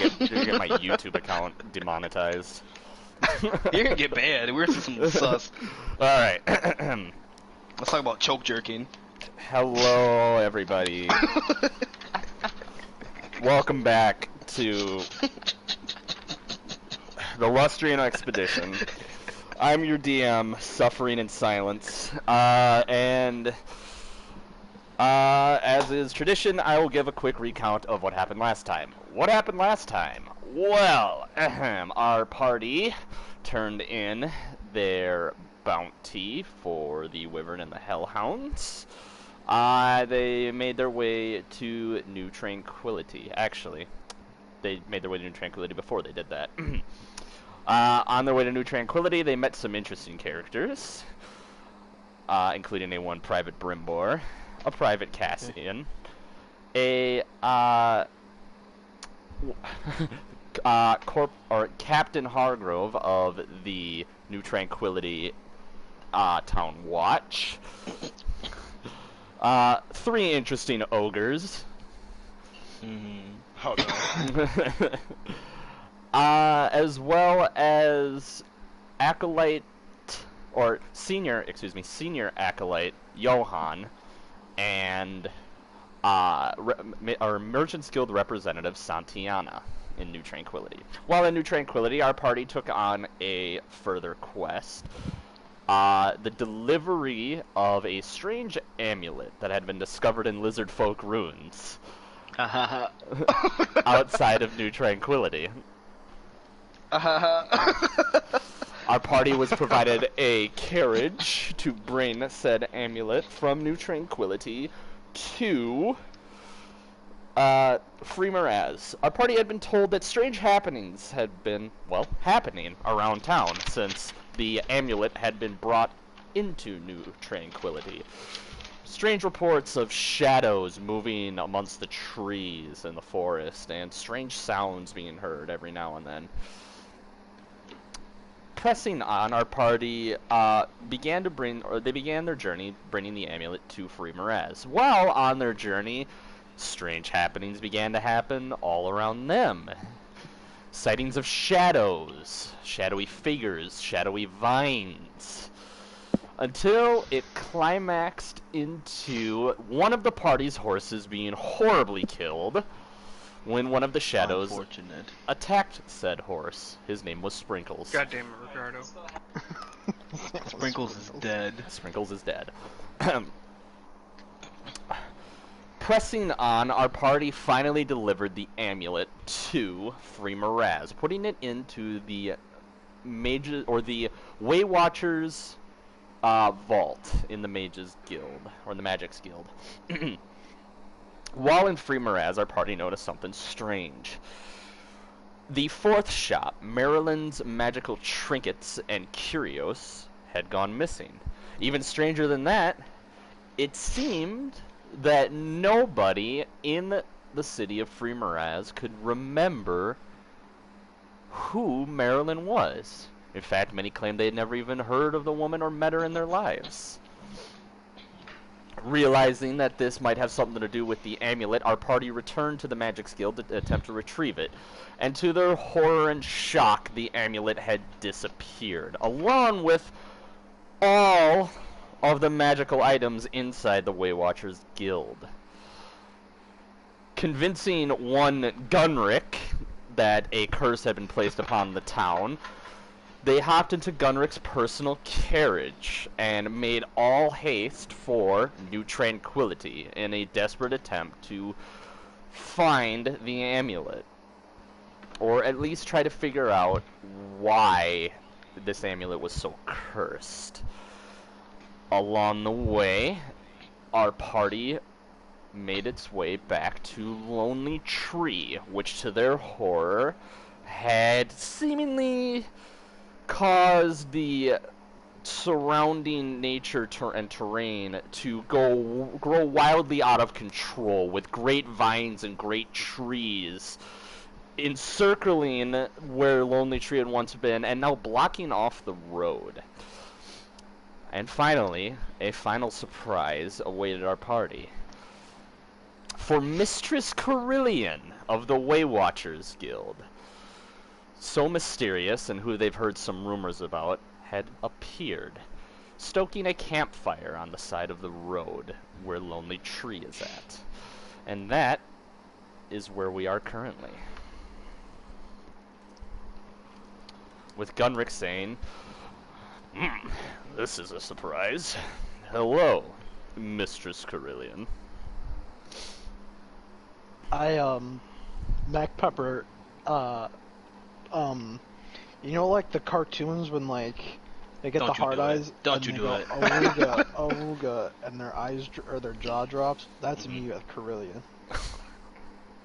get my YouTube account demonetized. You're gonna get banned. We're some sus. Alright. Let's talk about choke jerking. Hello, everybody. Welcome back to the Lustrian Expedition. I'm your DM, Suffering in Silence, and as is tradition, I will give a quick recount of what happened last time. What happened last time? Well, our party turned in their bounty for the Wyvern and the Hellhounds. They made their way to New Tranquility. Actually, they made their way to New Tranquility before they did that. On their way to New Tranquility, they met some interesting characters, including a one Private Brimbor, a Private Cassian, a Captain Hargrove of the New Tranquility Town Watch, 3 interesting ogres. Oh, no. As well as senior acolyte Johan, and our Merchants Guild representative Santiana in New Tranquility. While in New Tranquility, our party took on a further quest. The delivery of a strange amulet that had been discovered in Lizard Folk ruins outside of New Tranquility. Our party was provided a carriage to bring said amulet from New Tranquility to Freemeraz. Our party had been told that strange happenings had been, well, happening around town since the amulet had been brought into New Tranquility. Strange reports of shadows moving amongst the trees in the forest, and strange sounds being heard every now and then. Pressing on, our party began their journey bringing the amulet to Freemeraz. While on their journey, strange happenings began to happen all around them. Sightings of shadows, shadowy figures, shadowy vines, until it climaxed into one of the party's horses being horribly killed when one of the shadows attacked said horse. His name was Sprinkles. God damn it, Ricardo. Sprinkles is dead. Sprinkles is dead. Pressing on, our party finally delivered the amulet to Freemeraz, putting it into the mages or the Way Watchers vault in the Mages Guild or the Magic's Guild. While in Freemeraz, our party noticed something strange. The 4th shop, Maryland's Magical Trinkets and Curios, had gone missing. Even stranger than that, it seemed that nobody in the city of Freemeraz could remember who Marilyn was. In fact, many claimed they had never even heard of the woman or met her in their lives. Realizing that this might have something to do with the amulet, our party returned to the Magic's Guild to attempt to retrieve it. And to their horror and shock, the amulet had disappeared, along with all of the magical items inside the Way Watchers Guild. Convincing one Gunrick that a curse had been placed upon the town, they hopped into Gunrick's personal carriage and made all haste for New Tranquility in a desperate attempt to find the amulet. Or at least try to figure out why this amulet was so cursed. Along the way, our party made its way back to Lonely Tree, which to their horror had seemingly caused the surrounding nature and terrain to grow wildly out of control, with great vines and great trees encircling where Lonely Tree had once been and now blocking off the road. And finally, a final surprise awaited our party. for Mistress Carillion of the Waywatchers Guild. So mysterious, and who they've heard some rumors about, had appeared, stoking a campfire on the side of the road where Lonely Tree is at. And that is where we are currently. With Gunrick saying, this is a surprise. Hello, Mistress Carillion. Mac Pepper, you know, like the cartoons when, like, they get Don't the you hard do it. eyes? Don't and you they do go, it. Awooga, awooga, and their eyes, or their jaw drops? That's me with Carillion.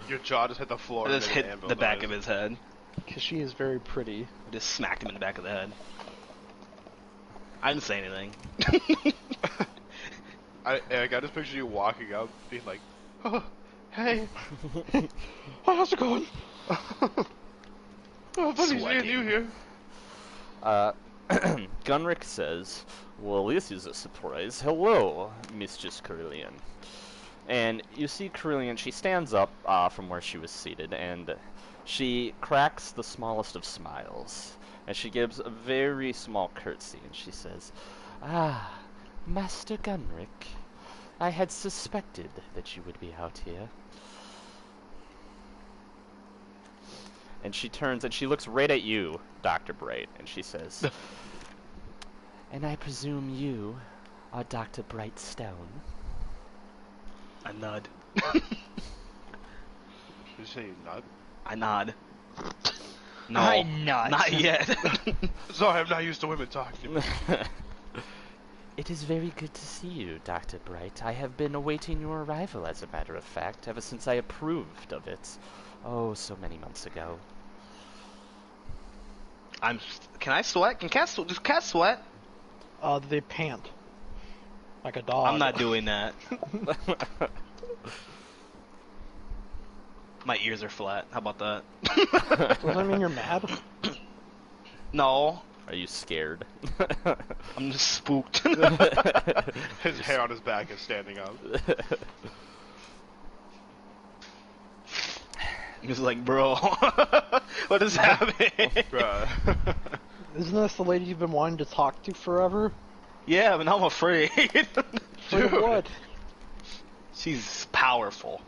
Your jaw just hit the floor. I and just made an hit anvil the back noise. of his head. Because she is very pretty. I just smacked him in the back of the head. I didn't say anything. I just picture you walking up, being like, oh, hey, How's it going? oh, funny seeing Sweating. you here. Gunrick says, well, this is a surprise. Hello, Mistress Carillion. And you see Carillion, she stands up from where she was seated, and she cracks the smallest of smiles. And she gives a very small curtsy, and she says, ah, Master Gunrick, I had suspected that you would be out here. And she turns and she looks right at you, Dr. Bright, and she says, and I presume you are Dr. Brightstone. I nod. Did you say nut? I nod. No, I nod. not yet. Sorry, I'm not used to women talking to me. It is very good to see you, Dr. Bright. I have been awaiting your arrival, as a matter of fact, ever since I approved of it. Oh, so many months ago. Can I sweat? Does cat sweat? They pant. Like a dog. I'm not doing that. My ears are flat. How about that? Does that mean you're mad? No, Are you scared? I'm just spooked. His hair on his back is standing up. He's like, bro, what is happening? Bruh. Isn't this the lady you've been wanting to talk to forever? Yeah, but now I'm afraid. For what? She's powerful.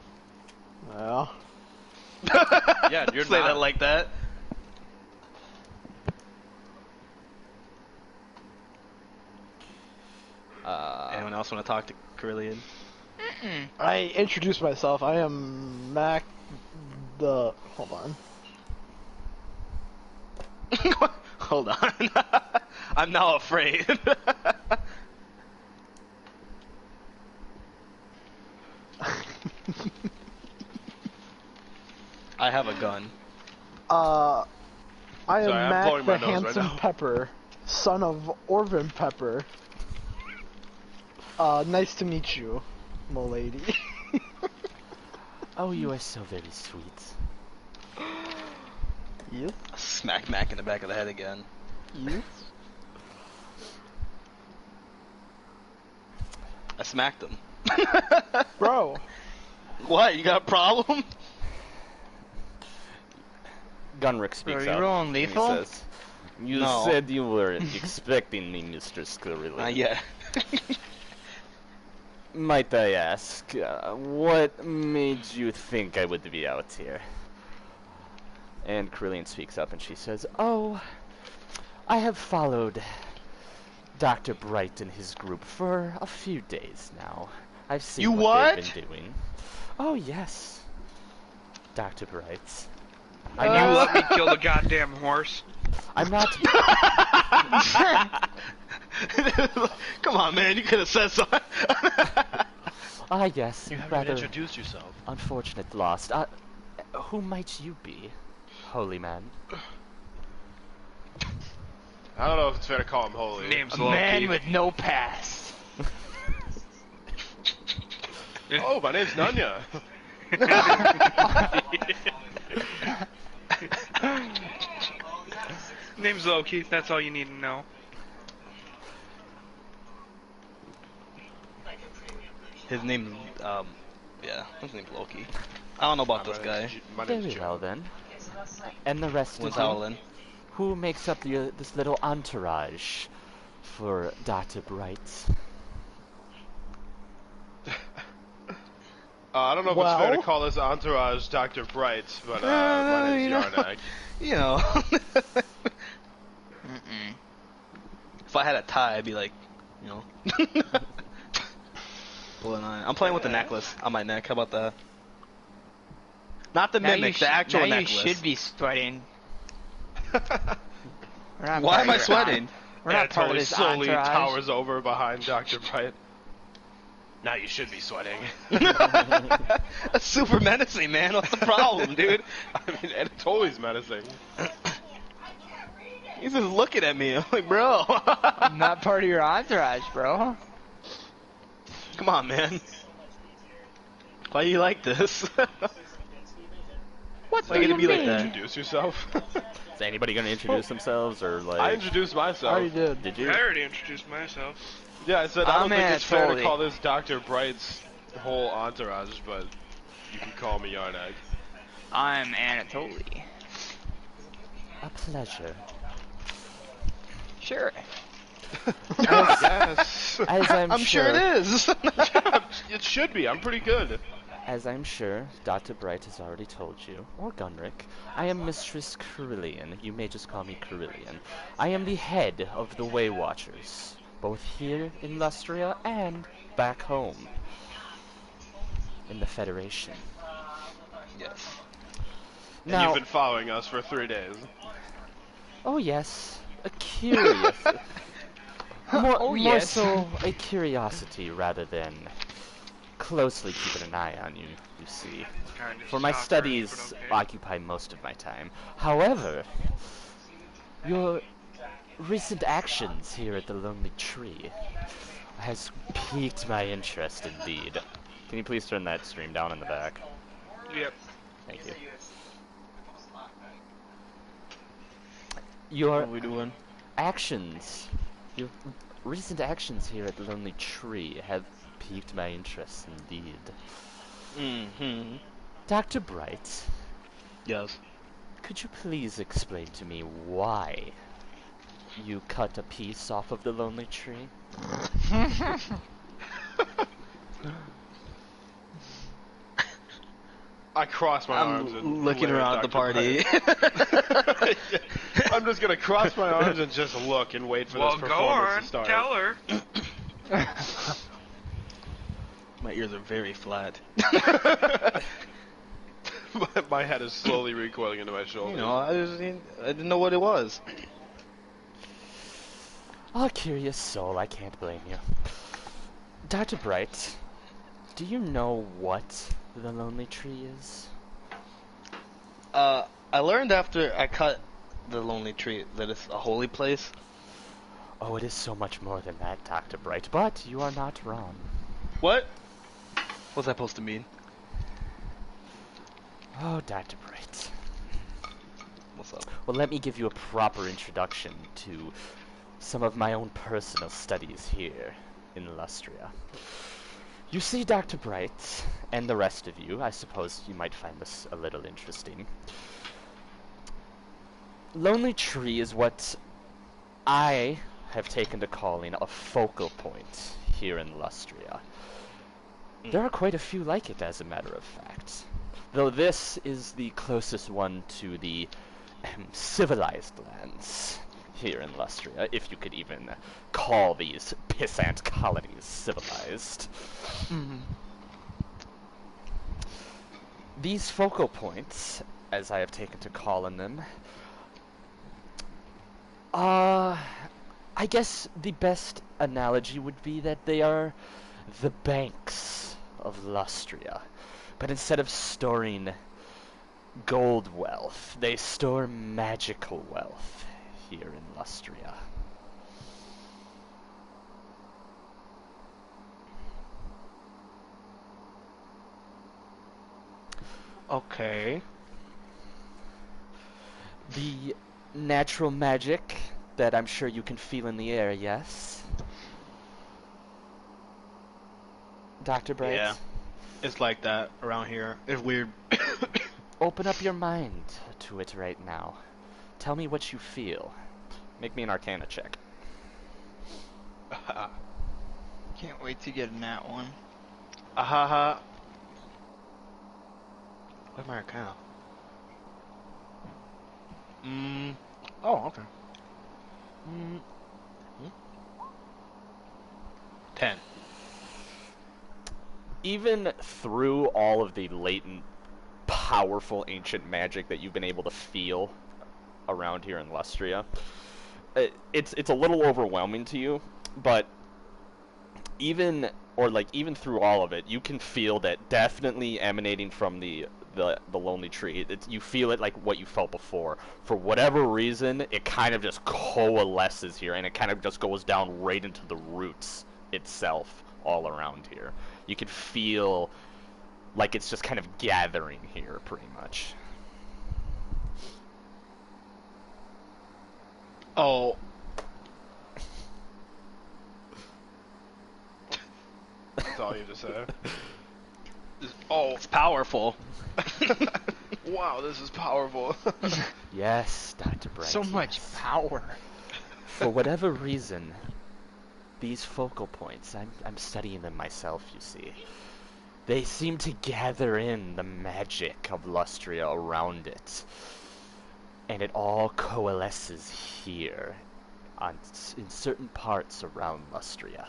Yeah. Yeah, you're Say not. that like that. Anyone else want to talk to Carillion? I introduced myself. I am Mac the... Hold on. Hold on. I'm now afraid. I have a gun. I am Sorry, I'm Mac blowing my the nose right Handsome now. Pepper, son of Orvin Pepper. Nice to meet you, m'lady. Oh, you are so very sweet. Yes, Smack Mac in the back of the head again. yes. I smacked him. Bro, What? You got a problem? Gunrick speaks you up. rolling and he lethal? says, you No. said you were expecting me, Mr. Carillion. Not yet. Might I ask, what made you think I would be out here? And Carillion speaks up and she says, oh, I have followed Dr. Bright and his group for a few days now. I've seen You what what? they've been doing. Oh, yes, Dr. Bright. And you let me kill the goddamn horse. I'm not... Come on, man. You could have said something. Ah, yes, You haven't rather introduced yourself. unfortunate lost. Who might you be, holy man? I don't know if it's fair to call him holy. Name's a Loki. man with no past. Oh, my name's Nanya. Name's Loki. That's all you need to know. His name Yeah, his name's Loki. I don't know about this guy. My name's Very Joe. well then. And the rest When's of you, Howlin'? who makes up this little entourage for Dr. Bright? I don't know if it's fair to Well- call this entourage Dr. Bright, but my name's you know. Yarnak. You know. If I had a tie, I'd be like, you know. Pulling on. I'm playing with the necklace on my neck. How about that? Not the mimic, the actual now necklace. you should be sweating. We're not Why part am of I this sweating? We're Yeah, not part of totally this slowly entourage. towers over behind Dr. Bright. Now you should be sweating. That's super menacing, man. What's the problem, dude? I mean, it totally is menacing. He's just looking at me. I'm like, bro. I'm not part of your entourage, bro. Come on, man. Why you like this? What Why you gonna be like that? Introduce yourself. Is anybody going to introduce themselves, or like? I introduced I myself. already did. Did I you? already introduced myself. Yeah, I said I don't I'm think it's fair to Anatoly. call this Dr. Bright's whole entourage, but you can call me Yarnak. I'm Anatoly. A pleasure. Sure. Yes. As I'm sure it is. It should be. I'm pretty good. As I'm sure Dr. Bright has already told you, or Gunrick, I am Mistress Carillion. You may just call me Carillion. I am the head of the Way Watchers, both here in Lustria and back home in the Federation. Yes. And Now, you've been following us for 3 days. oh yes, a curious, more, Oh, more yes. so a curiosity rather than closely keeping an eye on you. You see. Kind of For my stalkerish, studies but okay. occupy most of my time. However, your recent actions here at the Lonely Tree has piqued my interest indeed. Can you please turn that stream down in the back? Yep. Thank you. What Your are we doing? actions, your recent actions here at the Lonely Tree have piqued my interest indeed. Mm-hmm. Dr. Bright, Yes. could you please explain to me why you cut a piece off of the Lonely Tree? I cross my arms and I'm looking glare at around at the Dr. party. Bright. I'm just gonna cross my arms and just look and wait for Well, this go performance on. to start. Tell her. My ears are very flat. My head is slowly recoiling into my shoulders. You know, I didn't know what it was. Ah, curious soul, I can't blame you. Dr. Bright, do you know what the Lonely Tree is? I learned after I cut the Lonely Tree that it's a holy place. Oh, it is so much more than that, Dr. Bright, but you are not wrong. What? What's that supposed to mean? Oh, Dr. Bright. What's up? Well, let me give you a proper introduction to some of my own personal studies here in Lustria. You see, Dr. Bright, and the rest of you, I suppose you might find this a little interesting. Lonely Tree is what I have taken to calling a focal point here in Lustria. There are quite a few like it, as a matter of fact. Though this is the closest one to the civilized lands here in Lustria, if you could even call these pissant colonies civilized. These focal points, as I have taken to calling them, I guess the best analogy would be that they are the banks of Lustria. But instead of storing gold wealth, they store magical wealth here in Lustria. Okay. The natural magic that I'm sure you can feel in the air, yes? Dr. Bright? Yeah. it's like that around here. It's weird. Open up your mind to it right now. Tell me what you feel. Make me an Arcana check. Can't wait to get a nat one. Ahaha. Where's my Arcana? Oh, okay. 10. Even through all of the latent, powerful ancient magic that you've been able to feel around here in Lustria, it's a little overwhelming to you, but even through all of it, you can feel that definitely emanating from the lonely tree. You feel it like what you felt before. For whatever reason, it kind of just coalesces here, and it kind of just goes down right into the roots itself all around here. You can feel like it's just kind of gathering here, pretty much. Oh. That's all you have to say. Oh, it's powerful. Wow, this is powerful. Yes, Dr. Bright. So much yes. power. For whatever reason, these focal points, I'm studying them myself, you see. They seem to gather in the magic of Lustria around it. And it all coalesces here, in certain parts around Lustria.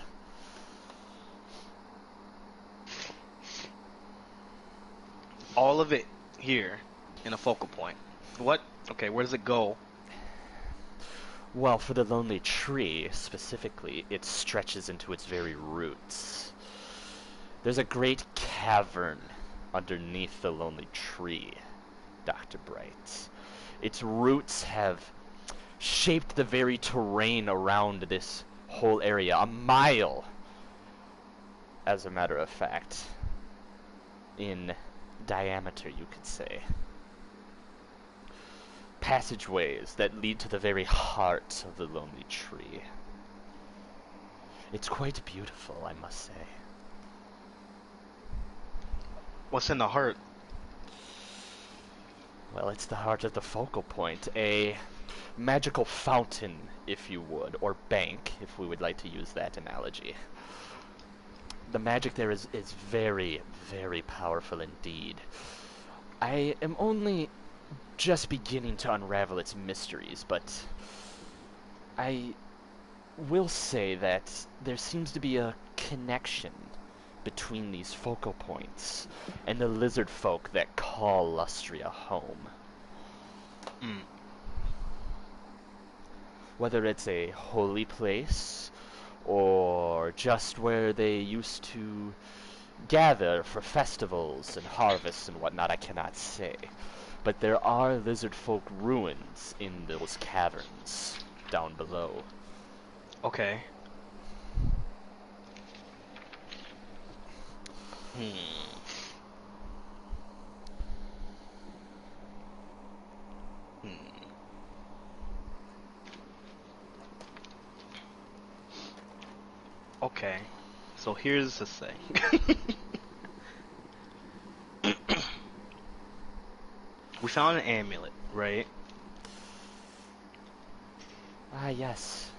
All of it here in a focal point. What? Okay, where does it go? Well, for the lonely tree, specifically, it stretches into its very roots. There's a great cavern underneath the lonely tree, Dr. Bright. Its roots have shaped the very terrain around this whole area, a mile, as a matter of fact, in diameter, you could say. Passageways that lead to the very heart of the lonely tree. It's quite beautiful, I must say. What's in the heart? Well, it's the heart of the focal point, a magical fountain, if you would, or bank, if we would like to use that analogy. The magic there is very, very powerful indeed. I am only just beginning to unravel its mysteries, but I will say that there seems to be a connection between these focal points and the lizard folk that call Lustria home. Whether it's a holy place or just where they used to gather for festivals and harvests and whatnot, I cannot say. But there are lizard folk ruins in those caverns down below. Okay. Okay. So here's the thing. We found an amulet, right? Ah, yes.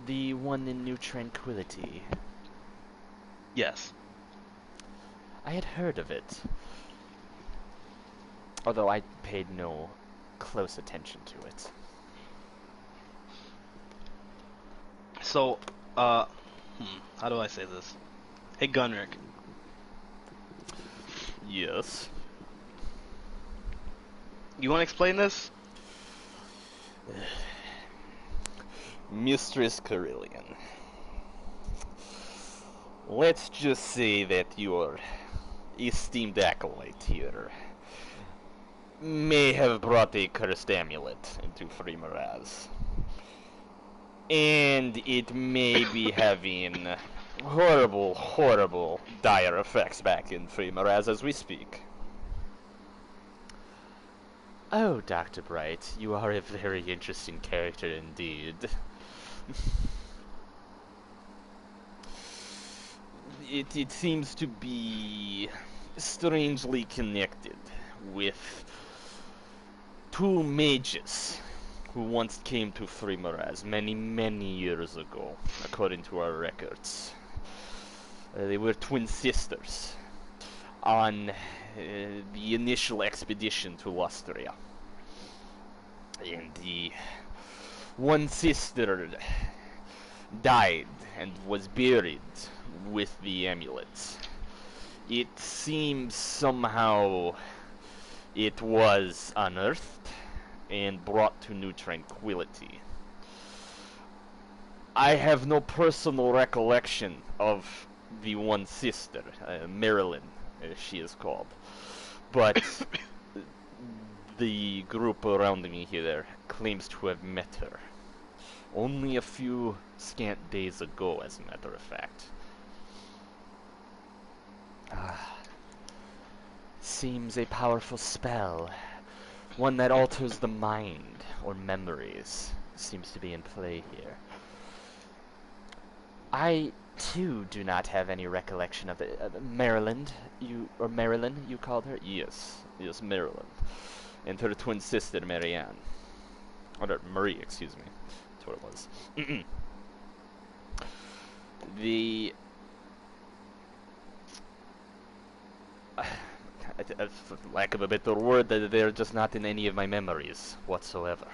The one in New Tranquility. Yes. I had heard of it, although I paid no close attention to it. So, how do I say this? Hey, Gunrick. Yes. You want to explain this? Mistress Carillion. Let's just say that your esteemed acolyte here may have brought a cursed amulet into Freemaraz. And it may be having horrible, horrible, dire effects back in Freemaraz as we speak. Oh, Dr. Bright, you are a very interesting character indeed. it seems to be strangely connected with two mages who once came to Frimaraz many years ago, according to our records. They were twin sisters on the initial expedition to Lustria. And the one sister died and was buried with the amulets. It seems somehow it was unearthed and brought to new tranquility. I have no personal recollection of the one sister, Marilyn, as she is called, but the group around me here claims to have met her. Only a few scant days ago, as a matter of fact. Seems a powerful spell. One that alters the mind, or memories, seems to be in play here. I, too, do not have any recollection of it. Marilyn, you called her? Yes, Marilyn. And her twin sister, Marianne. Or Marie, excuse me. That's what it was. For lack of a better word, they're just not in any of my memories whatsoever.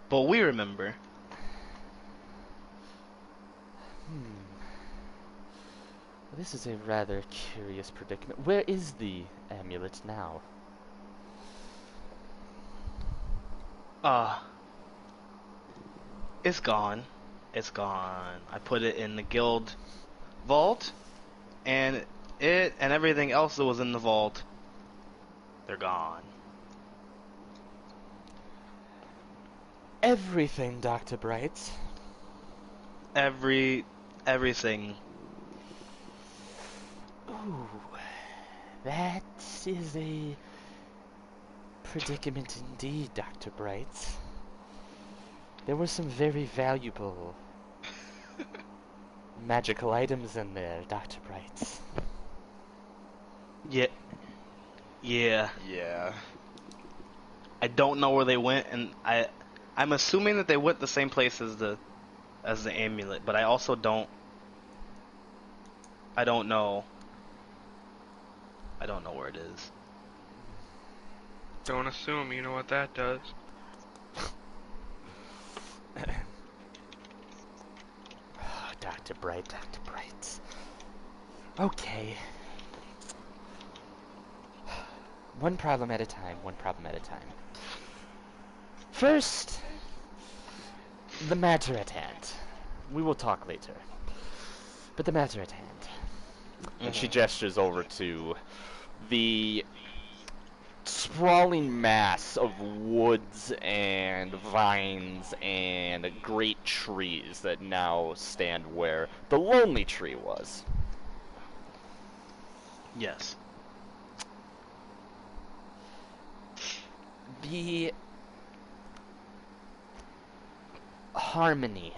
But we remember. This is a rather curious predicament. Where is the amulet now? It's gone. It's gone. I put it in the guild vault, and it and everything else that was in the vault, they're gone. Everything, Dr. Bright. Everything. Ooh, that is a predicament indeed, Dr. Bright. There were some very valuable magical items in there, Dr. Bright. Yeah. Yeah. I don't know where they went, and I'm assuming that they went the same place as the amulet, but I also don't know. I don't know where it is. Don't assume, you know what that does. Dr. Bright, Dr. Bright. Okay. One problem at a time, First, the matter at hand. We will talk later. But the matter at hand. And she gestures over to the sprawling mass of woods and vines and great trees that now stand where the lonely tree was. Yes. The harmony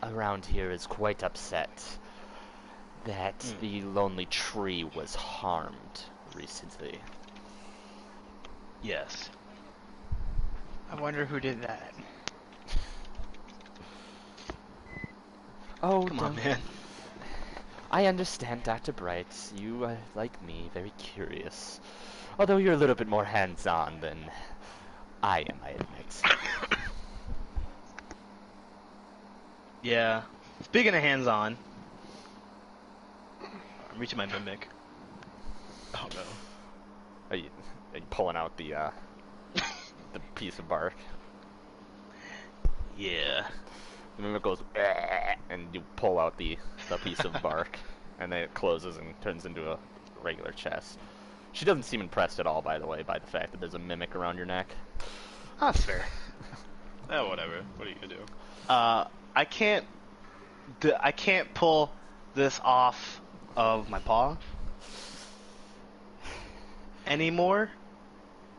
around here is quite upset that the lonely tree was harmed recently. Yes. I wonder who did that. Oh, Come on, man. I understand, Dr. Bright. You are, like me, very curious. Although you're a little bit more hands-on than I am, I admit. Yeah. Speaking of hands-on, I'm reaching my mimic. Oh no. Are you pulling out the the piece of bark? Yeah. The mimic goes, "Eh," and you pull out the piece of bark, and then it closes and turns into a regular chest. She doesn't seem impressed at all, by the way, by the fact that there's a mimic around your neck. That's fair. Oh, whatever. What are you gonna do? I can't pull this off of my paw anymore.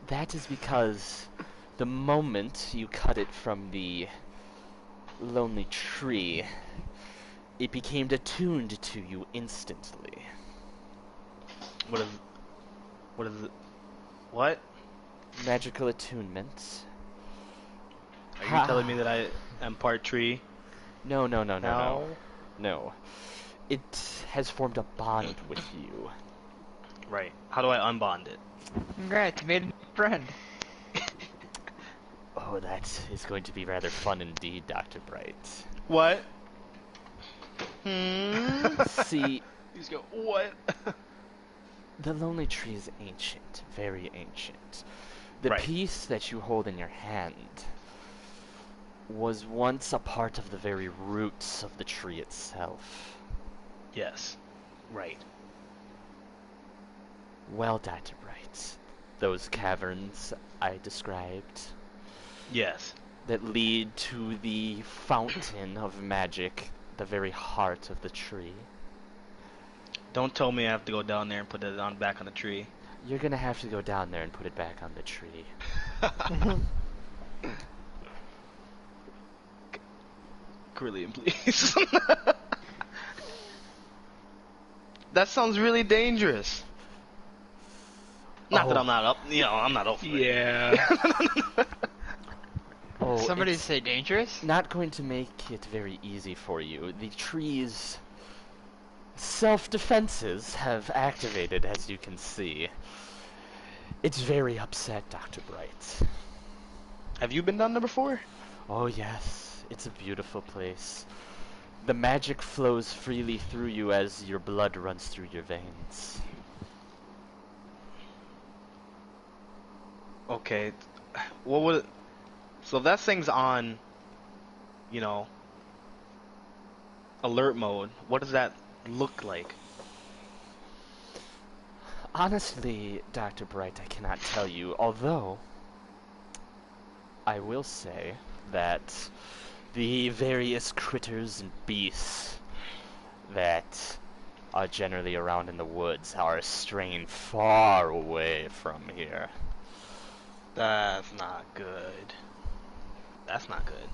That is because the moment you cut it from the lonely tree, it became attuned to you instantly. What is? What is it? What? Magical attunement. Are you telling me that I am part tree? No. No. No. It has formed a bond with you. Right. How do I unbond it? Congrats, you made a new friend. Oh, that is going to be rather fun indeed, Dr. Bright. What? See, He's go, what? the lonely tree is ancient, very ancient. The Right. piece that you hold in your hand was once a part of the very roots of the tree itself. Yes. Right. Well, Dr. Bright, those caverns I described Yes. that lead to the fountain of magic, the very heart of the tree. Don't tell me I have to go down there and put it on back on the tree. You're gonna have to go down there and put it back on the tree. Brilliant, please. That sounds really dangerous. Not that Oh. I'm not up. I'm not up for it. Yeah. Oh, Somebody it's say dangerous? not going to make it very easy for you. The tree's self-defenses have activated, as you can see. It's very upset, Dr. Bright. Have you been down there before? Oh yes, it's a beautiful place. The magic flows freely through you as your blood runs through your veins. Okay. What would? So if that thing's on, alert mode. What does that look like? Honestly, Dr. Bright, I cannot tell you, although I will say that the various critters and beasts that are generally around in the woods are straying far away from here. That's not good. That's not good.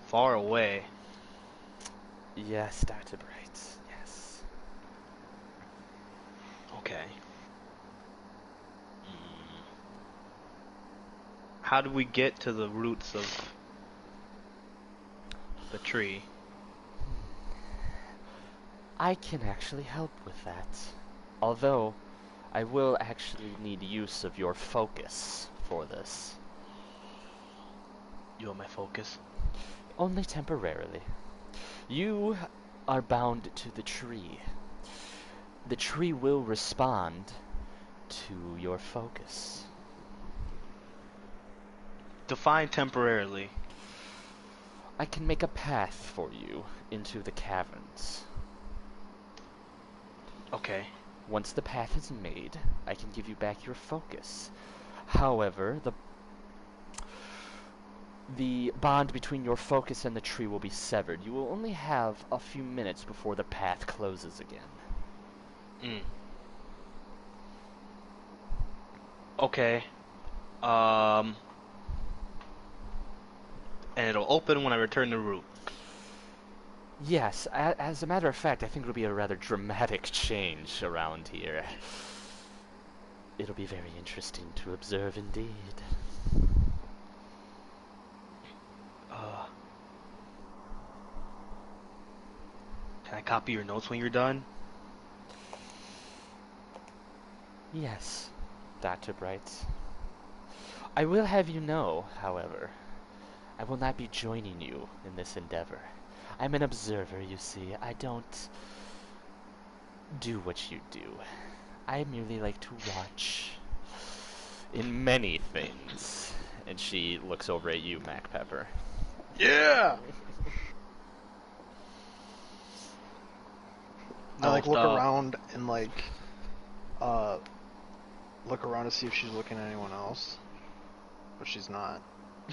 Far away. Yes, Dr. Bright, yes. Okay. How do we get to the roots of the tree? I can actually help with that. Although, I will actually need use of your focus for this. You want my focus? Only temporarily. You are bound to the tree. The tree will respond to your focus. Define temporarily. I can make a path for you into the caverns. Okay. Once the path is made, I can give you back your focus. However, the bond between your focus and the tree will be severed. You will only have a few minutes before the path closes again. Okay. And it'll open when I return the root. Yes, as a matter of fact, I think it'll be a rather dramatic change around here. It'll be very interesting to observe indeed. Can I copy your notes when you're done? Yes, Dr. Bright. I will have you know, however, I will not be joining you in this endeavor. I'm an observer, you see. I don't do what you do. I merely like to watch in many things. And she looks over at you, Mac Pepper. Yeah. I look stop. around and look around to see if she's looking at anyone else, but she's not.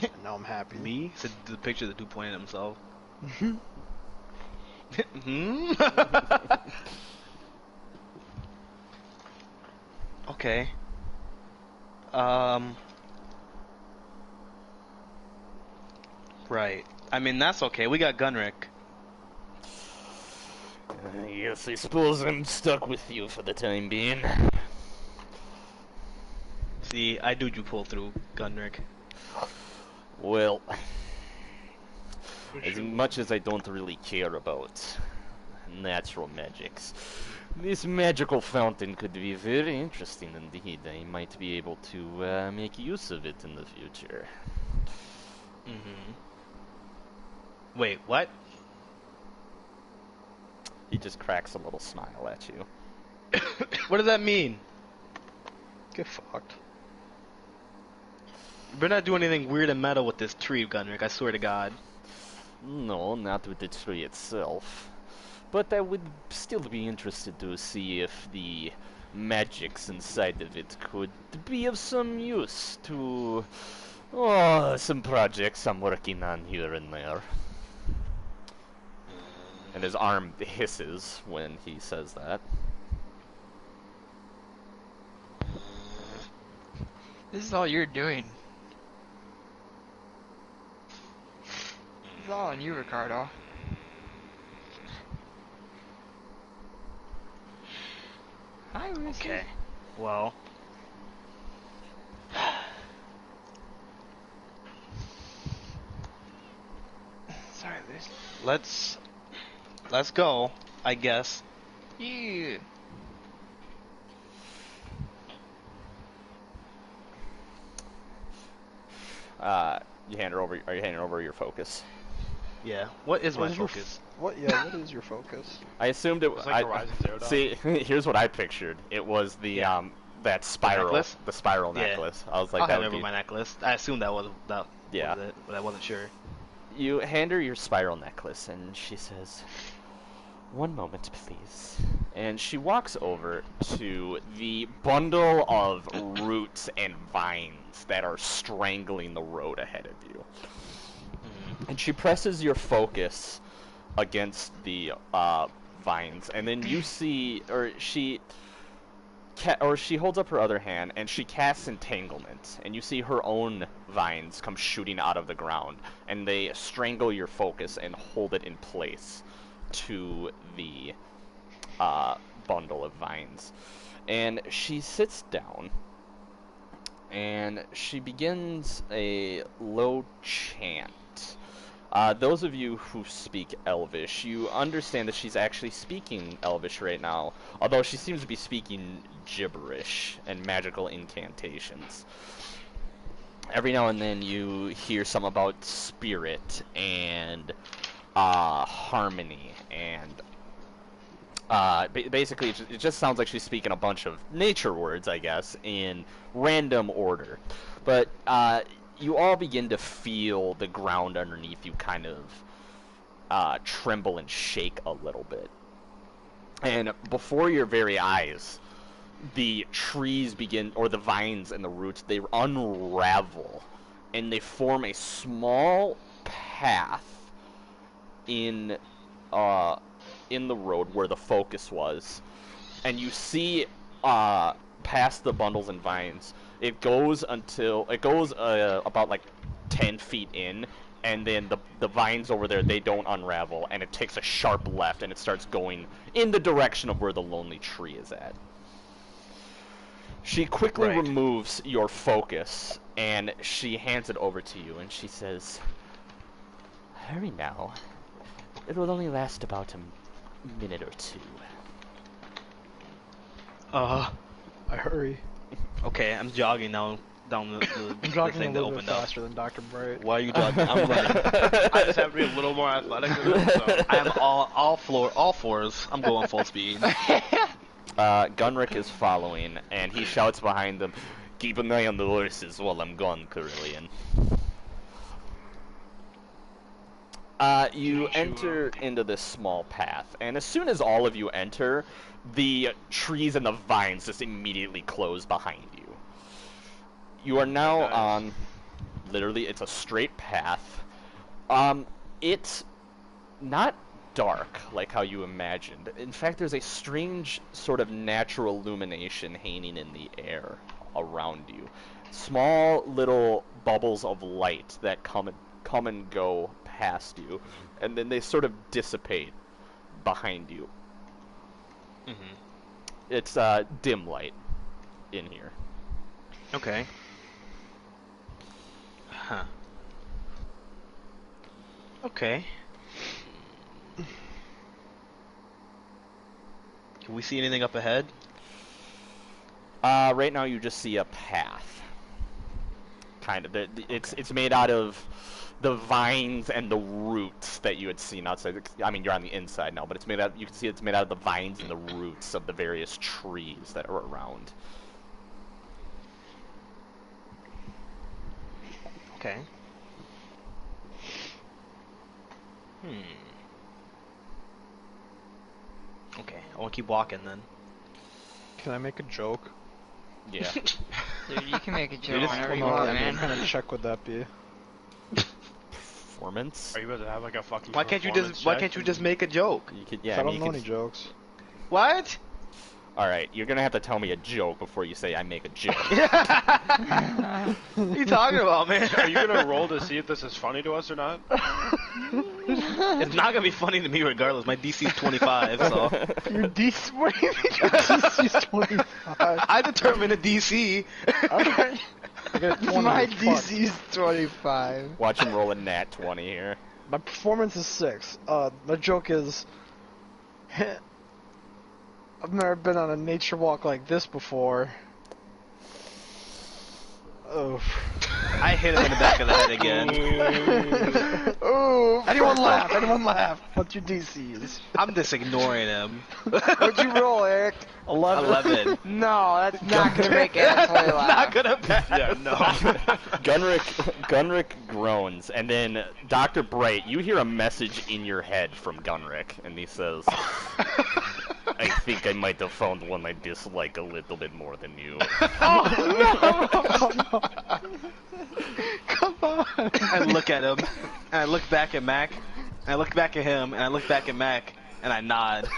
And now I'm happy. Me? It's the picture of the dude pointing at himself. Okay. Right. I mean, that's okay. We got Gunrick. Yes, I suppose I'm stuck with you for the time being. See, I do you pull through, Gunrick. Well, as much as I don't really care about natural magics, this magical fountain could be very interesting indeed. I might be able to make use of it in the future. Mm-hmm. Wait, what? He just cracks a little smile at you. What does that mean? Get fucked. We're not doing anything weird and meta with this tree, Gunrick, I swear to God. No, not with the tree itself. But I would still be interested to see if the magics inside of it could be of some use to some projects I'm working on here and there. And his arm hisses when he says that. This is all you're doing. This is all on you, Ricardo. Hi, Lucy. Okay. Well. Sorry, Lucy. Let's go, I guess. Yeah. You hand her over. Are you handing over your focus? Yeah. What is my What is your focus? What? Yeah. What is your focus? I assumed it It's like Horizon Zero Dawn. See, here's what I pictured. It was the that spiral, necklace? the spiral Yeah. necklace. I was like, I'll that hand would over be. my necklace. I assumed that was Yeah. was it, but I wasn't sure. You hand her your spiral necklace, and she says, "One moment, please." And she walks over to the bundle of roots and vines that are strangling the road ahead of you. And she presses your focus against the vines, and then you see, or she holds up her other hand, and she casts entanglement, and you see her own vines come shooting out of the ground, and they strangle your focus and hold it in place to the bundle of vines. And she sits down, and she begins a low chant. Those of you who speak Elvish, you understand that she's actually speaking Elvish right now, although she seems to be speaking gibberish and magical incantations. Every now and then you hear some about spirit and harmony, and basically it just sounds like she's speaking a bunch of nature words, I guess, in random order. But you all begin to feel the ground underneath you kind of tremble and shake a little bit. And before your very eyes, the trees begin, or the vines and the roots, they unravel, and they form a small path in the road where the focus was. And you see past the bundles and vines, it goes about like 10 feet in, and then the vines over there, they don't unravel, and it takes a sharp left, and it starts going in the direction of where the lonely tree is at. She quickly Right. removes your focus, and she hands it over to you, and she says, "Hurry now. It will only last about a minute or two." I hurry. Okay, I'm jogging down the I'm jogging a thing that little bit opened up. faster than Dr. Bright. Why are you jogging? I'm running. I just have to be a little more athletic than him, so. I am all fours. I'm going full speed. Gunrick is following, and he shouts behind them, "Keep an eye on the horses while I'm gone, Carillion." You enter into this small path, and as soon as all of you enter, the trees and the vines just immediately close behind you. You are now Nice. on, literally, it's a straight path. It's not dark like how you imagined. In fact, there's a strange sort of natural illumination hanging in the air around you. Small little bubbles of light that come come and go past you, and then they sort of dissipate behind you. Mm-hmm. It's dim light in here. Okay. Huh. Okay. Can we see anything up ahead? Right now you just see a path. Kind of. It's made out of the vines and the roots that you had seen outside. I mean, you're on the inside now, but it's made out. You can see it's made out of the vines and the roots of the various trees that are around. Okay. Okay, I want to keep walking then. Can I make a joke? Yeah. Dude, you can make a joke just- whenever you Well, no, want, what man. kind of check would that be? Performance. Are you about to have like a fucking Why can't you performance just Why check? can't you just make a joke? You could, 'Cause yeah. I I mean, don't know you any could, jokes. What? all right, you're gonna have to tell me a joke before you say I make a joke. What are you talking about, man? Are you gonna roll to see if this is funny to us or not? It's not gonna be funny to me regardless. My DC is 25, so Your DC, what do you mean your DC's 25? I determine a DC. Alright. I got 20. My fuck. DC's 25. Watch him roll a nat 20 here. My performance is 6. My joke is... I've never been on a nature walk like this before. Oh. I hit him in the back of the head again. Oh. Anyone laugh? Anyone laugh? What's your DCs? I'm just ignoring him. What'd you roll, Eric? 11. No, that's not gonna make Anatoly laugh. Not gonna pass. Yeah, no. Gunrick groans, and then Dr. Bright, you hear a message in your head from Gunrick, and he says, I think I might have found one I dislike a little bit more than you. Come on. I look at him, and I look back at Mac, and I look back at him, and I look back at Mac, and I nod.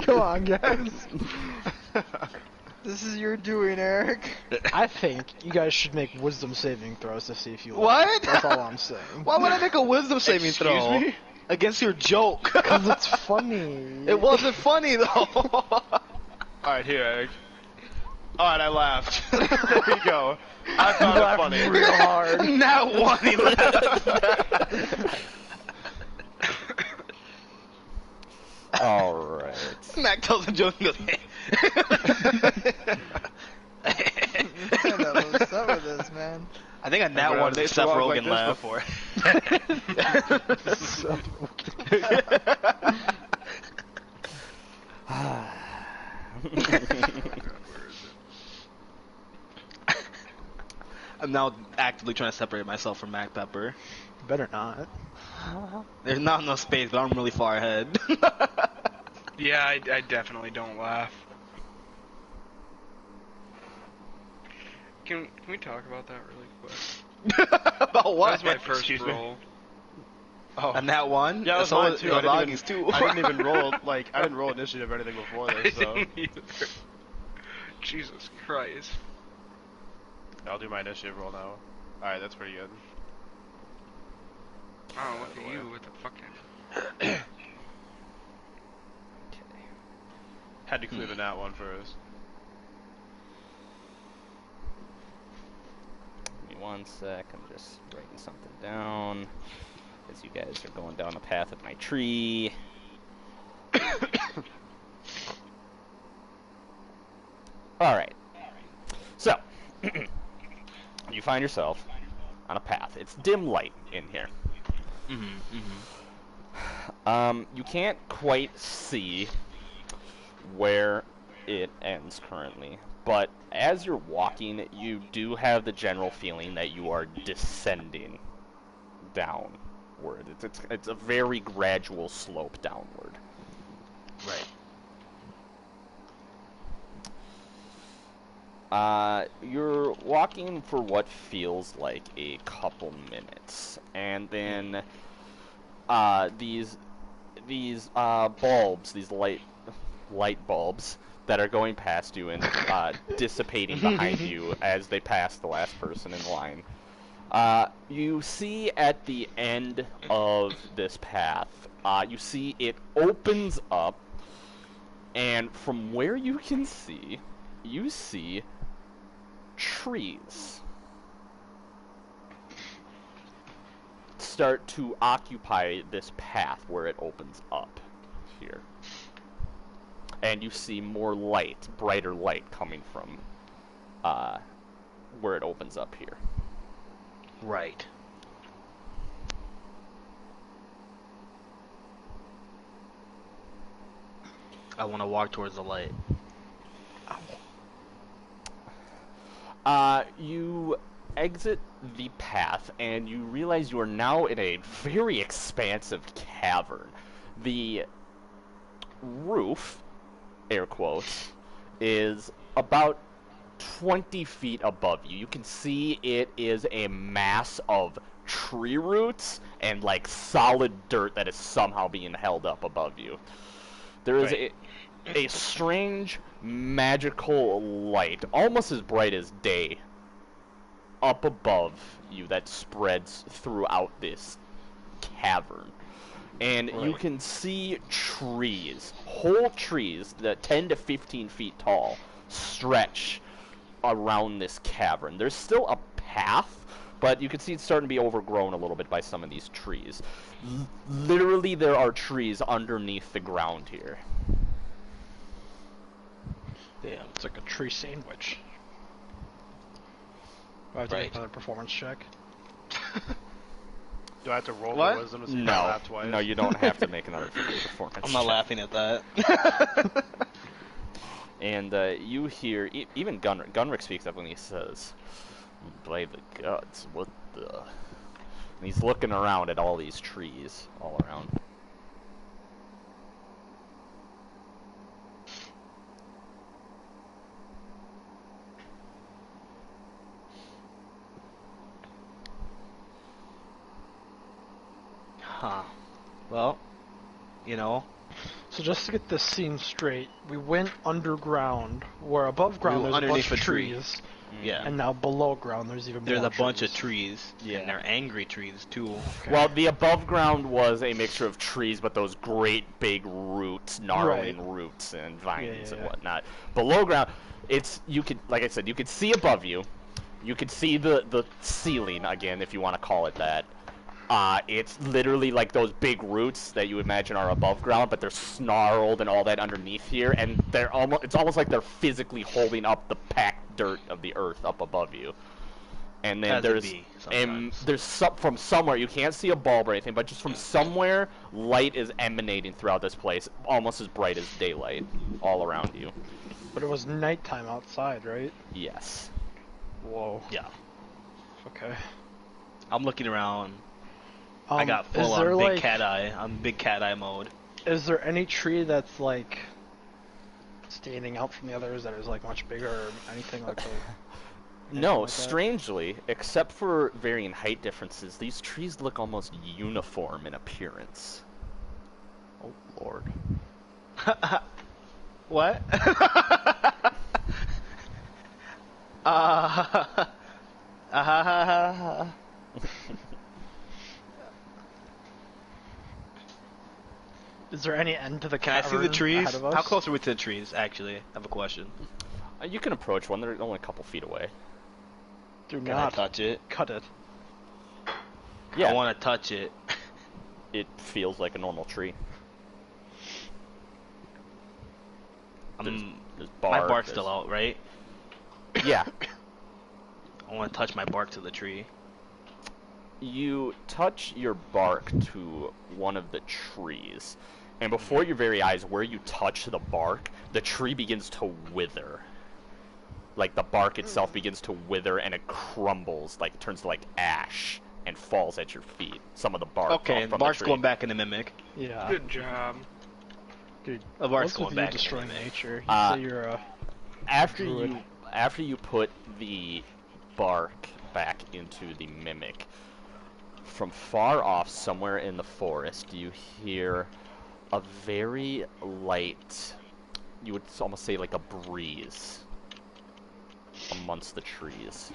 Come on, guys. This is your doing, Eric. I think you guys should make wisdom saving throws to see if you laugh. What? That's all I'm saying. Why would I make a wisdom saving Excuse throw me? against your joke? Because it's funny. It wasn't funny though. Alright, here, Eric. Alright, I laughed. There you go. I found it funny. Real hard. Not one he left. Alright. Mac tells a joke and goes, What's up with this, man? I think I I've nat been one on that this Seth walk Rogen like this laughed. I'm now actively trying to separate myself from Mac Pepper. Better not. There's not enough space, but I'm really far ahead. Yeah, I definitely don't laugh. Can we talk about that really quick? About That what? was my first Excuse me? roll. Oh. And that one? Yeah, that was so mine was- too. the I didn't, Loggies even, too. I didn't even roll, like, I didn't roll initiative or anything before I this, so. didn't either. Jesus Christ. I'll do my initiative roll now. Alright, that's pretty good. Oh, look at you with the fucking... Had to clear the nat one first. Give me one sec, I'm just writing something down. As you guys are going down the path of my tree. Alright. So, you find yourself on a path. It's dim light in here. You can't quite see where it ends currently, but as you're walking, you do have the general feeling that you are descending downward. It's a very gradual slope downward. Right. You're walking for what feels like a couple minutes, and then these bulbs, these light bulbs that are going past you and dissipating behind you as they pass the last person in line. You see at the end of this path, you see it opens up, and from where you can see, you see trees start to occupy this path where it opens up here. And you see more light, brighter light coming from where it opens up here. Right. I want to walk towards the light. You exit the path, and you realize you are now in a very expansive cavern. The roof, air quotes, is about 20 feet above you. You can see it is a mass of tree roots and like solid dirt that is somehow being held up above you. There is a strange magical light, almost as bright as day, up above you that spreads throughout this cavern. And you can see trees, whole trees that 10 to 15 feet tall, stretch around this cavern. There's still a path, but you can see it's starting to be overgrown a little bit by some of these trees. Literally, there are trees underneath the ground here. Damn, it's like a tree sandwich. Do I have to make another performance check? Do I have to roll What? for wisdom to see if I No, laugh twice? no, you don't have to make another performance I'm not check. laughing at that. And you hear, even Gunrick speaks up when he says, "By the gods, what the..." And he's looking around at all these trees all around. Huh. Well, you know, So just to get this scene straight, we went underground, where above ground We were there's a bunch underneath of a tree. trees, yeah. and now below ground there's even There's more a bunch of trees. trees, Yeah. and they're angry trees too. Well, the above ground was a mixture of trees, but those great big roots, gnarling roots and vines and yeah. whatnot. Below ground, you could, like I said, you could see above you. You could see the ceiling again, if you want to call it that. It's literally like those big roots that you imagine are above ground, but they're snarled and all that underneath here, and it's almost like they're physically holding up the packed dirt of the earth up above you. And then As it be, sometimes. from somewhere, you can't see a bulb or anything, but just from somewhere, light is emanating throughout this place, almost as bright as daylight, all around you. But it was nighttime outside, right? Yes. Whoa. Yeah. Okay. I'm looking around. I got is full there, on big like, cat eye. I'm big cat eye mode. Is there any tree that's like standing out from the others that is like much bigger or anything like that? No, like that? strangely, except for varying height differences, these trees look almost uniform in appearance. Oh, Lord. What? Is there any end to the Can I cavern see the trees? ahead of us? How close are we to the trees, actually? I have a question. You can approach one, they're only a couple feet away. Do Can I not touch it? cut it. Yeah, I want to touch it. it feels like a normal tree. There's bark, My bark's there's- still out, right? Yeah. I want to touch my bark to the tree. You touch your bark to one of the trees, and before your very eyes, where you touch the bark, the tree begins to wither. Like the bark itself begins to wither, and it crumbles, like turns to like ash, and falls at your feet. Some of the bark. Okay, fell and from bark's the tree. going back in the mimic. Yeah. Good job. Dude, The bark's what's with going you back in the destroying mimic. nature? You Uh, say you're a druid. After you put the bark back into the mimic, from far off somewhere in the forest you hear a very light, you would almost say like a breeze amongst the trees.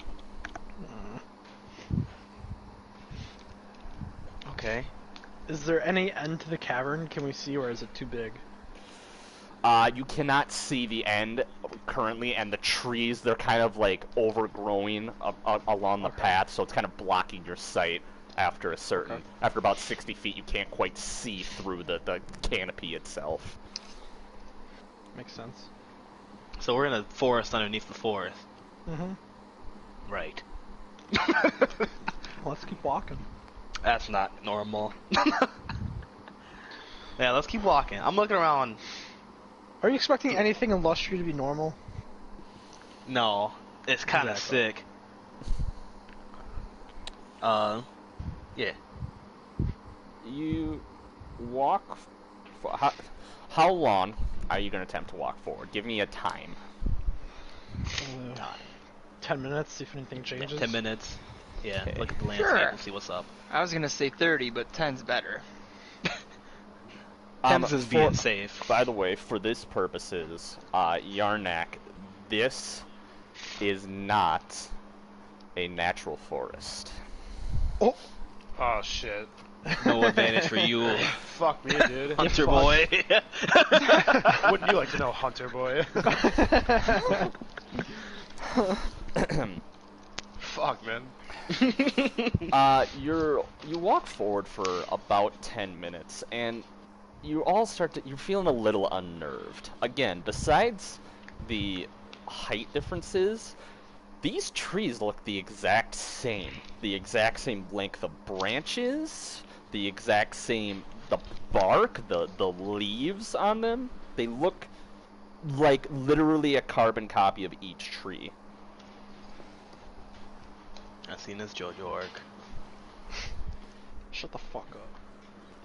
Okay. Is there any end to the cavern? Can we see, or is it too big? You cannot see the end currently, and the trees, they're kind of like overgrowing along the Okay. path, so it's kind of blocking your sight after a certain, Okay. after about 60 feet, you can't quite see through the canopy itself. Makes sense. So we're in a forest underneath the forest. Mm-hmm. Right. Let's keep walking. That's not normal. Yeah, let's keep walking. I'm looking around. Are you expecting anything in Lustria to be normal? No, it's kind of Exactly. sick. Yeah. You walk. How long are you going to attempt to walk forward? Give me a time. 10 minutes, see if anything changes. 10 minutes. Yeah, Okay. look at the landscape Sure. and see what's up. I was gonna say 30, but 10's better. 10's is being safe. By the way, for this purposes, Yarnak, this is not a natural forest. Oh shit. No advantage for you, Fuck me, dude. Hunter boy. Wouldn't you like to know, Hunter boy? Fuck, man. You walk forward for about 10 minutes, and you all you're feeling a little unnerved. Again, besides the height differences, these trees look the exact same length of branches, the exact same, the bark, the leaves on them, they look like literally a carbon copy of each tree. I've seen this JoJo arc. Shut the fuck up.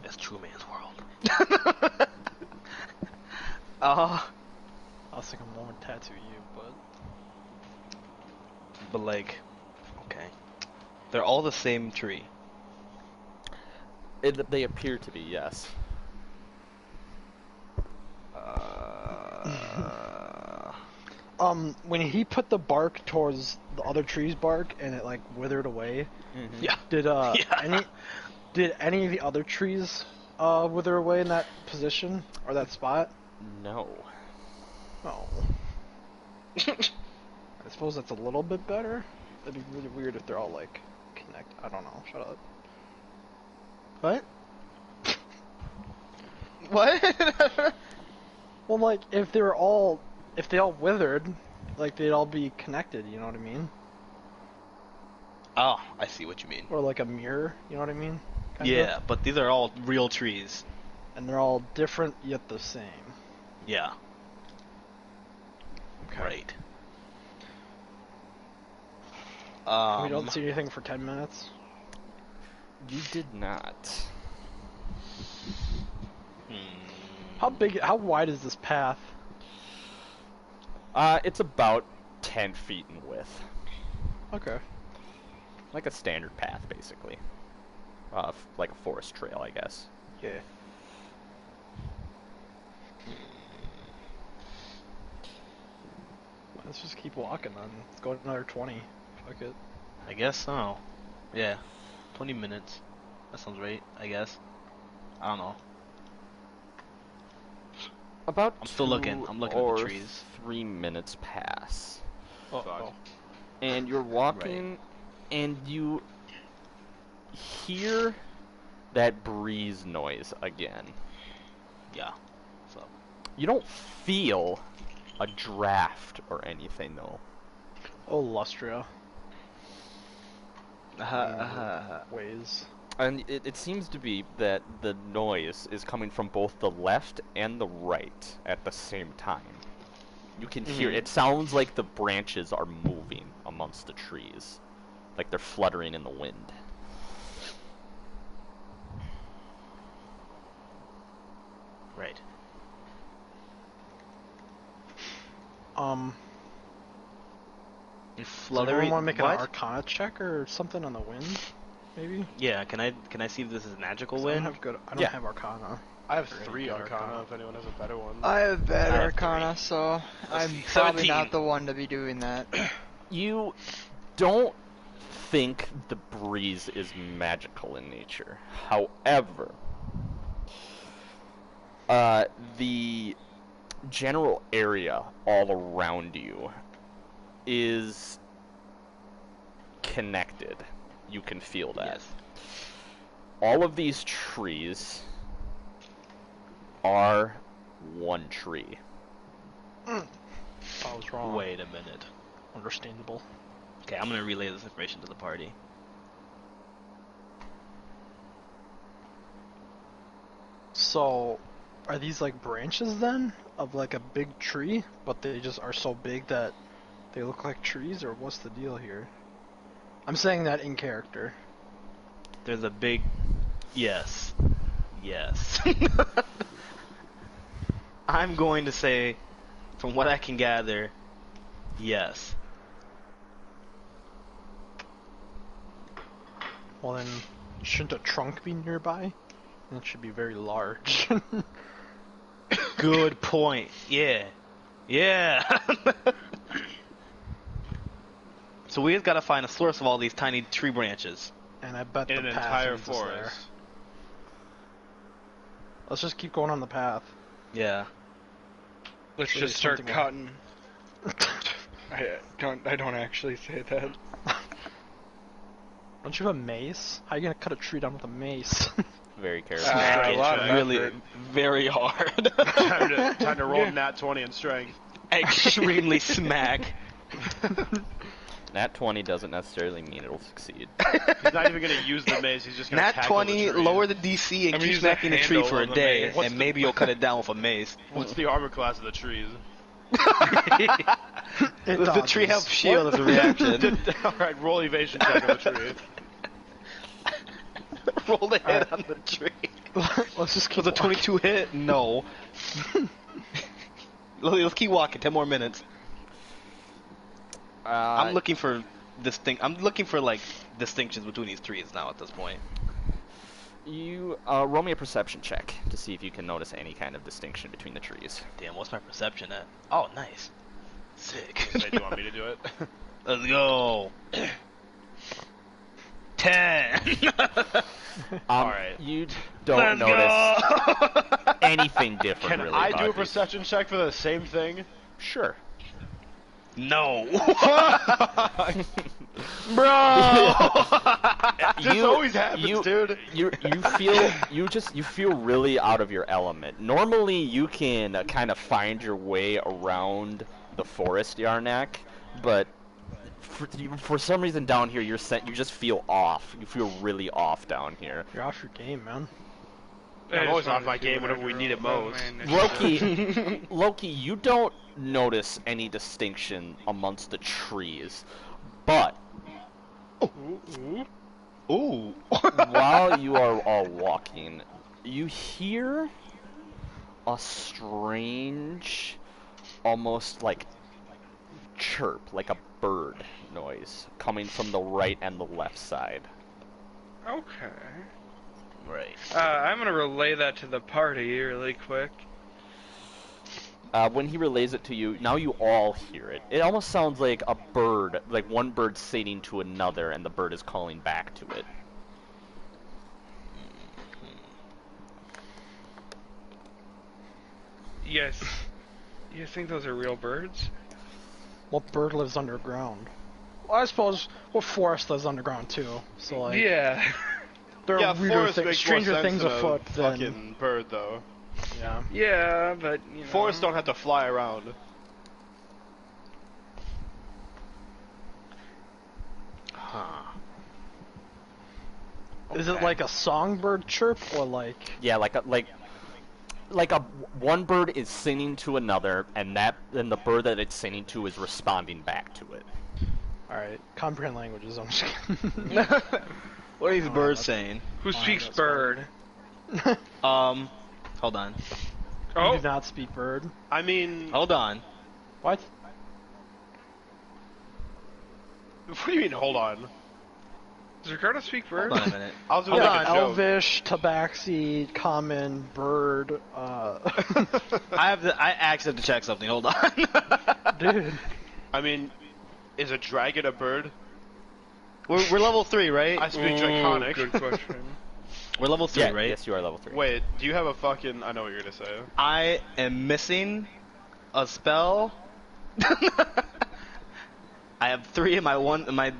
It's True Man's World. I was thinking more would tattoo you, But like, okay. They're all the same tree. They appear to be, yes. when he put the bark towards the other tree's bark and it like withered away, Yeah. did any of the other trees wither away in that position or that spot? No. Oh. I suppose that's a little bit better. That'd be really weird if they're all like connected. I don't know. Shut up. What? What? Well, like if they all withered, like they'd all be connected. You know what I mean? Oh, I see what you mean. Or like a mirror. You know what I mean? Kinda. Yeah, but these are all real trees. And they're all different yet the same. Yeah. Okay. Right. We don't see anything for 10 minutes. You did not. How wide is this path? It's about 10 feet in width. Okay. Like a standard path, basically. Like a forest trail, I guess. Yeah. Let's just keep walking then. Let's go another 20. Fuck it. I guess so. Yeah. 20 minutes. That sounds right, I guess. I don't know. About I'm still looking. I'm looking at the trees. 3 minutes pass. Oh. And you're walking, and you hear that breeze noise again. Yeah. So. You don't feel a draft or anything, though. Oh, Lustria. Ways. And it seems to be that the noise is coming from both the left and the right at the same time. You can hear it. Sounds like the branches are moving amongst the trees, like they're fluttering in the wind. Right. Does Fluttering. everyone want to make an What? Arcana check or something on the wind? Maybe. Yeah. Can I see if this is magical 'Cause I don't wind? have good. I don't Yeah. have Arcana. I have Or any 3 good Arcana if anyone has a better one. I have bad I have Arcana, so I'm 17. probably not the one to be doing that. You don't think the breeze is magical in nature. However, the general area all around you is connected. You can feel that. Yes. All of these trees are one tree. I was wrong. Wait a minute. Understandable. Okay, I'm gonna relay this information to the party. So, are these like branches then of like a big tree, but they just are so big that they look like trees, or what's the deal here? I'm saying that in character. There's a big... Yes. Yes. I'm going to say, from what I can gather, yes. Well then, shouldn't a trunk be nearby? That should be very large. Good point. Yeah. Yeah. So we just gotta find a source of all these tiny tree branches. And I bet In the an path entire leads us there. forest. Let's just keep going on the path. Yeah. Let's Really just start something cutting. I don't actually say that. Don't you have a mace? How are you gonna cut a tree down with a mace? Very careful. A It lot of really, effort. very hard. Time to roll nat 20 in strength. Extremely smack. Nat 20 doesn't necessarily mean it'll succeed. He's not even gonna use the maze, he's just gonna Nat tackle 20, the tree. lower the DC and I'm keep using smacking the the tree handle for a on the day, mace. and maybe you'll cut it down with a mace. What's the armor class of the trees? It Does the tree have shield as a reaction? Alright, roll evasion check on the tree. Roll the hit on the tree. Let's just keep Was a 22 hit? No. Let's keep walking. 10 more minutes. I'm looking for like distinctions between these trees now at this point. You roll me a perception check to see if you can notice any kind of distinction between the trees. Damn, what's my perception at? Oh, nice. Sick. Say, do you want me to do it? Let's go. 10. Alright. You don't notice anything different. Can really I about do a these. perception check for the same thing? Sure. No. Bro! This always happens, dude. You feel really out of your element. Normally, you can kind of find your way around the forest, Yarnak, but for some reason down here, you just feel off. You feel really off down here. You're off your game, man. I'm always off my game whenever we need it most. Loki, you don't notice any distinction amongst the trees, but Ooh. while you are all walking, you hear a strange, almost like chirp, like a bird noise coming from the right and the left side. Okay. Right. I'm gonna relay that to the party really quick. When he relays it to you, now you all hear it. It almost sounds like a bird, like one bird singing to another, and the bird is calling back to it. Yes. You think those are real birds? What bird lives underground? Well, I suppose what forest lives underground too. So like, Yeah. there Yeah, are weirder forest things, makes stranger more sense things than afoot a than fucking bird, though. yeah. Yeah, but you know. Forests don't have to fly around. Huh. Is it like a songbird chirp or like? Yeah, like a one bird is singing to another, and the bird that it's singing to is responding back to it. All right, comprehend languages. I'm just kidding. What are these Oh, birds that's- saying? Who Fine, speaks that's bird? Hold on. You Oh, do not speak bird. I mean, Hold on. What? what do you mean, hold on? does Ricardo speak bird? Hold on a minute. I was gonna Hold make on, a joke. Elvish, tabaxi, common, bird. I actually have to check something. Hold on. Dude. I mean, is a dragon a bird? We're level 3, right? I speak Draconic. Good question. We're level 3, Yeah, right? yes, you are level 3. Wait, do you have a fucking... I know what you're gonna say. I am missing a spell. I have 3 in my one. In my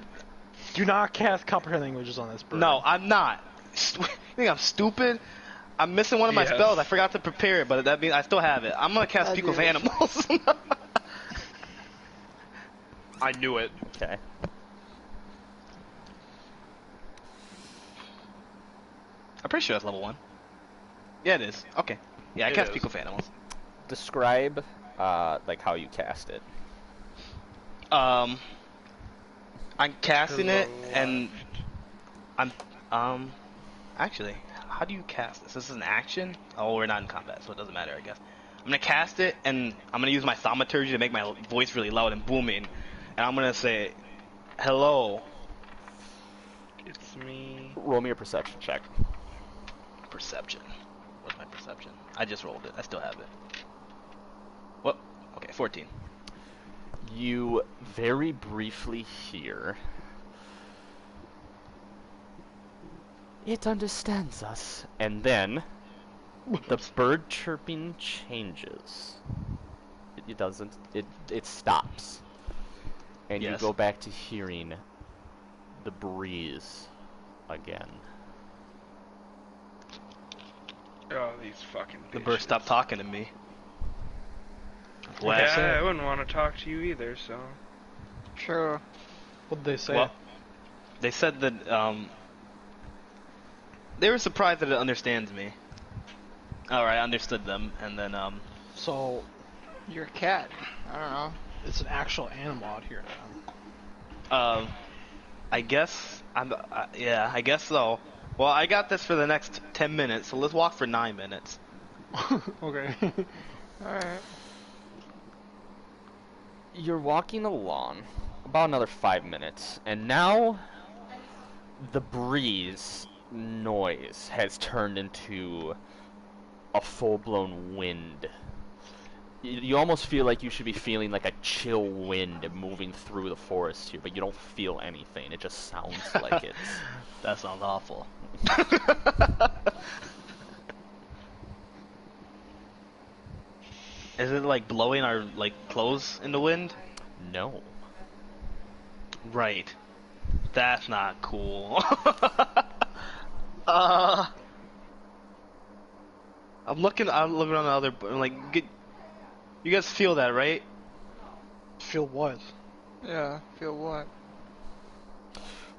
Do not cast comprehend languages on this bird. no, I'm not. You think I'm stupid? I'm missing one of my Yes. spells. I forgot to prepare it, but that means I still have it. I'm gonna cast Speak with Animals. I knew it. Okay. I'm pretty sure that's level 1. Yeah, it is. Okay. Yeah, I It cast is. Speak with Animals. Describe, like, how you cast it. I'm casting it, and I'm actually, how do you cast this? This is an action. Oh, we're not in combat, so it doesn't matter, I guess. I'm gonna cast it, and I'm gonna use my thaumaturgy to make my voice really loud and booming, and I'm gonna say, "Hello." It's me. Roll me a perception check. Perception. What's my perception? I just rolled it. I still have it. What? Okay, 14. You very briefly hear... It understands us. And then, the bird chirping changes. It doesn't... It stops. And Yes. you go back to hearing the breeze again. Oh, these fucking The bitches. bird stopped talking to me. Well, Yeah, I wouldn't want to talk to you either, so. Sure. What'd they say? Well, they said that they were surprised that it understands me. Alright, I understood them, and then So, You're a cat. I don't know. it's an actual animal out here now. I guess yeah, I guess so. Well, I got this for the next 10 minutes, so let's walk for 9 minutes. Okay. Alright. You're walking along about another 5 minutes, and now the breeze noise has turned into a full-blown wind. You almost feel like you should be feeling like a chill wind moving through the forest here, but you don't feel anything. It just sounds like it. That sounds awful. Is it like blowing our like clothes in the wind? No. Right. That's not cool. I'm looking on the other you guys feel that, right? Feel what? Yeah, feel what?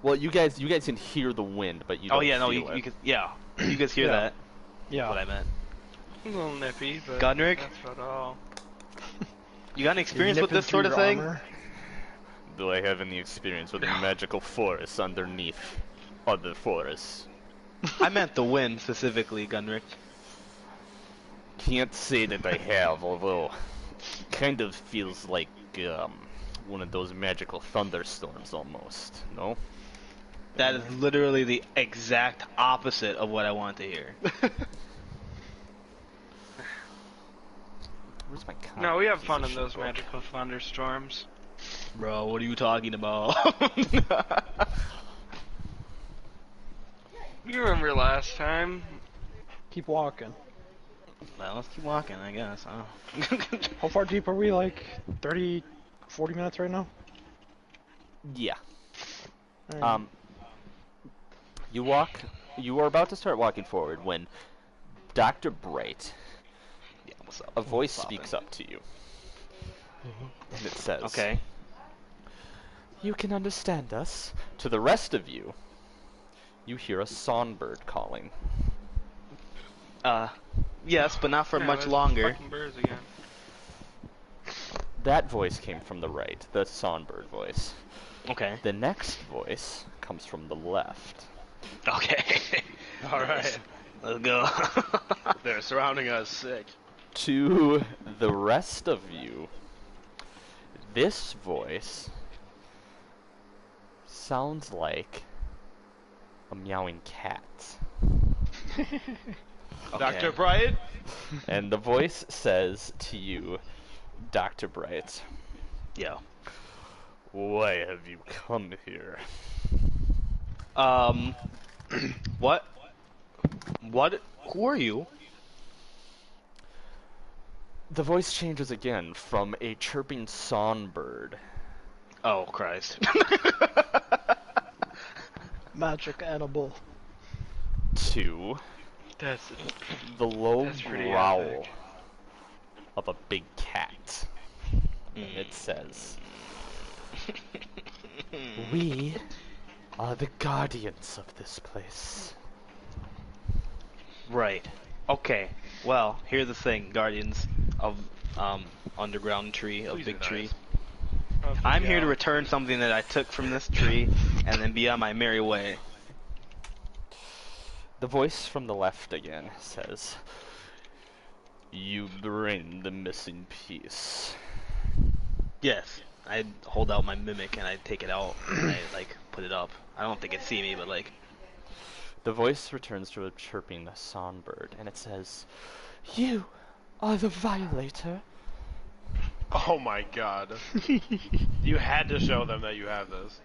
Well, you guys can hear the wind, but you don't Oh yeah, no, feel it. you can, yeah. You guys hear Yeah. that? Yeah. What I meant. A little nippy, but Gunrick? that's about all. You got any experience You're with this nipping sort of through your thing? armor? Do I have any experience with magical forests underneath other forests? I meant the wind specifically, Gunrick. Can't say that I have, although kind of feels like one of those magical thunderstorms almost, no? That is literally the exact opposite of what I want to hear. Where's my con? No, we have fun in position those book? magical thunderstorms. Bro, what are you talking about? You remember last time? Keep walking. Well, let's keep walking, I guess. How far deep are we? Like 30, 40 minutes right now? Yeah. Alright. You are about to start walking forward when Dr. Bright, Yeah, what's up? a voice What's speaks up to you. And it says, Okay. You can understand us. To the rest of you, you hear a songbird calling. Yes, but not for Yeah, much those longer. Fucking birds again. That voice came from the right, the songbird voice. Okay. The next voice comes from the left. Okay. Alright. Let's go. They're surrounding us. Sick. To the rest of you, this voice sounds like a meowing cat. Dr. Bright? And the voice says to you, Dr. Bright, Yo. why have you come here? What? What? Who are you? The voice changes again from a chirping songbird Oh, Christ. Magic animal. to That's the low That's pretty growl epic. of a big cat. And it says, "We are the guardians of this place." Right. Okay. Well, here's the thing, guardians of underground tree, of Please big be tree. nice. I'm here to return something that I took from this tree, and then be on my merry way. The voice from the left again says, "You bring the missing piece." Yes. I hold out my mimic and I take it out and I like put it up. I don't think it see me, but like. The voice returns to a chirping songbird, and it says, "You are the violator." Oh my god. You had to show them that you have this.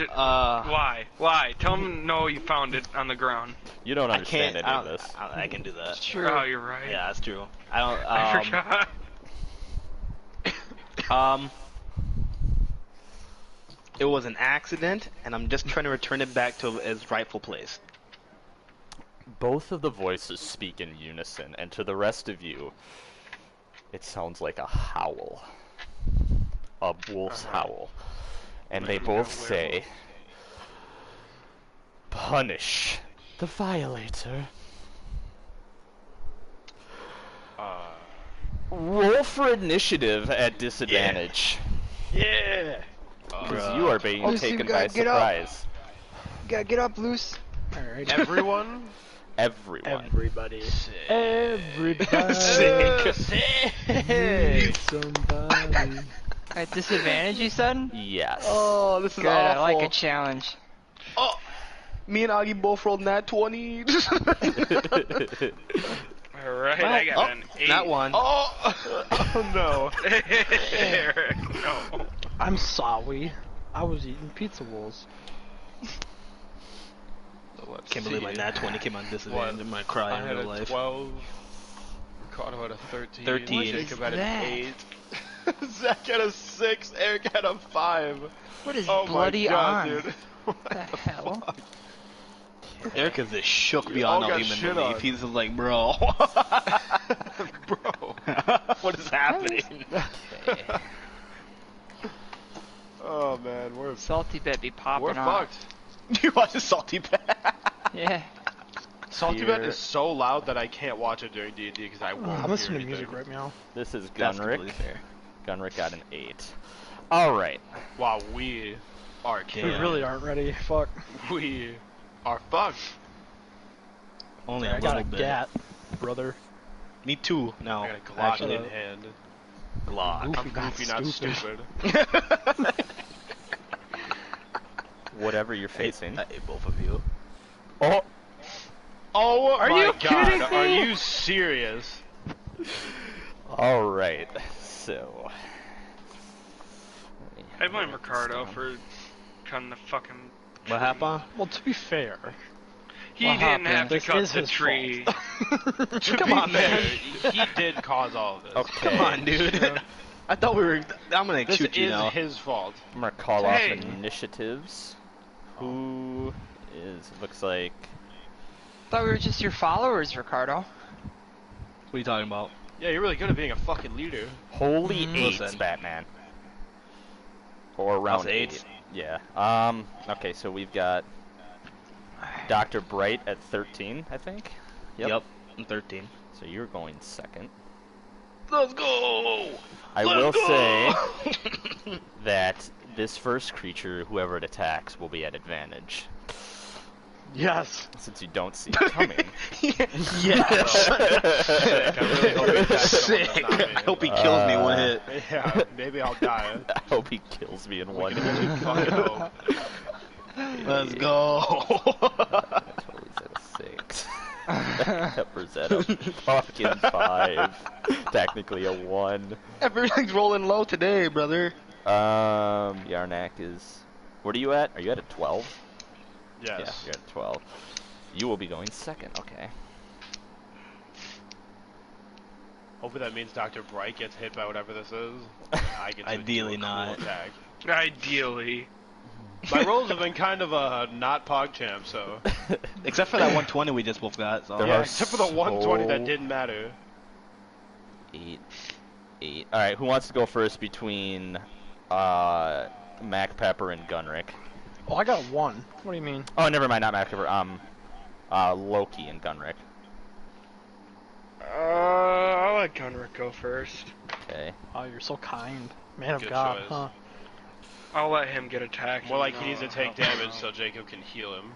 Why? Why? Tell them no, you found it on the ground. You don't I understand can't. any of this. I can do that. True. Oh, you're right. Yeah, that's true. I don't. I forgot. It was an accident, and I'm just trying to return it back to its rightful place. Both of the voices speak in unison, and to the rest of you, it sounds like a howl. A wolf's howl. And they both say, "Punish the violator." Roll for initiative at disadvantage. Yeah. Because you are being Lucy, taken we by gotta get up. surprise. Gotta get up, loose. Alright. Everyone? Everyone. Everybody. Everybody. Sick. Somebody. At disadvantage, you said? Yes. Oh, this is Good, I like awful. a challenge. Oh, me and Augie both rolled nat 20. Alright, I got an 8. Not one. Oh no. Eric, no. I'm sorry. I was eating pizza rolls. Can't believe my nat 20 came on disadvantage. I'm gonna cry I in had real a life. 12. Ricardo had a 13. 13. Jacob What had is an that? 8. Zach had a 6. Eric had a 5. What is Oh bloody my god, on? dude. What the hell? Eric is just shook You beyond all all got human shit belief. on. He's just like, bro. Bro. What is happening? Oh man, we're Salty bet be popping off. fucked. You watch a salty bat. Yeah. Salty Bet is so loud that I can't watch it during D&D because I won't I'm listening to hear music anything. right now. This is That's Gunrick. completely fair. Gunrick got an 8. Alright. Wow, we are We Yeah. really aren't ready. Fuck. We are fucked. Only I a got little a bit. gat, brother. Me too. No, I got a Glock actually, in hand. Glock. I'm goofy, not stupid. Whatever you're facing. I hate both of you. Oh! Oh Are my you god, kidding are me? you serious? Alright. So. I blame Ricardo for cutting the fucking What tree. happened? Well, to be fair, He What didn't happened? have to This cut is the his tree. To Come be on, fair, man. he did cause all of this. Okay. Come on, dude. I thought we were. I'm gonna This shoot you is now. his fault. I'm gonna call Hey. off initiatives. Who is. Looks like. Thought we were just your followers, Ricardo. What are you talking about? Yeah, you're really good at being a fucking leader. Holy eights, Listen. Batman. Or round That's 8. Yeah. Okay, so we've got Dr. Bright at 13, I think. Yep. I'm 13. So you're going second. Let's go. I will say that this first creature, whoever it attacks, will be at advantage. yes. Since you don't see it coming. Yes. Sick. I really hope he attacks someone Sick. that's not me. I hope he kills me one hit. Yeah, maybe I'll die. I hope he kills me in one can only hit. fucking hope. Let's go. Totally said a 6. Pepper's at a fucking 5. Technically a 1. Everything's rolling low today, brother. Yarnak is What are you at? Are you at a 12? Yes. Yeah, you're at 12. You will be going second. Okay. Hopefully that means Dr. Bright gets hit by whatever this is. I get to Ideally do a cool not. attack. Ideally. My rolls have been kind of not PogChamp, so. Except for that 120 we just both got. So. There Yeah, are except for the 120 that so- didn't matter. 8. All right, who wants to go first between Mac Pepper and Gunrick? Oh, I got 1. What do you mean? Oh, never mind, not Mac Pepper. Loki and Gunrick. I'll let Gunrick go first. Okay. Oh, you're so kind. Man of Good God, choice. huh? I'll let him get attacked. More like and he needs to I'll take help him damage out. so Jacob can heal him.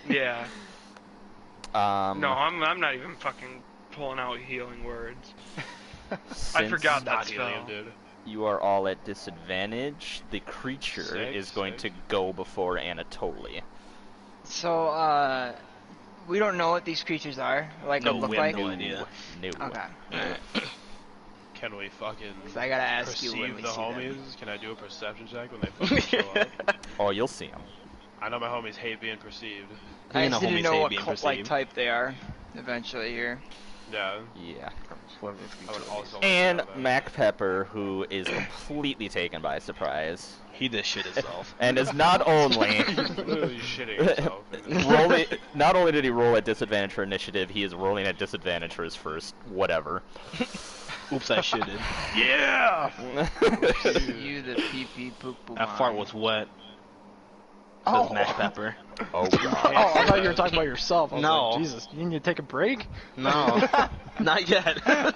Yeah. Um. No, I'm not even fucking pulling out healing words. I since forgot Not that healing him, spell. dude. You are all at disadvantage. The creature Six, is going six. to go before Anatoly. So, we don't know what these creatures are, like No, what look we have like. no idea. No. Okay. Can we fucking So I gotta ask you when perceive we the see them. homies? Can I do a perception check when they fucking show up? Oh, you'll see him. I know my homies hate being perceived. I You know just didn't homies know hate what being like perceived. type they are. Eventually here. Yeah. Yeah. I would also like And to know that. Mac Pepper, who is completely taken by surprise, He just shit himself. and is not only Literally shitting himself. rolling. Not only did he roll at disadvantage for initiative, he is rolling at disadvantage for his first whatever. Oops, I shitted. Yeah! You the pee pee poop poop. That fart was wet. Oh. Says Mac Pepper. Oh Oh, god. I thought you were talking about yourself. I was No. like, Jesus, you need to take a break? No, not yet. Uh-oh,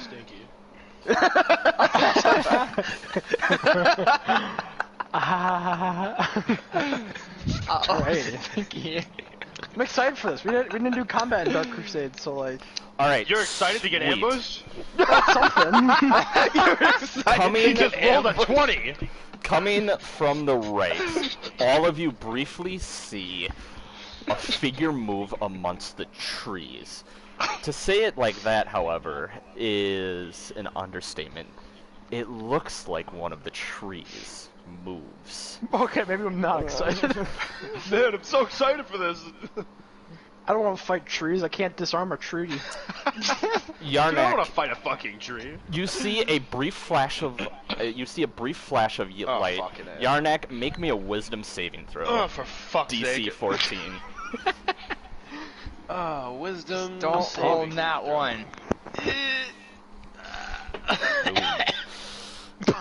stinky. Great. I'm excited for this. We didn't do combat in Dark Crusade, so like All right. You're excited to get sweet. ambushed? something. Coming, He just rolled a 20! coming from the right, all of you briefly see a figure move amongst the trees. To say it like that, however, is an understatement. It looks like one of the trees moves. Okay, maybe I'm not excited. Man, I'm so excited for this! I don't want to fight trees. I can't disarm a tree. Dude, I don't want Yarnak, to fight a fucking tree. you see a brief flash of Oh, light. fucking A. Yarnak, make me a wisdom saving throw. Oh, for fuck's DC sake. 14. Wisdom. Don't saving hold that throw. one.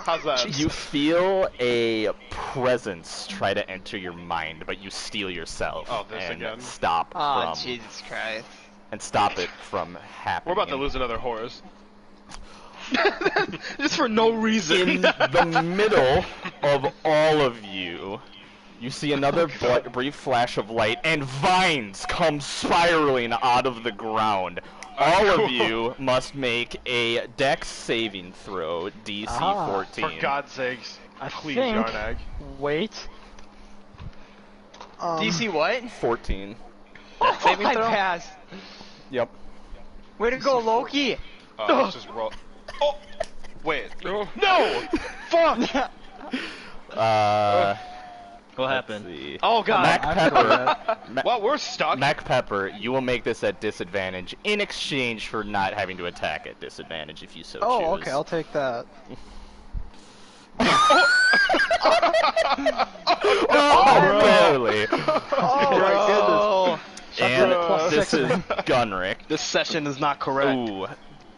How's that? You feel a presence try to enter your mind, but you steel yourself Oh, this and again? stop Oh, from Jesus Christ. and stop it from happening. We're about to lose another horse. Just for no reason. In the middle of all of you, you see another brief flash of light, and vines come spiraling out of the ground. All of you must make a Dex saving throw, DC Ah, 14. For God's sakes. I Please, think. Yarnag. Wait. DC what? 14. Saving I throw? passed. Yep. Way to go, Loki. Let's just roll. Oh! Wait. No! Fuck! What Let's happened? see. Oh god. Mac Pepper. Well, we're stuck. Mac Pepper, you will make this at disadvantage in exchange for not having to attack at disadvantage if you so choose. Oh, okay, I'll take that. Oh, barely. Oh And Plus this six. is Gunrick. This session is not correct. Ooh.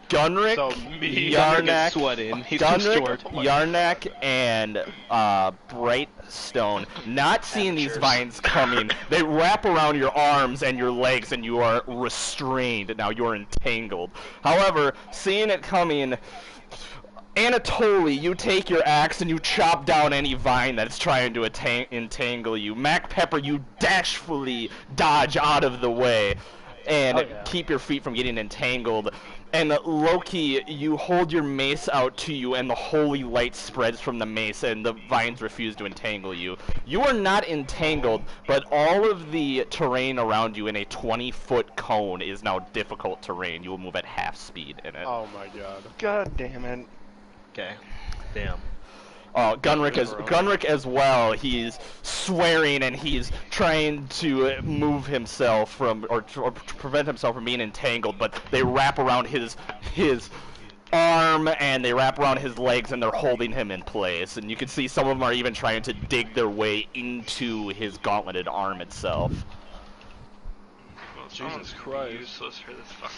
Gunrick, So, me- Gunrick Yarnak, is sweating. He's too Gunrick, short. Yarnak, and Brightstone, not seeing these vines coming, they wrap around your arms and your legs, and you are restrained. Now you are entangled. However, seeing it coming, Anatoly, you take your axe and you chop down any vine that's trying to entangle you. Mac Pepper, you dashfully dodge out of the way and keep your feet from getting entangled. And Loki, you hold your mace out to you, and the holy light spreads from the mace, and the vines refuse to entangle you. You are not entangled, but all of the terrain around you in a 20-foot cone is now difficult terrain. You will move at half speed in it. Oh my god. God damn it. Okay. Damn. Gunrick as well. He's swearing and he's trying to move himself from, or to prevent himself from being entangled. But they wrap around his arm and they wrap around his legs and they're holding him in place. And you can see some of them are even trying to dig their way into his gauntleted arm itself. Well, Jesus someone's Christ. useless for this fucking.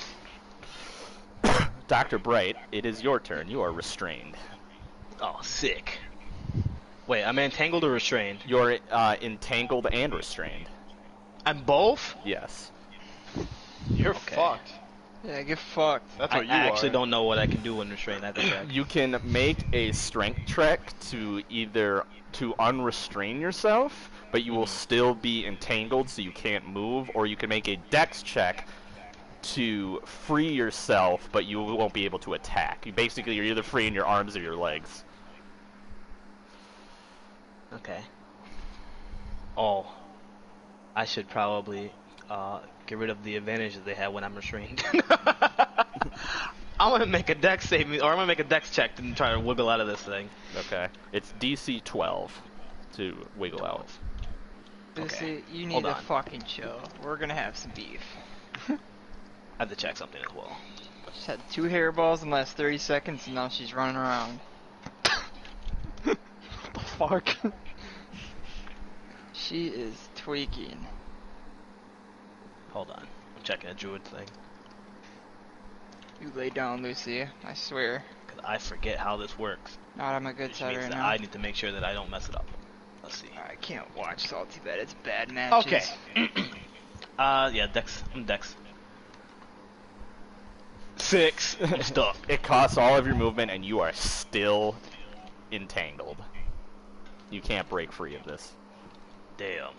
Dr. Bright, it is your turn. You are restrained. Oh, sick. Wait, I'm entangled or restrained? You're entangled and restrained. I'm both? Yes. You're Okay. fucked. Yeah, get fucked. That's I what you actually are. don't know what I can do when restrained. I have to check. You can make a strength check to either to unrestrain yourself, but you will still be entangled so you can't move, or you can make a dex check to free yourself, but you won't be able to attack. Basically, you're either freeing your arms or your legs. Okay. Oh. I should probably get rid of the advantages they have when I'm restrained. I'm gonna make a dex save me, or I'm gonna make a dex check and try to wiggle out of this thing. Okay. It's DC 12 to wiggle out. Lucy, you need Hold to on. fucking chill. We're gonna have some beef. I have to check something as well. She's had 2 hairballs in the last 30 seconds and now she's running around. The fuck? She is tweaking. Hold on. I'm checking a druid thing. You lay down, Lucy. I swear. Because I forget how this works. Not on my good Which side means right that now. I need to make sure that I don't mess it up. Let's see. I can't watch Salty Bed. It's bad matches. Okay. Yeah, dex. I'm dex. 6. I'm stuck. It costs all of your movement, and you are still entangled. You can't break free of this. Damn.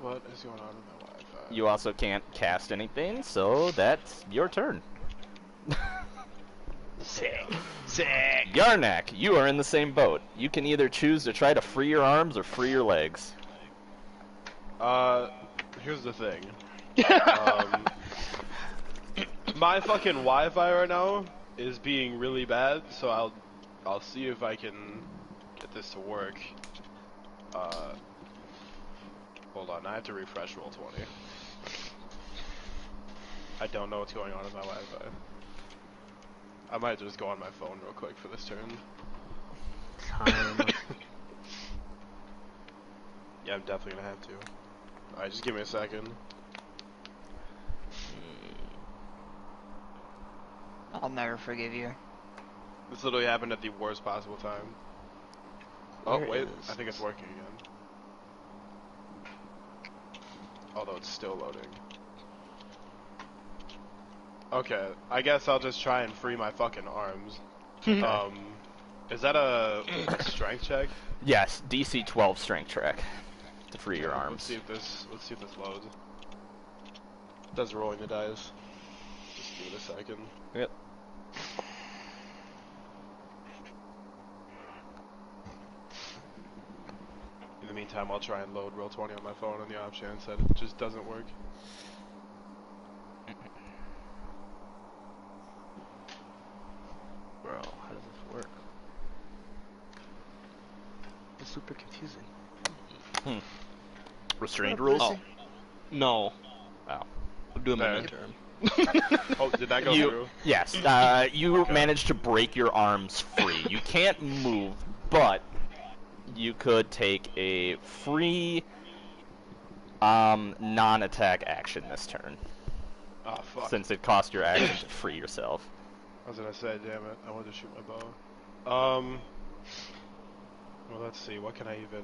What is going on with my Wi-Fi? You also can't cast anything, so that's your turn. Sick. Sick. Yarnak, you are in the same boat. You can either choose to try to free your arms or free your legs. Here's the thing. My fucking Wi-Fi right now is being really bad, so I'll see if I can get this to work. Hold on, I have to refresh Roll20. I don't know what's going on with my Wi-Fi. I might just go on my phone real quick for this turn. Time. Yeah, I'm definitely gonna have to. Alright, just give me a second. I'll never forgive you. This literally happened at the worst possible time. Oh, Where wait, is I think it's working again. Although it's still loading. Okay, I guess I'll just try and free my fucking arms. Is that a strength check? Yes, DC 12 strength check to free your Let's arms. see if this loads. It does rolling the dice. Just give it a second. Yep. In the meantime, I'll try and load Roll20 on my phone on the off chance that it just doesn't work. Bro, how does this work? It's super confusing. Restrained rules? Oh. No. Oh. I'm doing my There. midterm. Oh, did that go You, through? yes, you managed to break your arms free. You can't move, but you could take a free non-attack action this turn, Oh, fuck. since it cost your action to free yourself. I was gonna say, damn it, I wanted to shoot my bow. Well, let's see, what can I do here?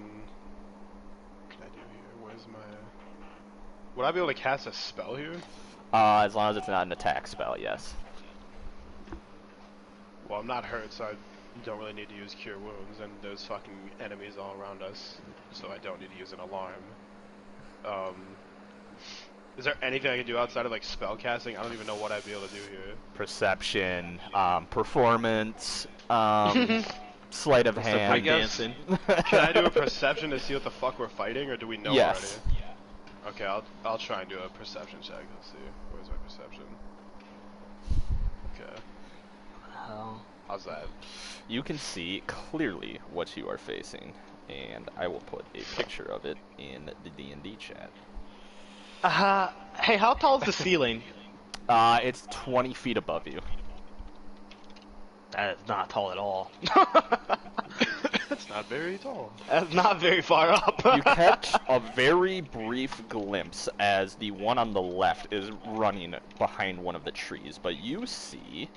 Where's my... Would I be able to cast a spell here? As long as it's not an attack spell, yes. Well, I'm not hurt, so I don't really need to use Cure Wounds, and there's fucking enemies all around us, so I don't need to use an alarm. Is there anything I can do outside of, like, spell casting? I don't even know what I'd be able to do here. Perception, performance, sleight of hand. I guess. Dancing. Can I do a perception to see what the fuck we're fighting, or do we know Yes. already? Okay, I'll try and do a perception check. Let's see. Where's my perception? Okay. Hell. How's that? you can see clearly what you are facing, and I will put a picture of it in the D&D chat. Hey, how tall is the ceiling? It's 20 feet above you. That is not tall at all. That's not very tall. That's not very far up. You catch a very brief glimpse as the one on the left is running behind one of the trees, but you see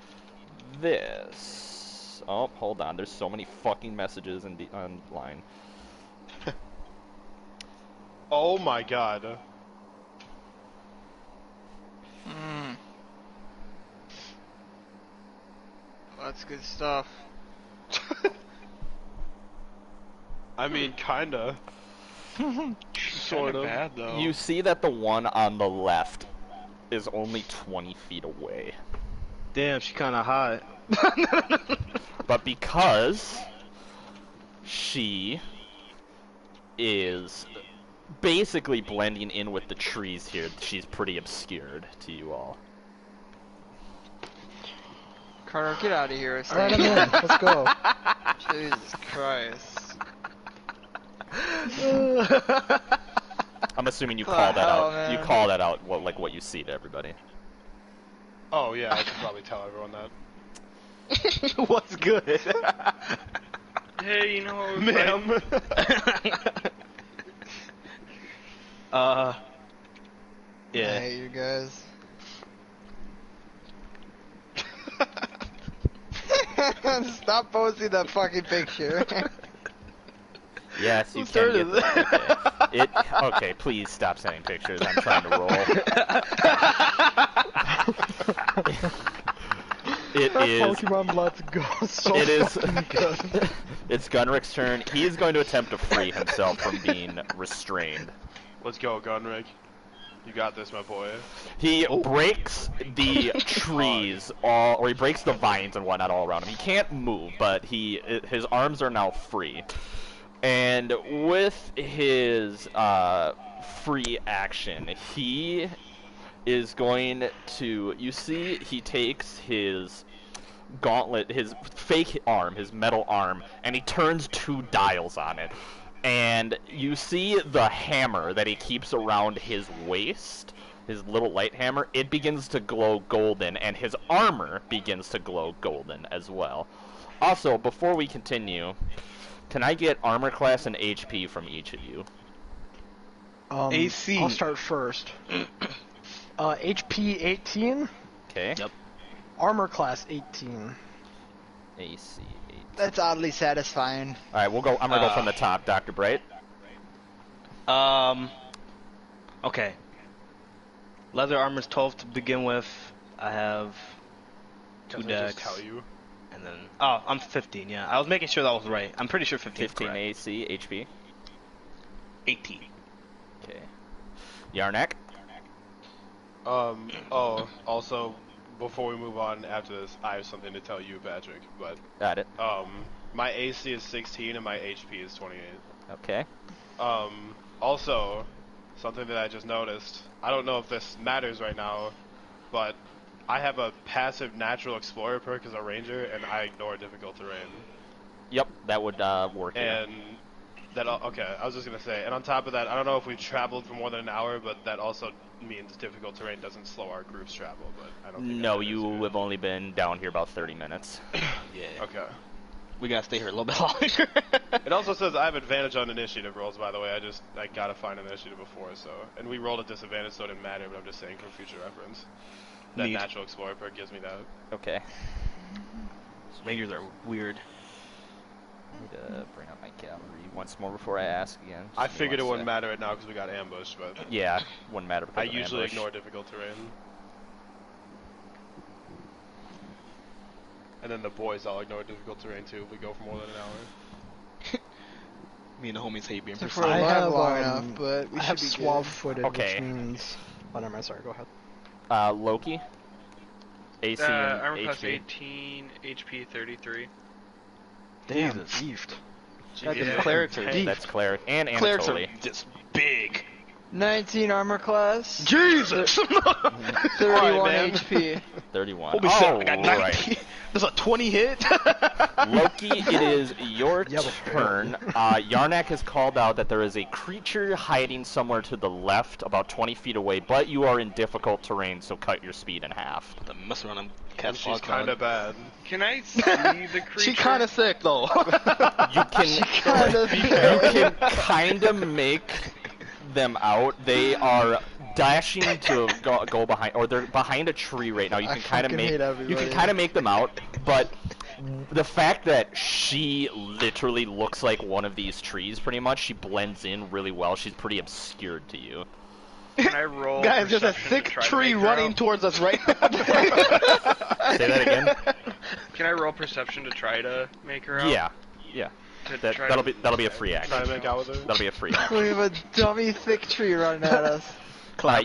this. Oh, hold on. There's so many fucking messages online. Oh my god. That's good stuff. I mean, kinda. Sort of. Bad though. You see that the one on the left is only 20 feet away. Damn, she kind of hot. But because she is basically blending in with the trees here, she's pretty obscured to you all. Carter, get out of here. Alright, I'm in. Let's go. Jesus Christ. I'm assuming you What call the that hell, out. man? You call that out, what you see to everybody. Oh yeah, I should probably tell everyone that. What's good? Hey, you know, Ma'am. I Yeah. hate you guys. Stop posting that fucking picture. Yes, you Whose can turn get is that. Okay. Okay, please stop sending pictures. I'm trying to roll. It That is. Pokemon Let's Go is so It is. fucking good. It's Gunrick's turn. He is going to attempt to free himself from being restrained. Let's go, Gunrick. You got this, my boy. He breaks the trees, or he breaks the vines and whatnot all around him. He can't move, but his arms are now free. And with his free action, he is going to. You see, he takes his gauntlet, his fake arm, his metal arm, and he turns 2 dials on it. And you see the hammer that he keeps around his waist, his little light hammer, it begins to glow golden, and his armor begins to glow golden as well. Also, before we continue, can I get armor class and HP from each of you? AC. I'll start first. HP 18, Okay. Yep. armor class 18. AC 8. That's oddly satisfying. Alright, I'm gonna go from the top, Dr. Bright. Okay. Leather armor's 12 to begin with. I have 2 Doesn't decks. just tell you. And then, oh, I'm 15. Yeah, I was making sure that was right. I'm pretty sure 15. 15 correct. AC, HP. 18. Okay. Yarnak? Oh, also, before we move on after this, I have something to tell you, Patrick, but, Got it. my AC is 16 and my HP is 28. Okay. Also, something that I just noticed, I don't know if this matters right now, but I have a passive natural explorer perk as a ranger, and I ignore difficult terrain. Yep, that would work here. And that, okay, I was just gonna say, and on top of that, I don't know if we've traveled for more than an hour, but that also means difficult terrain doesn't slow our group's travel, but I don't think No, that is you good. have only been down here about 30 minutes. Yeah. Okay. We gotta stay here a little bit longer. It also says I have advantage on initiative rolls, by the way. I gotta find an initiative before, so. And we rolled a disadvantage, so it didn't matter, but I'm just saying for future reference. That Neat. natural explorer perk gives me that. Okay. Rangers are weird. Need to bring up my cavalry once more before I ask again. I Just give me figured it one wouldn't sec. matter right now because we got ambushed, but Yeah, wouldn't matter because I of usually ambush. ignore difficult terrain. And then the boys all ignore difficult terrain too if we go for more than an hour. Me and the homies hate being For pursued. I alive have, long enough, but we I should have be suave-footed, Okay. which means... Oh, never mind, sorry, go ahead. Loki? AC and armor class HP. 18, HP 33. Damn, Jesus. beefed. Goddamn Yeah. clerics are Okay, deep. that's cleric and Clerics Anatoly. are just big. 19 armor class. Jesus! 31 man. HP. 31. Holy shit, I got 90. Alright. There's a 20 hit. Loki, it is your Yeah, but turn. Yarnak has called out that there is a creature hiding somewhere to the left, about 20 feet away, but you are in difficult terrain, so cut your speed in half. The mess around and And cast she's kind of bad. Can I see the creature? She kind of sick though. You can kind of make them out. They are dashing to go behind, or they're behind a tree right now. You I can kind of fucking hate everybody. make them out, but the fact that she literally looks like one of these trees, pretty much, she blends in really well. She's pretty obscured to you. Can I roll? Guys, there's a perception thick to try to tree make her running out? towards us right now. Say that again. Can I roll perception to try to make her out? Yeah. To That, try that'll to- be a free action. Trying to make out with her. That'll be a free action. We have a dummy thick tree running at us.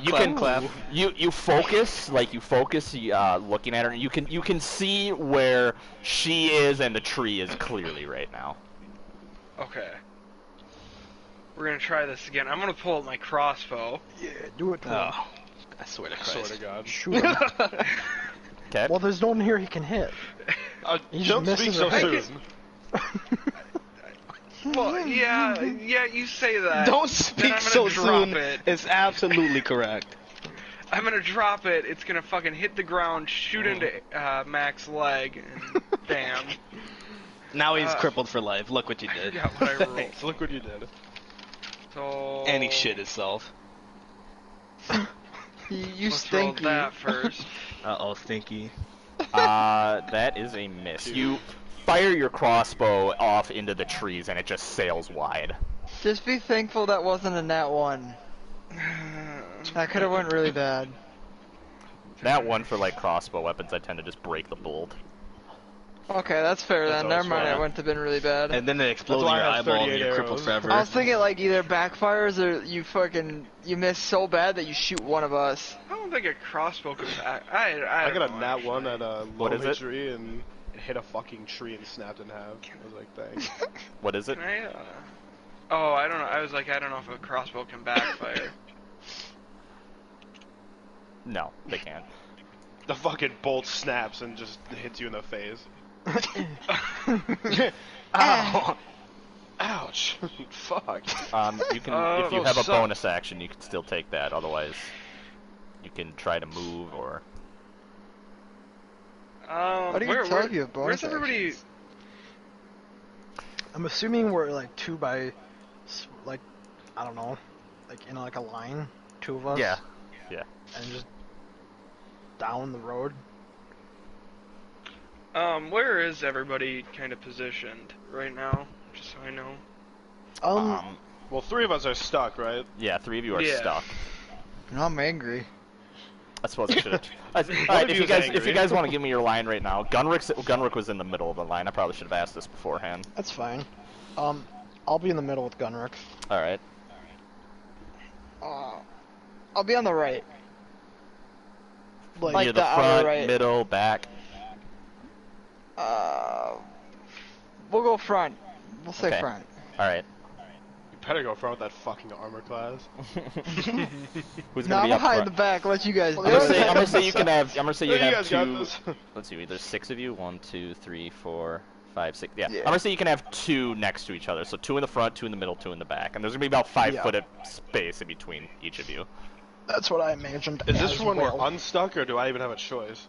You focus looking at her. You can see where she is, and the tree is clearly right now. Okay. We're gonna try this again. I'm gonna pull out my crossbow. Yeah, do it to him. Oh, I swear to Christ. Swear to God. Shoot him. Okay. Well, there's no one here he can hit. He just Don't misses speak so her. soon. Well, yeah, you say that. Don't Then speak I'm gonna so drop soon. it. It's absolutely correct. I'm gonna drop it. It's gonna fucking hit the ground, shoot into Mac's leg, and bam. Now he's crippled for life. Look what you I did. got what I rolled. Thanks, look what you did. So. And he shit himself. You Let's roll stinky. that first. Uh-oh, stinky. That is a miss. You fire your crossbow off into the trees, and it just sails wide. Just be thankful that wasn't a nat 1. That could have went really bad. That one for like crossbow weapons, I tend to just break the bolt. Okay, that's fair That's then. Never always mind, fine. it wouldn't have been really bad. And then it explodes in why your I have eyeball and 38 you're crippled arrows. forever. I was thinking like either backfires or you miss so bad that you shoot one of us. I don't think a crossbow could back. I I got don't a know, nat actually. one at a What is lonely it? tree and it hit a fucking tree and snapped in half. I was like, thanks. What is it? Can I, Oh, I don't know. I was like, I don't know if a crossbow can backfire. No, they can't. The fucking bolt snaps and just hits you in the face. Ow. Ouch. Fuck. You can if Oh, you have a so- bonus action, you can still take that. Otherwise, you can try to move or. What do you tell if you have bonus Where's everybody? actions? I'm assuming we're like like, I don't know, like in like a line, two of us. Yeah. And just down the road. Where is everybody kind of positioned right now? Just so I know. Well, three of us are stuck, right? Yeah, three of you are Yeah. stuck. No, I'm angry. I suppose I should have. Alright, of if you you is guys angry? want to give me your line right now, Gunrick was in the middle of the line. I probably should have asked this beforehand. That's fine. I'll be in the middle with Gunrick. All right. I'll be on the right. Like Near the the outer front, right. middle, back. We'll go front. We'll say Okay. front. All right. You better go front with that fucking armor class. Who's No, gonna I'm be up behind front? the back. Let you guys do I'm gonna it. say you can have. I'm gonna say you Yeah, you have guys got two. this. Let's see. There's 6 of you. 1, 2, 3, 4, 5, 6. Yeah. Yeah. I'm gonna say you can have 2 next to each other. So 2 in the front, 2 in the middle, 2 in the back, and there's gonna be about 5 Yeah. foot of space in between each of you. That's what I imagined. Is this as when well. we're unstuck, or do I even have a choice?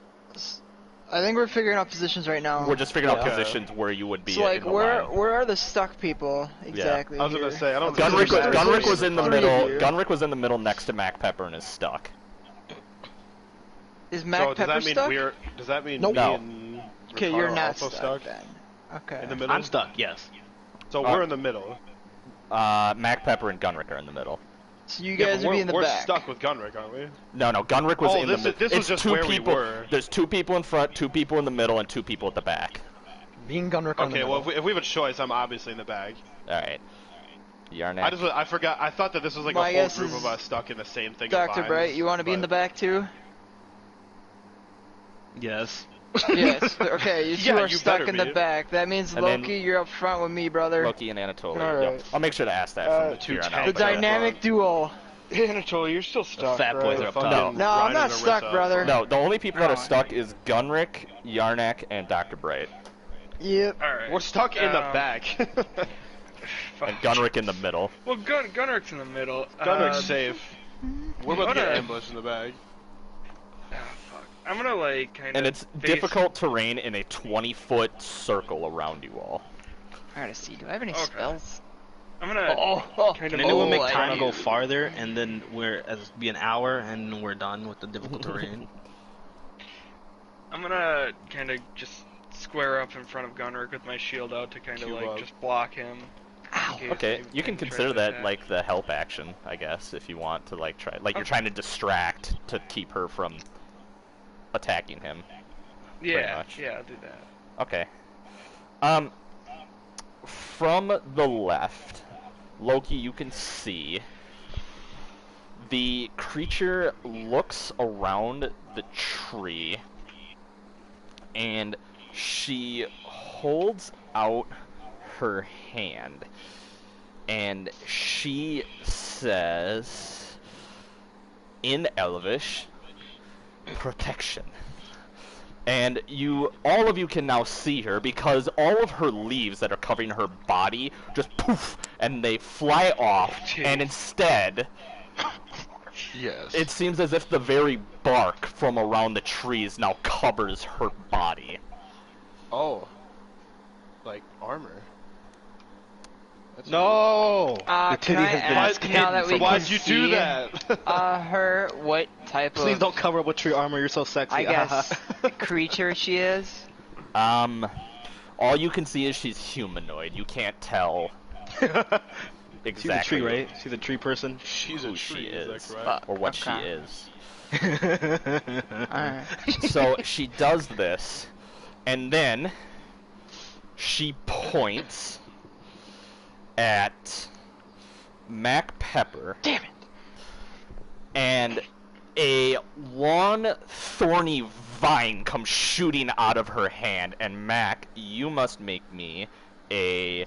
I think we're figuring out positions right now. We're just figuring out Okay. positions where you would be. So like, in the where line. are the stuck people exactly? I was gonna here? say, I don't Gunrick, think there's Gunrick was in the Three of middle. you. Gunrick was in the middle next to Mac Pepper and is stuck. Is Mac So does Pepper that mean stuck? we're? Does that mean Nope. me No. and Okay, Ricardo you're are not also stuck then. Okay. in the middle? I'm stuck, yes. So we're in the middle. Mac Pepper and Gunrick are in the middle. So you Yeah, guys but would be in the we're back. stuck with Gunrick, aren't we? No, Gunrick was Oh, in this the is- middle. this was just two where we people. were. There's 2 people in front, 2 people in the middle, and 2 people at the back. Me and Gunrick on the Okay, middle. well, if we have a choice, I'm obviously in the bag. All right. Yarnak. I forgot. I thought that this was like My a whole guess group is of us stuck in the same thing. Dr. Bright, you want to be in the back too? Yes. Yes. Okay, you two Yeah, are you stuck better in the be. back. That means And then- Loki, you're up front with me, brother. Loki and Anatoly. All Yep. right. I'll make sure to ask that Uh, from the two here on tanks. out. The dynamic duo. Anatoly, you're still stuck. Fat right? boys are up Fucking top. No, I'm Ryan not and stuck, Arissa. brother. No, the only people that No, are stuck is Gunrick, Yarnak, and Dr. Bright. Yep. Alright. We're stuck in the back. And Gunrick in the middle. Well, Gunrick's in the middle. Gunrick's safe. We're about to get Gonna- ambushed in the back. Ah, fuck. I'm gonna, like, kind of. And it's difficult terrain in a 20-foot circle around you all. I gotta see. Do I have any Okay. spells? I'm gonna Oh, kind Can of. anyone make I time to do. go farther, and then be an hour, and we're done with the difficult terrain? I'm gonna kind of just square up in front of Gunrick with my shield out to kind of, Cube like, up. just block him. in case Okay, they you can try consider to that attack. like the help action, I guess, if you want to like try. Like you're Okay. trying to distract to keep her from attacking him. Yeah, much. yeah, I'll do that. Okay. From the left, Loki, you can see the creature looks around the tree and she holds out her hand and she says in Elvish, protection. And all of you can now see her because all of her leaves that are covering her body just poof, and they fly off. Jeez. And instead, Yes. it seems as if the very bark from around the trees now covers her body. Oh. Like armor. That's No! Can The titty I has been ask now that we So can why'd you do see, that? her what type Please of don't cover up with tree armor, you're so sexy. I guess creature she is? All you can see is she's humanoid. You can't tell She's a exactly tree, right? She's a tree person. She's a who she tree, is, that correct? Fuck. or what Okay. she is. Alright. So she does this, and then she points at Mac Pepper. Damn it. And a long, thorny vine comes shooting out of her hand. And Mac, you must make me a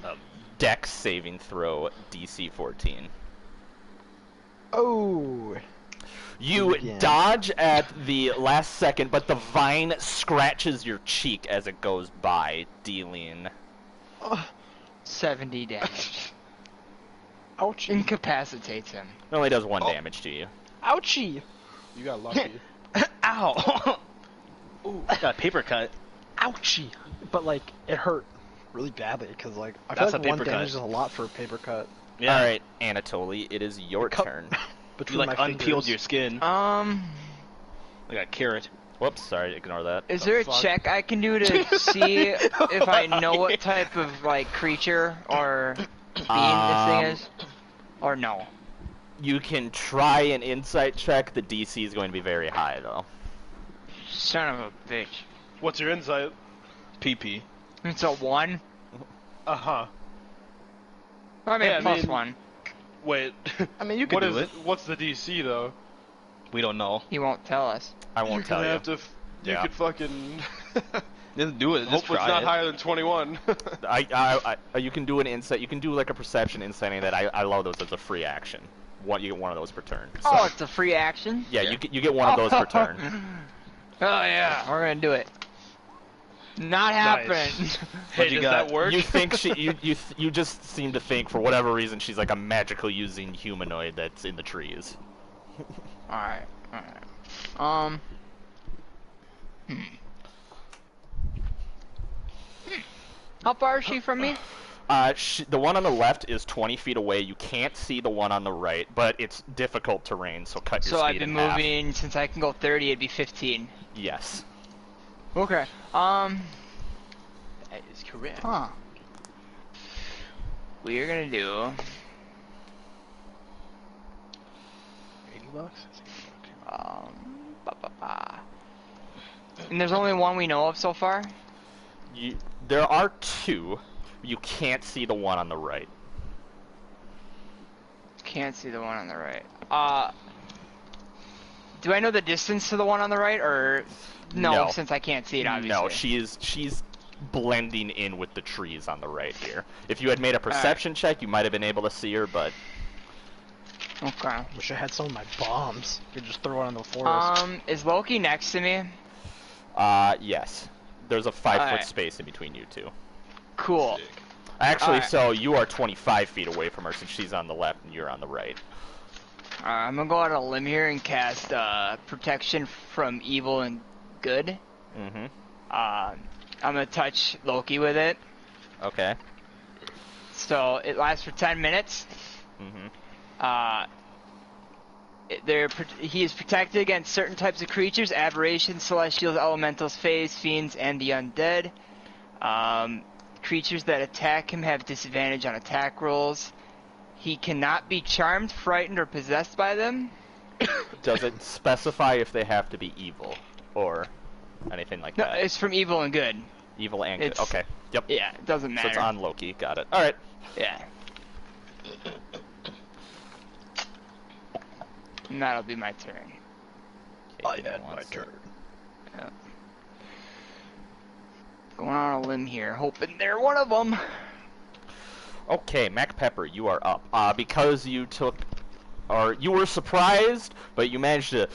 Dex saving throw, DC 14. Oh. You Yeah. dodge at the last second, but the vine scratches your cheek as it goes by, dealing 70 damage. Ouchie. Incapacitates him. it only does 1 damage to you. Ouchie. You got lucky. Ow! Ooh, got a paper cut. Ouchie. But like, it hurt really badly because like I feel That's like a one paper damage cut. is a lot for a paper cut. Yeah. Alright, Anatoly, it is your Cut- turn. You Between like my unpeeled fingers. your skin. Um, Like a carrot. Whoops, sorry, ignore that. is there a fuck? check I can do to see if I know what type of like creature or being this thing is? Or no? You can try an insight check. The DC is going to be very high, though. Son of a bitch. What's your insight? PP. It's a 1? Uh-huh. I mean, Yeah, I plus mean- 1. Wait. I mean, you could What do is it. what's the DC though? We don't know. He won't tell us. I won't You're tell gonna you. have to you Yeah. could fucking Just do it. Just hopefully it's try not it. higher than 21. You can do an insight. You can do like a perception insight that. I love those as a free action. You get one of those per turn. So, Oh, it's a free action? yeah, you get one of those per turn. Oh yeah, we're gonna do it. Not happening. Hey, you does got? that work? You think you just seem to think for whatever reason she's like a magical using humanoid that's in the trees. Alright, How far is she from me? The one on the left is 20 feet away. You can't see the one on the right, but it's difficult terrain, so cut your So I've speed been in half. moving, since I can go 30, it'd be 15. Yes. Okay, That is correct. huh. We're gonna do, $80? ba, ba, ba. And there's only one we know of so far? There are 2. You can't see the one on the right. Can't see the one on the right. Do I know the distance to the one on the right, or no? No. Since I can't see it, obviously. No, she's blending in with the trees on the right here. If you had made a perception check, you might have been able to see her, but Okay. Wish I had some of my bombs. Could just throw it on the forest. Is Loki next to me? Yes. There's a 5-foot Alright. space in between you two. Cool. Actually, Alright. so you are 25 feet away from her since she's on the left and you're on the right. I'm gonna go out on a limb here and cast protection from evil and good. Mm-hmm. I'm gonna touch Loki with it. Okay. So it lasts for 10 minutes. Mm-hmm. He is protected against certain types of creatures: aberrations, celestials, elementals, fays, fiends, and the undead. Creatures that attack him have disadvantage on attack rolls. He cannot be charmed, frightened, or possessed by them. Does it specify if they have to be evil or anything like No, that? it's from evil and good. Evil and good. it's- Okay. Yep. Yeah, it doesn't So matter. it's on Loki. Got it. All right. Yeah. And that'll be my turn. I give me had one my sec. turn. Going on a limb here, hoping they're one of them. Okay, Mac Pepper, you are up. Because you took, or you were surprised, but you managed to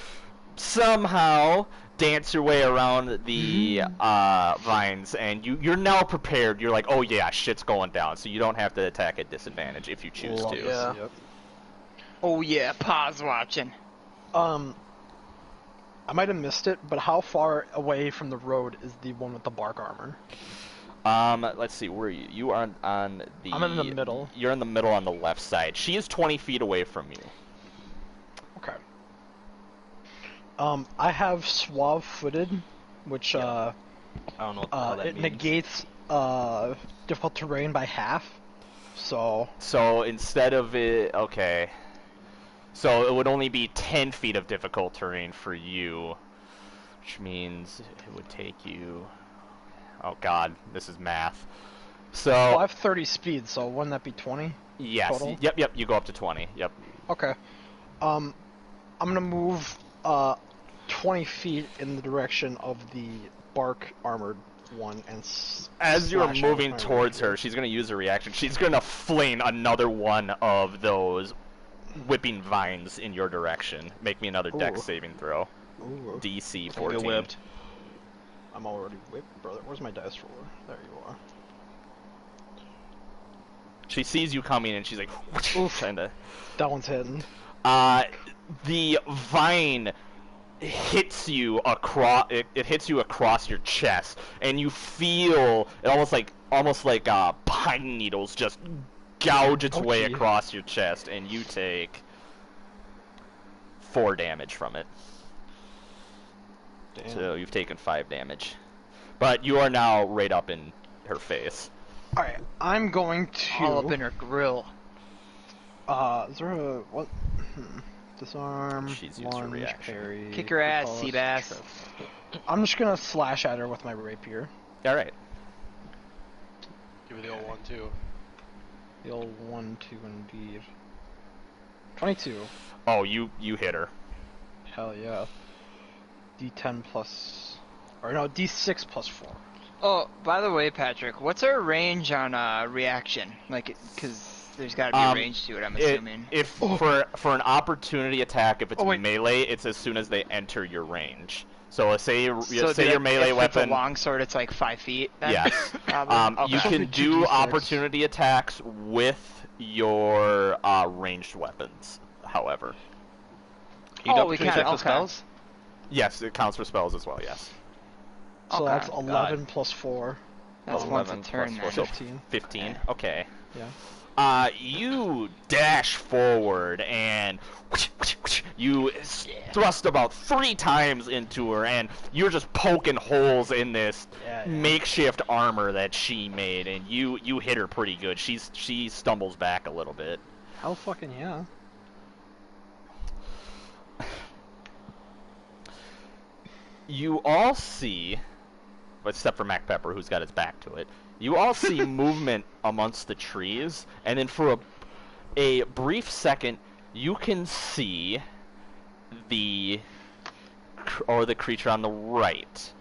somehow dance your way around the vines, and you're now prepared. You're like, oh yeah, shit's going down, so you don't have to attack at disadvantage if you choose Love to. yeah. Yep. Oh yeah, pause watching. I might have missed it, but how far away from the road is the one with the bark armor? Let's see, where are you? You are on the... I'm in the middle. You're in the middle on the left side. She is 20 feet away from you. Okay. I have suave-footed, which I don't know what the hell that it means. negates difficult terrain by half. So So instead of it... Okay. So it would only be 10 feet of difficult terrain for you, which means it would take you... Oh god, this is math. So... well, I have 30 speed, so wouldn't that be 20? Yes. total? Yep, you go up to 20. Yep. Okay. I'm gonna move 20 feet in the direction of the bark armored one and As you're slash at moving my towards rapier. her, she's going to use a reaction. She's going to fling another one of those whipping vines in your direction. Make me another dex Ooh. saving throw. Ooh, DC Don't 14. get whipped. I'm already whipped, brother. Where's my dice roller? There you are. She sees you coming and she's like, trying to... That one's hitting. The vine hits you across. It hits you across your chest, and you feel it almost like pine needles just gouge its way Ouchie. across your chest, and you take 4 damage from it. Damn. So you've taken 5 damage, but you are now right up in her face. Alright, I'm going to... All up in her grill. is there a... what? Disarm, She's used her lunge, reaction. parry... Kick her ass, repulse, Seabass. trip. I'm just gonna slash at her with my rapier. All right. Give me the old one too. The old 1, 2, indeed. 22. Oh, you hit her. Hell yeah. D10 plus... or no, D6 plus 4. Oh, by the way, Patrick, what's our range on reaction? Like, because there's got to be a range to it, I'm assuming. If for an opportunity attack, if it's Oh, wait. melee, it's as soon as they enter your range. So say your So melee if weapon. it's a longsword, it's like 5 feet. Then? Yes. Probably? You Okay. can do 2d6. opportunity attacks with your ranged weapons. However, You Oh, don't we between can, types of okay. spells? yes, it counts for spells as well. Yes. So Okay. that's 11 plus 4. That's once a 11 turn plus then. 4, so 15. 15. Okay. Yeah. You dash forward and you thrust about 3 times into her, and you're just poking holes in this Yeah. makeshift armor that she made, and you hit her pretty good. She stumbles back a little bit. Hell fucking yeah. You all see, except for Mac Pepper, who's got his back to it, you all see movement amongst the trees, and then for a brief second, you can see the creature on the right.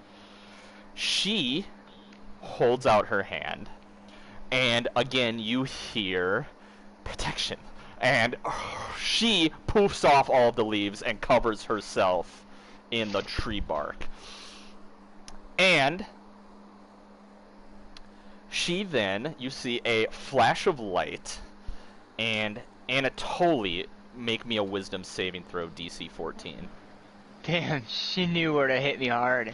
She holds out her hand, and again you hear protection, and she poofs off all of the leaves and covers herself in the tree bark. And she then, you see a flash of light, and Anatoly, make me a wisdom saving throw, DC 14. Damn, she knew where to hit me hard.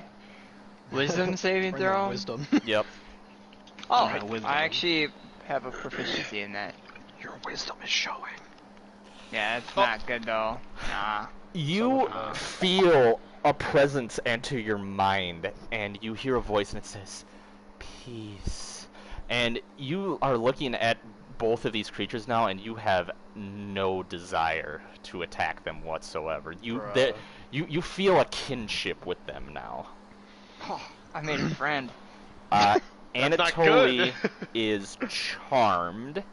Wisdom saving Bring that throw? Wisdom. Yep. Oh, Alright, wisdom. I actually have a proficiency in that. Your wisdom is showing. Yeah, it's not good though. Nah. You feel a presence enter your mind, and you hear a voice, and it says, "Peace." And you are looking at both of these creatures now, and you have no desire to attack them whatsoever. You feel a kinship with them now. Oh, I made a friend. That's not Anatoly good. is charmed.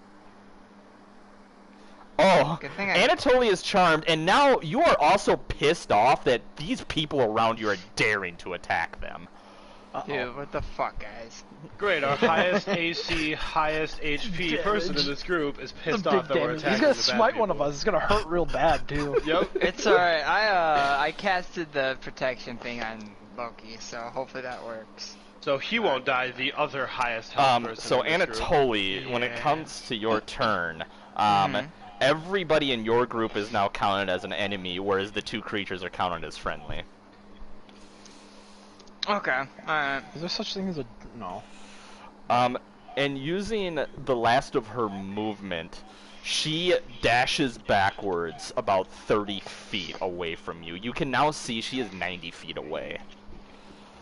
Oh, Good thing I- Anatoly is charmed, and now you are also pissed off that these people around you are daring to attack them. Dude, what the fuck, guys? Great, our highest AC, highest HP person in this group is pissed The big off that we're damage. attacking He's gonna the bad smite one of people. us. It's gonna hurt real bad too. Yep. It's alright. I casted the protection thing on Loki, so hopefully that works. So he won't die, the other highest health person So in this group. Anatoly, when it Yeah. comes to your turn, Mhm. everybody in your group is now counted as an enemy, whereas the two creatures are counted as friendly. Okay, alright. Is there such thing as a no? And using the last of her movement, she dashes backwards about 30 feet away from you. You can now see she is 90 feet away.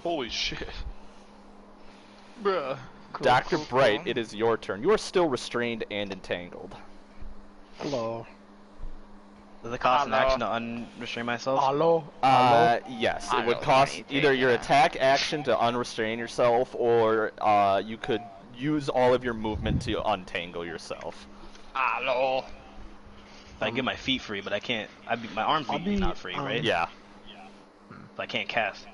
Holy shit. Bruh. Dr. cool, Bright, cool. it is your turn. You are still restrained and entangled. Hello. Does it cost an Hello. action to unrestrain myself? Hello. Hello. Yes, I it would don't cost know anything, either your yeah. attack action to unrestrain yourself, or you could use all of your movement to untangle yourself. Hello. I get my feet free, but I can't. My arms I'll are be, not free, right? Yeah. So I can't cast.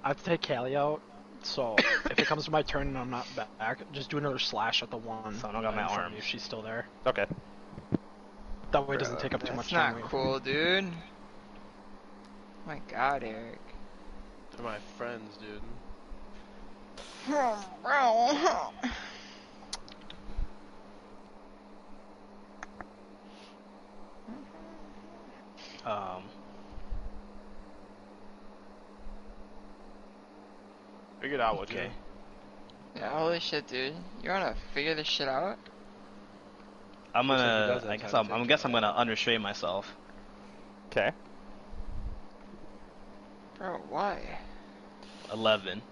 I have to take Callie out, so if it comes to my turn and I'm not back, just do another slash at the one. So I don't got my in front of arms. me if she's still there. Okay. That way it doesn't take up too That's much not time. waiting for cool, dude. My god, Eric. They're my friends, dude. Figured out what Okay. Yeah, holy shit, dude. You wanna figure this shit out? I'm Looks like he gonna. does I have guess time I'm. to I take guess care I'm of gonna unrestrain myself. Okay. Bro, why? 11.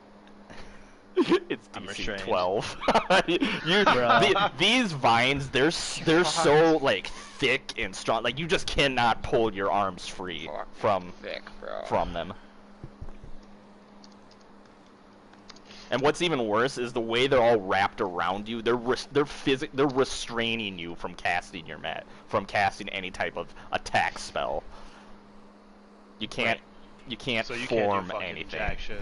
It's I'm DC restrained. 12. Bruh. These vines, they're so like thick and strong. Like you just cannot pull your arms free Fuck. from Vic, bro. them. And what's even worse is the way they're all wrapped around you. They're restraining you from casting from casting any type of attack spell. You can't Right. you can't So you can't form do fucking anything. jack shit.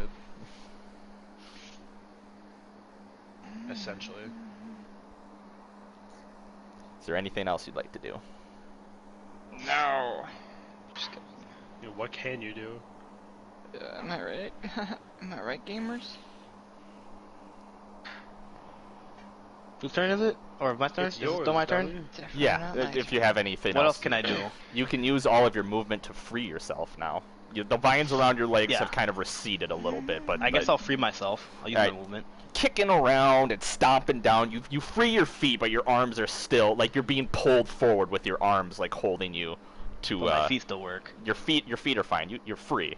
Essentially. Is there anything else you'd like to do? No. Just kidding. You know, what can you do? Am I right? Am I right, gamers? Whose turn is it? Or my turn? It's Is it yours, still my turn? dummy. Definitely Yeah, not my if you turn. have anything What else. else can I do? You can use all of your movement to free yourself now. The vines around your legs Yeah. have kind of receded a little bit, but I guess I'll free myself. I'll use Alright. my movement. kicking around and stomping down. You free your feet, but your arms are still like you're being pulled forward with your arms like holding you to. But my feet still work. Your feet are fine. You're free,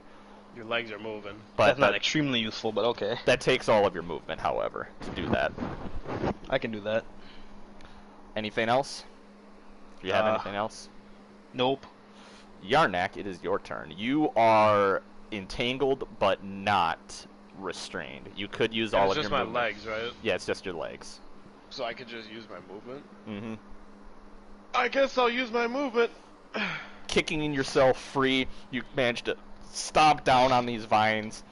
Your legs are moving. but That's not that, extremely useful, but okay. that takes all of your movement, however, to do that. I can do that. Anything else? Do you have Uh, anything else? Nope. Yarnak, it is your turn. You are entangled, but not restrained. You could use And all it's of just your my movement. legs, right? Yeah, it's just your legs. So I could just use my movement? Mm-hmm. I guess I'll use my movement. Kicking yourself free, you managed to stomp down on these vines,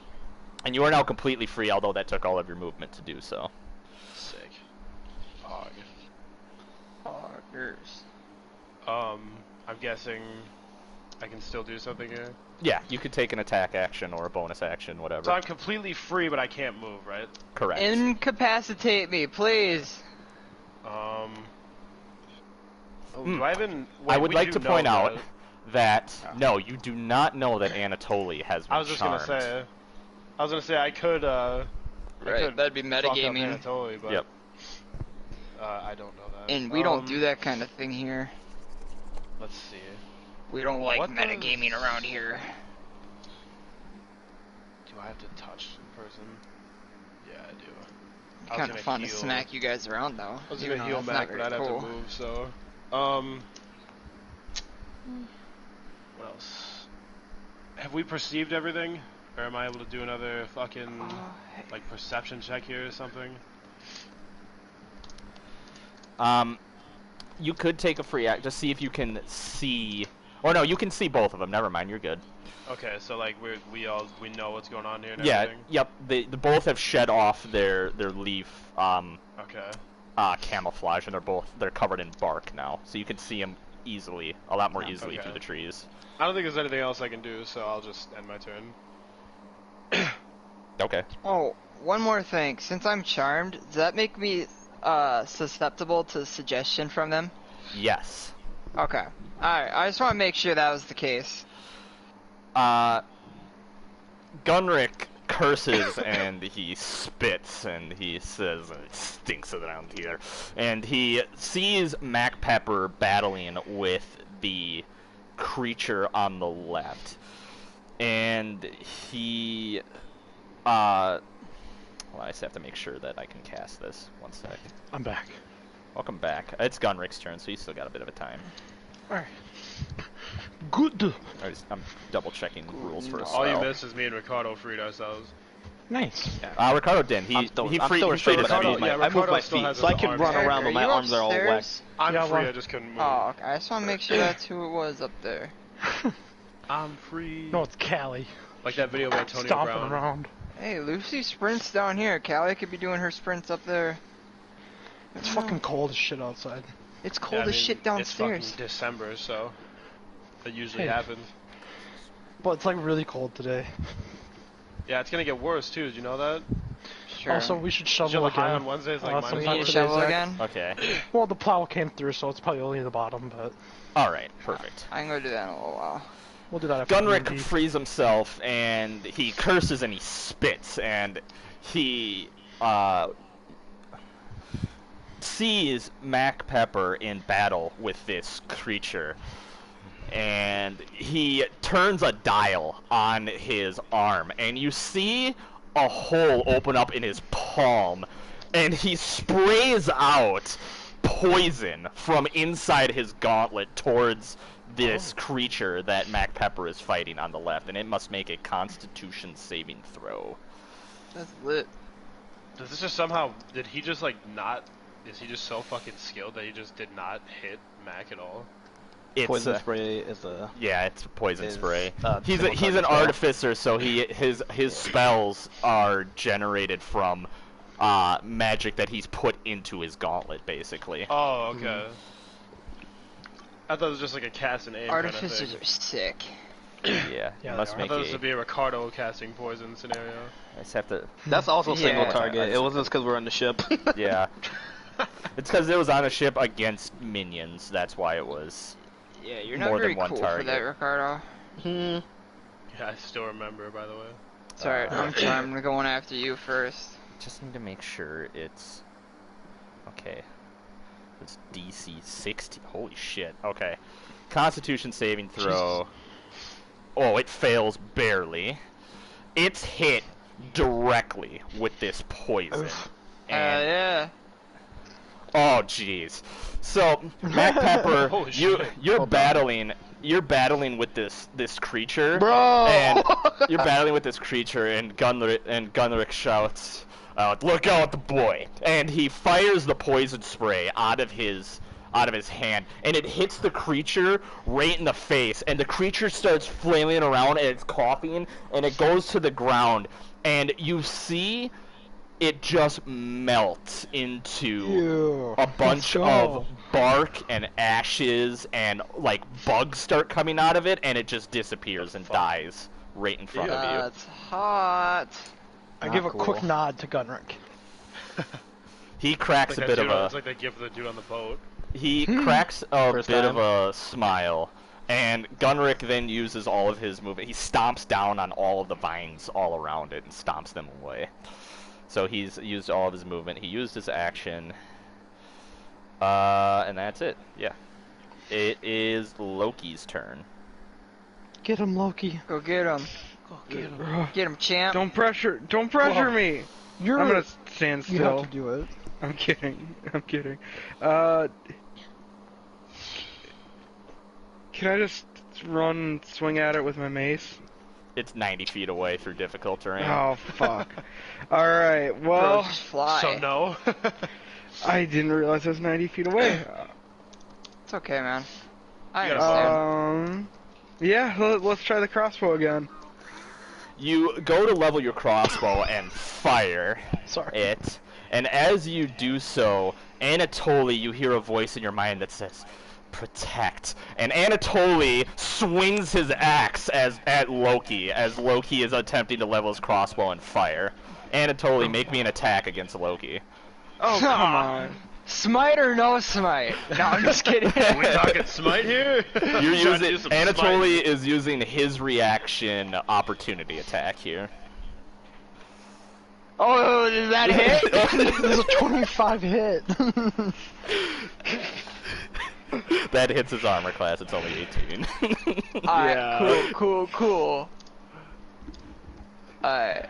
and you are now completely free, although that took all of your movement to do so. Sick. Hog. Poggers. I'm guessing I can still do something here. Yeah, you could take an attack action or a bonus action, whatever. So I'm completely free, but I can't move, right? Correct. Incapacitate me, please. Oh, do I even? Wait, I would we like do to know point out that- that no, you do not know that Anatoly has been I was just charmed. gonna say. I was gonna say I could. I Right, could that'd be fuck up metagaming. Anatoly, but Yep. I don't know that. And we don't do that kind of thing here. Let's see. We don't like What metagaming does- around here. Do I have to touch the person? Yeah, I do. I was Kind of gonna fun to heal. smack you guys around, though. I was even gonna though heal that's Mac, not but I'd very have cool. to move. So, what else? Have we perceived everything, or am I able to do another fucking like perception check here or something? You could take a free act to see if you can see. Or no, you can see both of them. Never mind, you're good. Okay, so like we know what's going on here and Yeah. everything. Yep. They both have shed off their leaf Okay. camouflage, and they're covered in bark now, so you can see them easily, a lot more easily Okay. through the trees. I don't think there's anything else I can do, so I'll just end my turn. Okay. Oh, one more thing. Since I'm charmed, does that make me susceptible to suggestion from them? Yes. Okay. Alright, I just want to make sure that was the case. Gunrick curses and he spits and he says it stinks around here, and he sees Mac Pepper battling with the creature on the left, and he well, I just have to make sure that I can cast this. One sec. I'm back. Welcome back. It's Gunrick's turn, so he's still got a bit of a time. Alright. Good. I'm double checking rules for a All you spell. missed is me and Ricardo freed ourselves. Nice. Ricardo didn't. I'm still he restrained, freed his but I feet. moved my, Yeah, I moved Ricardo my still feet, has so I his can arms. run Eric, around, but are my you arms are all wet. upstairs? I'm Yeah, free, well- I just couldn't move. Oh, okay. I just want to make sure that's who it was up there. I'm free. No, it's Callie. Like that video by Tony Stomping Brown. around. Hey, Lucy sprints down here. Callie could be doing her sprints up there. It's fucking cold as shit outside. It's Yeah, cold I as mean, shit It's downstairs. fucking December, so it usually Hey. happens. But it's like really cold today. Yeah, it's gonna get worse too. Did you know that? Sure. Also, we should shovel Shovel high again. on Wednesdays, like sometime we minus need to today, shovel Zach. again? Okay. Well, the plow came through, so it's probably only the bottom, but All right. Perfect. I can go do that in a little while. we'll do that after Gunrick D&D. frees himself and he curses and he spits and he sees Mac Pepper in battle with this creature, and he turns a dial on his arm, and you see a hole open up in his palm, and he sprays out poison from inside his gauntlet towards this creature that Mac Pepper is fighting on the left, and it must make a Constitution saving throw. That's lit. Does this just somehow? Did he just like not? Is he just so fucking skilled that he just did not hit Mac at all? It's Poison spray is a... yeah, it's a poison is, spray. single He's target an spell. artificer, so his spells are generated from magic that he's put into his gauntlet, basically. Oh, okay. I thought it was just like a cast and aim kind of Artificers thing. are sick. Yeah, Yeah, you must they I make thought this a. would be a Ricardo casting poison scenario. I just have to. That's also single Yeah. target. It wasn't because we're on the ship. Yeah. It's because it was on a ship against minions. That's why it was. Yeah, you're not More than very one cool for target. that, Ricardo. Hmm. Yeah, I still remember, by the way. Sorry, I'm charmed. I'm going after you first. Just need to make sure it's. Okay. It's DC 60. Holy shit. Okay. Constitution saving throw. Oh, it fails barely. It's hit directly with this poison. And Yeah. oh jeez. So Mac Pepper, Holy you're shit. battling with this creature. Bro! And you're battling with this creature, and Gunrick shouts out, "Look out, the boy!" And he fires the poison spray out of his hand, and it hits the creature right in the face, and the creature starts flailing around, and it's coughing, and it goes to the ground, and you see it just melts into Ew. a bunch Let's of go. bark and ashes, and like bugs start coming out of it, and it just disappears and dies right in front of you. That's hot. I Not give a cool. quick nod to Gunrick. He cracks a bit of It's a like that gif of the dude on the boat. cracks a First bit time. of a smile, and Gunrick then uses all of his movement. He stomps down on all of the vines all around it and stomps them away. So he's used all of his movement. He used his action. And that's it. Yeah. It is Loki's turn. Get him, Loki. Go get him. Get him, champ. Don't pressure me. You're. I'm gonna stand You have still. to do it. I'm kidding. Can I just run, swing at it with my mace? It's 90 feet away through difficult terrain. Oh fuck. All right. Bro, Well, just fly. So no. I didn't realize I was 90 feet away. It's okay, man. I You gotta understand. Yeah. Let's try the crossbow again. You go to level your crossbow and fire Sorry. it, and as you do so, Anatoly, you hear a voice in your mind that says, "Protect." And Anatoly swings his axe at Loki as Loki is attempting to level his crossbow and fire. Anatoly, make me an attack against Loki. Oh come on. Smite or no smite? No, I'm just kidding. We talking smite here? You're Trying to using do some Anatoly smite. is using his reaction opportunity attack here. Oh, does that hit? There's a 25 hit. That hits his armor class. It's only 18. Alright, Yeah. cool. Alright.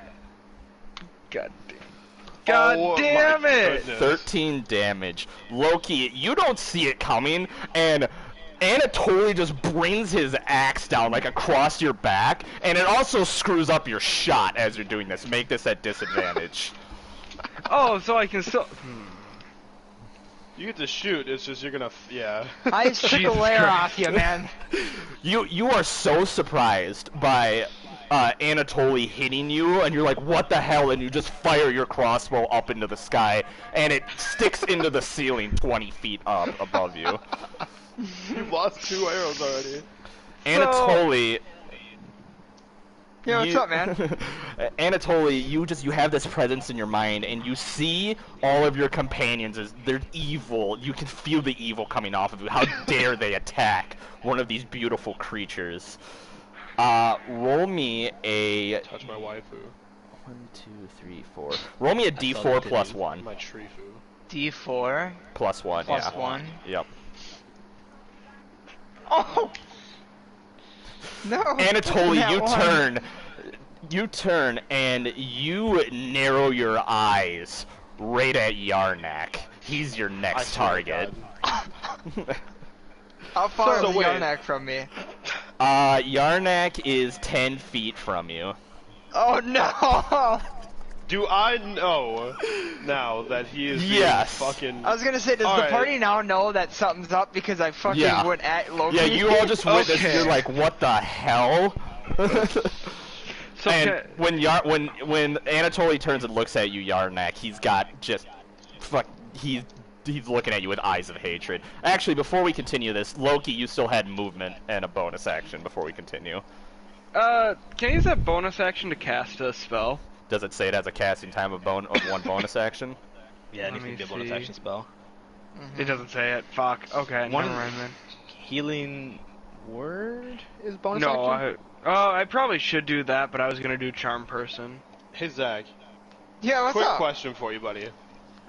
God Oh damn my it! goodness. 13 damage. Loki, you don't see it coming, and Anatoly just brings his axe down like across your back, and it also screws up your shot as you're doing this. Make this at disadvantage. Oh, so I can still. You get to shoot. It's just you're gonna. Yeah. I just took a Jesus layer Christ. off you, man. You are so surprised by Anatoly hitting you, and you're like, what the hell? And you just fire your crossbow up into the sky, and it sticks into the ceiling 20 feet up above you. You've lost 2 arrows already. Anatoly. Yo, what's up, man? Anatoly, you have this presence in your mind, and you see all of your companions as they're evil. You can feel the evil coming off of you. How dare they attack one of these beautiful creatures? Roll me a Touch my waifu. 1, 2, 3, 4. Roll me a D4 plus 1. My trifu. D4 Plus 1. plus Yeah. 1. Yep. Oh! No! Anatoly, That you one. turn, and you narrow your eyes right at Yarnak. He's your I next swear to target. How far So is wait. Yarnak from me? Yarnak is 10 feet from you. Oh no! Do I know now that he is being Yes. fucking? I was gonna say, does the Alright. party now know that something's up because I fucking Yeah. went at Loki? Yeah, you all just witnessed. Okay. You're like, what the hell? So And can- when Anatoly turns and looks at you, Yarnak, he's got just he's looking at you with eyes of hatred. Actually, before we continue this, Loki, you still had movement and a bonus action before we continue. can I use that bonus action to cast a spell? Does it say it has a casting time of 1 bonus action? Yeah, Let anything me be a bonus see. action spell. It doesn't say it. Fuck. Okay, One- never mind then. Healing word is bonus No, action? I probably should do that, but I was gonna do charm person. Hey Zach, Yeah, what's quick up? question for you, buddy.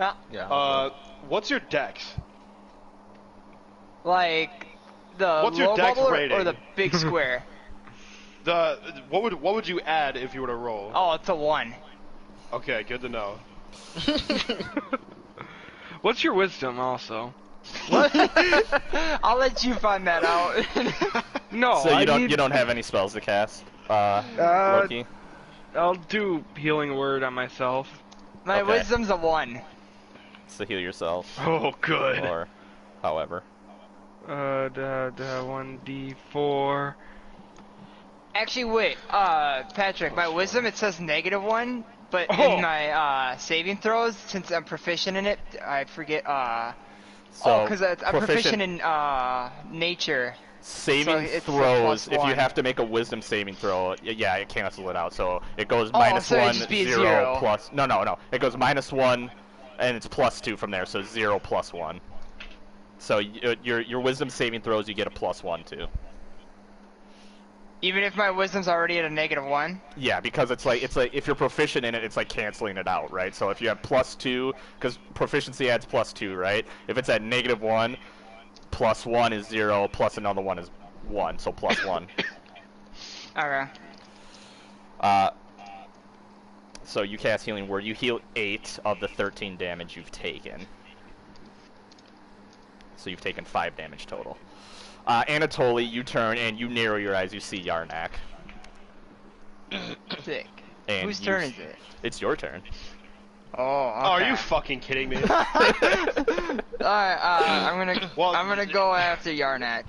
Yeah. What's your dex? Like the What's your low dex bubble or rating? the big square? What would you add if you were to roll? Oh, it's a 1. Okay, good to know. What's your wisdom also? I'll let you find that out. No, So I you don't have any spells to cast, Loki? I'll do healing word on myself. My Okay. wisdom's a 1. So heal yourself, Oh, good. or however. 1d4. Actually, wait, Patrick, my wisdom, it says -1, But Oh. in my saving throws, since I'm proficient in it, I forget. So because I'm proficient in nature. saving it's a throws. +1. If you have to make a wisdom saving throw, yeah, it cancels it out. So it goes Oh, minus so it'd 1, just be a 0, zero. plus. No. It goes -1, and it's +2 from there. So 0 plus 1. So your wisdom saving throws, you get a +1 too. Even if my wisdom's already at a -1. Yeah, because it's like if you're proficient in it, it's like canceling it out, right? So if you have +2, because proficiency adds +2, right? If it's at -1, +1 is 0, plus another 1 is 1, so +1. Okay. So you cast Healing Word. You heal 8 of the 13 damage you've taken. So you've taken 5 damage total. Anatoly, you turn and you narrow your eyes. You see Yarnak. Sick. And Whose turn is it? It's your turn. Oh, okay. Oh, are you fucking kidding me? Alright, I'm Well, gonna go after Yarnak.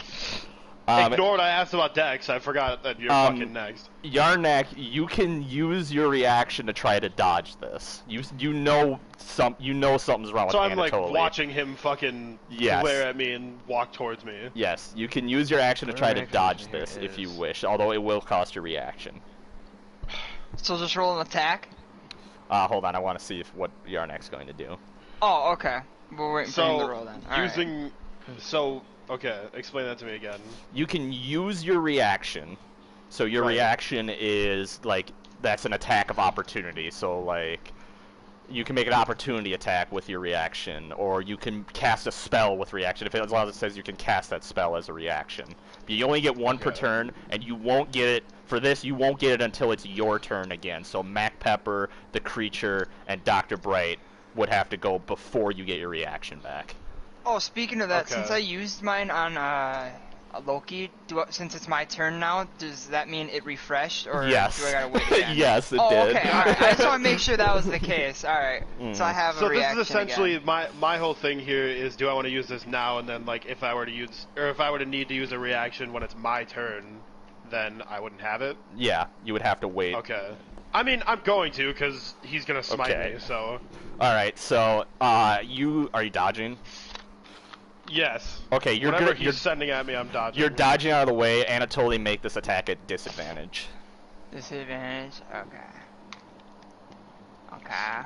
Ignore what I asked about Dex. I forgot that you're fucking next. Yarnak, you can use your reaction to try to dodge this. You know something's wrong with So Anatoly. I'm like watching him fucking Yes. glare at me and walk towards me. Yes, you can use your action to try to Reaction dodge here this if you is- wish, although it will cost your reaction. So just roll an attack? Hold on, I want to see what Yarnak's going to do. Oh, okay. We're waiting for him to roll then. Alright. using, so okay, explain that to me again. You can use your reaction. So your Right. reaction is like that's an attack of opportunity. So like you can make an opportunity attack with your reaction, or you can cast a spell with reaction. As long as it says you can cast that spell as a reaction. But you only get one per Okay. turn, and you won't get it for this. You won't get it until it's your turn again. So Mac Pepper, the creature, and Dr. Bright would have to go before you get your reaction back. Oh, speaking of that, Okay. since I used mine on Loki, since it's my turn now, does that mean it refreshed, or Yes. do I gotta wait again? Yes, it oh, did. okay, alright. I just want to make sure that was the case. Alright, so I have So a this reaction is essentially again. my whole thing here is, do I want to use this now, and then like if I were to use, or if I were to need to use a reaction when it's my turn, then I wouldn't have it. Yeah, you would have to wait. Okay. I mean, I'm going to, because he's gonna smite Okay. me. So All right, so are you dodging? yes. Okay, you're Whatever good. he's sending at me, I'm dodging. You're dodging out of the way. Anatoly, make this attack at disadvantage. Disadvantage? Okay. Okay.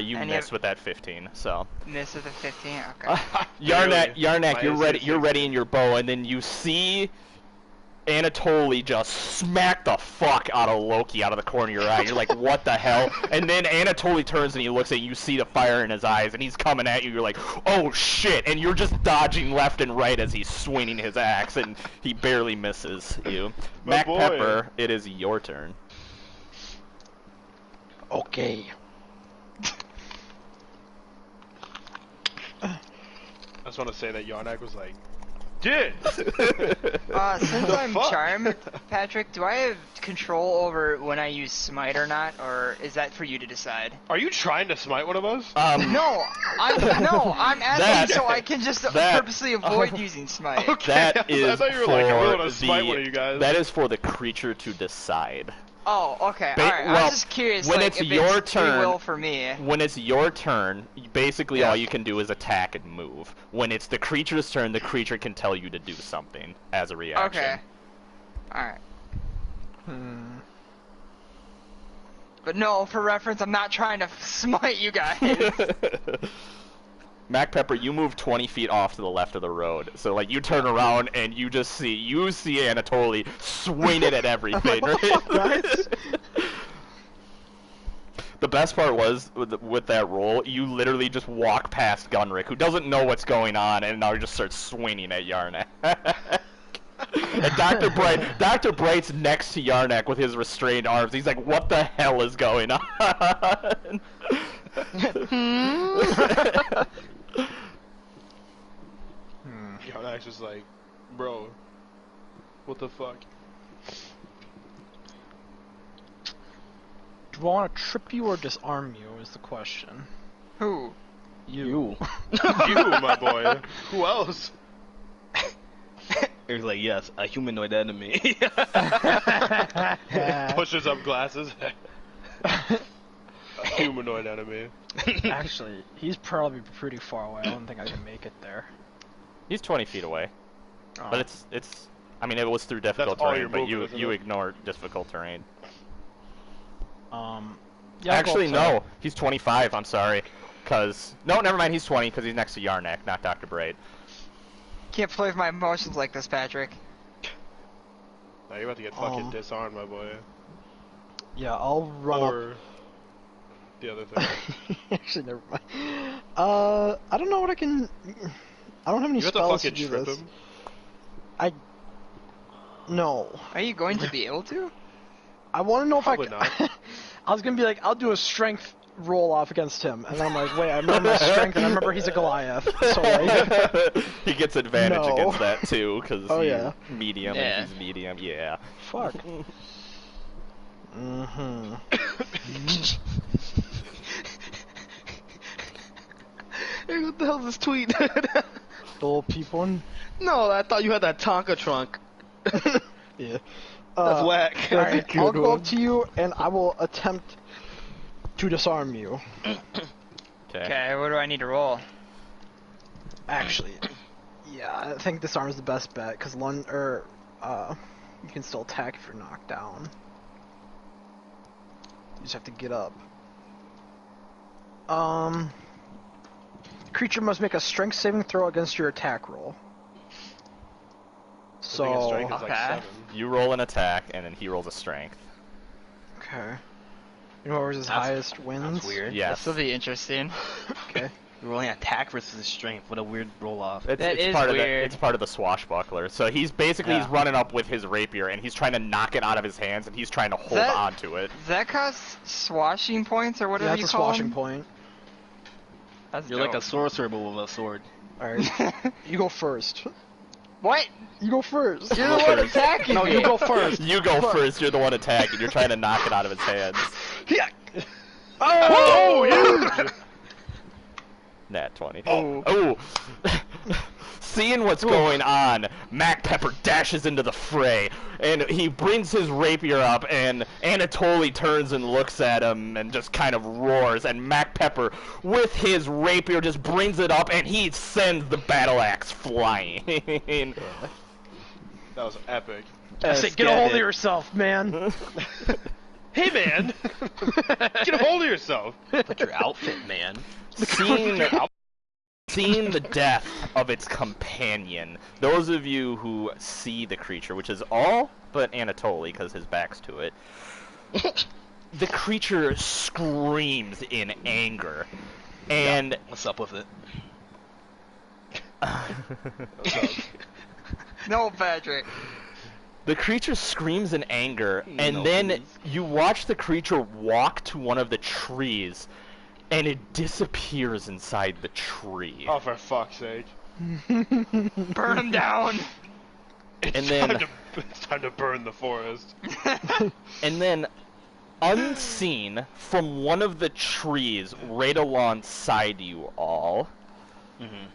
You Any missed of- with that 15. So Miss with a 15? Okay. Yarnak, Really? Yarnak, My you're AC ready. is You're 16. ready in your bow, and then you see Anatoly just smack the fuck out of Loki out of the corner of your eye. You're like, what the hell? And then Anatoly turns and he looks at you. You see the fire in his eyes, and he's coming at you. You're like, oh shit! And you're just dodging left and right as he's swinging his axe, and he barely misses you. My Mac boy. Pepper, it is your turn. Okay. I just want to say that Yarnak was like, dude. Since The I'm fuck? charmed, Patrick, do I have control over when I use smite or not, or is that for you to decide? Are you trying to smite one of us? No, I'm asking That- so I can just that- purposely avoid using smite. Okay. That I is thought you were for like, I'm willing to smite one of you guys. That is for the creature to decide. Oh, okay, Ba- alright. I well, was just curious, when like, it's if your it's free turn- will for me. When it's your turn, basically Yeah. all you can do is attack and move. When it's the creature's turn, the creature can tell you to do something as a reaction. Okay. Alright. Hmm. But no, for reference, I'm not trying to smite you guys. Mac Pepper, you move 20 feet off to the left of the road. So, like, you turn around and you see Anatoly swing it at everything, right? Guys? The best part was, with that roll, you literally just walk past Gunrick, who doesn't know what's going on, and now just starts swinging at Yarnak. And Dr. Bright's next to Yarnak with his restrained arms. He's like, what the hell is going on? Yarnak's just like, bro, what the fuck? Do I want to trip you or disarm you is the question. Who? You. You, my boy. Who else? It was like, yes, a humanoid enemy. Pushes up glasses. A humanoid enemy. Actually, he's probably pretty far away. I don't think I can make it there. He's 20 feet away. Oh. But it's. I mean, it was through difficult all terrain, your but movement, isn't you it? ignore difficult terrain. Yeah, I'll go Actually, up to- no. He's 25. I'm sorry. No, never mind. He's 20 because he's next to Yarnak, not Dr. Braid. Can't play with my emotions like this, Patrick. Now you're about to get fucking disarmed, my boy. Yeah, I'll run up. Or the other thing. Actually, never mind. I don't know what I can. I don't have any You have to spells to fucking do trip this. him. No, Are you going to be able to? I want to know if Probably I. not. I was gonna be like, I'll do a strength roll off against him, and then I'm like, wait, I remember my strength, and I remember he's a Goliath. So like, He gets advantage No. against that too because Oh, yeah. medium Yeah. and he's medium. Yeah. fuck. Mm-hmm. Hey, what the hell is this tweet? Little peeping. No, I thought you had that Tonka trunk. Yeah. That's whack. Alright, I'll go up to you, and I will attempt to disarm you. Okay, what do I need to roll? Actually, yeah, I think disarm is the best bet, because you can still attack if you're knocked down. You just have to get up. Creature must make a strength saving throw against your attack roll. I think his So, strength is like Okay. 7. You roll an attack and then he rolls a strength. okay. You know whoever's his highest wins? That's weird. Yes. This will be interesting. Okay. You're rolling attack versus his strength. What a weird roll off. It's, That it's is part of weird. it's part of the swashbuckler. So he's basically he's Yeah. running up with his rapier and he's trying to knock it out of his hands and he's trying to hold that- on to it. Does that cost swashing points or Yeah, whatever that's you a call swashing them? point. That's You're like a dope. sorcerer but with a sword. Alright. You go first. What? You go first. You're the one attacking No, me. you go first. You go first. You're the one attacking. You're trying to knock it out of his hands. Yeah. Oh, huge! Nat 20. Oh. Oh. Seeing what's going on, Mac Pepper dashes into the fray, and he brings his rapier up, and Anatoly turns and looks at him and just kind of roars, and Mac Pepper, with his rapier, just brings it up, and he sends the battle axe flying. That was epic. I say, get a hold of yourself, man. Hey, man! Get a hold of yourself! Put your outfit, man. Seeing the death of its companion, those of you who see the creature, which is all but Anatoly because his back's to it, the creature screams in anger, and What's up with it? No, Patrick. the creature screams in anger, and No, then please. you watch the creature walk to one of the trees, and it disappears inside the tree. Oh, for fuck's sake. Burn him down. And then- It's time to burn the forest. And then, unseen from one of the trees right alongside you all, Mm-hmm.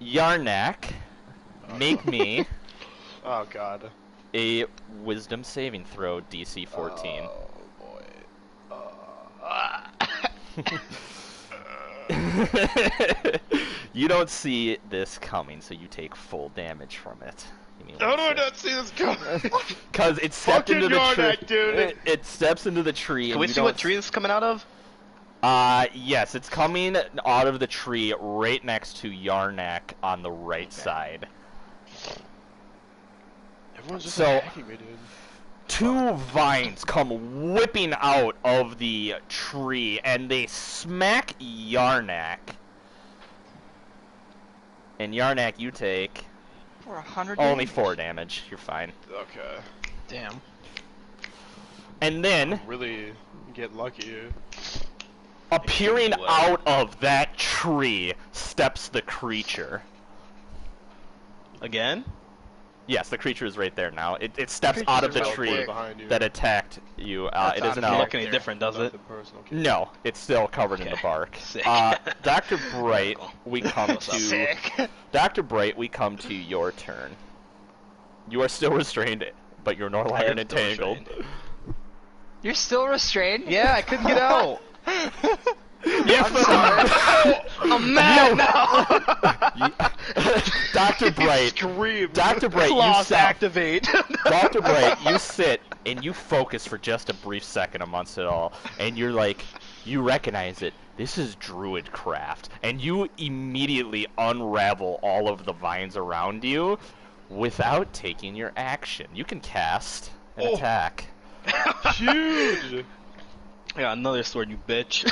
Yarnak, make me Oh, God. a wisdom saving throw, DC 14. Oh, boy. You don't see this coming, so you take full damage from it. Give me How one do I sec. not see this coming? Cause it stepped Fucking into the tree. Yarnak, dude. It steps into the tree. Can and we you see what don't tree this is coming out of? Yes, it's coming out of the tree right next to Yarnak on the right side. Everyone's just So- attacking me, dude. Two vines come whipping out of the tree, and they smack Yarnak. And Yarnak, you take For 100 only damage? 4 damage. You're fine. Okay. Damn. And then, Really get lucky here. appearing Well. out of that tree, steps the creature. Again? Yes, the creature is right there now. It steps Creature's out of the about tree big. behind you. that attacked you. That's It out is of now. Look any there. different, does it? The personal care. No, it's still covered in the Okay. bark. Sick. Dr. Bright, we come to Sick. Dr. Bright. We come to your turn. You are still restrained, but you're no I longer am still entangled. restrained. You're still restrained? Yeah, I couldn't get out. I'm sorry. I'm mad now. Dr. Bright, Scream. Dr. Bright, you Claws sit. activate. Dr. Bright, you sit and you focus for just a brief second amongst it all, and you're like, you recognize it. This is druid craft, and you immediately unravel all of the vines around you without taking your action. You can cast an Oh. attack. Huge. Yeah, another sword, you bitch.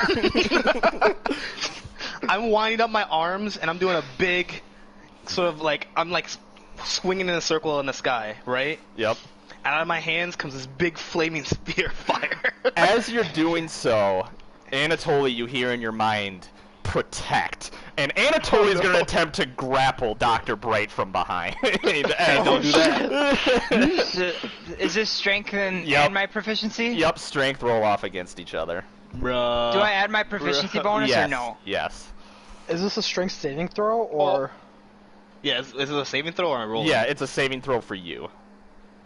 I'm winding up my arms and I'm doing a big, sort of like I'm like swinging in a circle in the sky, right? Yep. And out of my hands comes this big flaming spear of fire. As you're doing so, Anatoly, you hear in your mind, protect. And Anatoly is going to attempt to grapple Dr. Bright from behind. And don't do that. So, is this strength and, Yep. and my proficiency? Yep, strength roll off against each other. Bruh. Do I add my proficiency bonus yes. or no? Yes. Is this a strength saving throw or? Yeah, is it a saving throw or a roll? Yeah, it's a saving throw for you.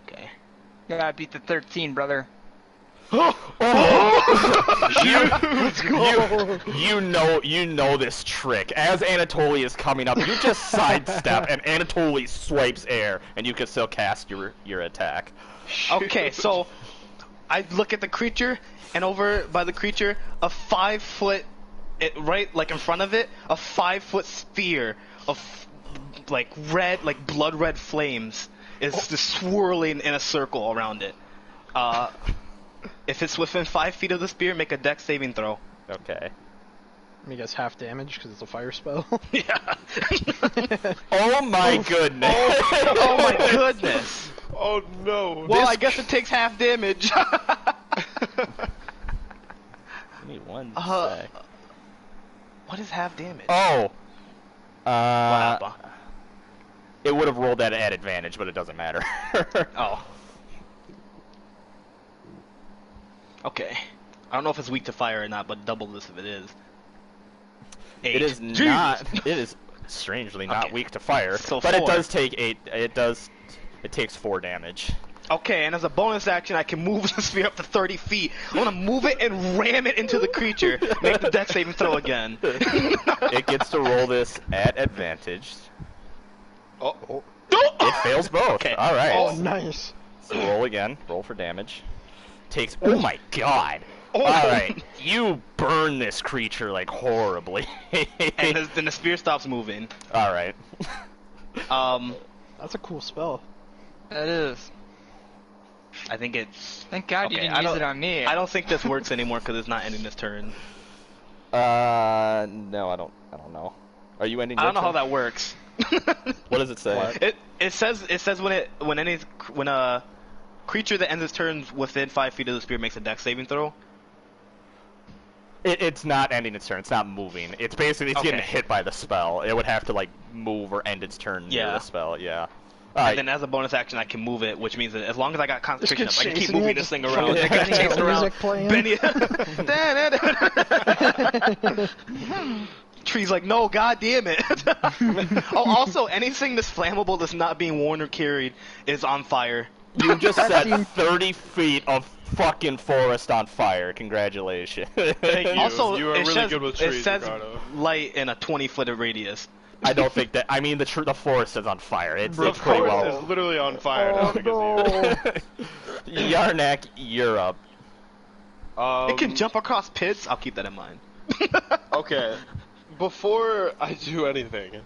Okay. Yeah, I beat the 13, brother. You know this trick. As Anatoly is coming up, you just sidestep and Anatoly swipes air, and you can still cast your attack. Okay, so I look at the creature, and over by the creature, a 5-foot, right like in front of it, a 5-foot sphere of like red, like blood red flames is just swirling in a circle around it. If it's within 5 feet of the spear, make a dex saving throw. Okay. I guess half damage because it's a fire spell. Yeah. Oh my goodness. Oh my goodness. Oh no. Well, I guess it takes half damage. Give me one sec. What is half damage? Oh. What happened? It would have rolled that at advantage, but it doesn't matter. Oh. Okay. I don't know if it's weak to fire or not, but double this if it is. 8. It is Jesus. not. It is strangely not Okay. weak to fire, So but it 4. does take 8. It takes 4 damage. Okay, and as a bonus action, I can move the sphere up to 30 feet. I want to move it and ram it into the creature. Make the dex saving throw again. It gets to roll this at advantage. Oh. It fails both. Okay. All right. Oh, nice. So roll again. Roll for damage. Takes. Oh my god. Oh. All right. You burn this creature like horribly. And then the spear stops moving. All right. That's a cool spell. That is. I think it's. Thank God you Okay, didn't use it on me. I don't think this works anymore because it's not ending this turn. No, I don't know. Are you ending? I don't know your how turn? that works. What does it say? It says when a creature that ends its turn within 5 feet of the spear makes a dex saving throw. It's not ending its turn. It's not moving. It's basically getting Okay. hit by the spell. It would have to like move or end its turn near Yeah. the spell. Yeah. And then as a bonus action, I can move it, which means that as long as I got concentration Just up, I can keep chasing moving it, this just thing around. fucking I can chase it music around. Tree's like, no, god damn it. Oh, also, anything that's flammable that's not being worn or carried is on fire. You just set 30 feet of fucking forest on fire. Congratulations. Thank you. Also, You are it really says, good with it trees, says Ricardo. light in a 20-foot radius. I don't think that. I mean, the forest is on fire. It's The pretty forest well. is literally on fire now Oh, because of you. Yarnak, you're up. It can jump across pits. I'll keep that in mind. Okay. Before I do anything, is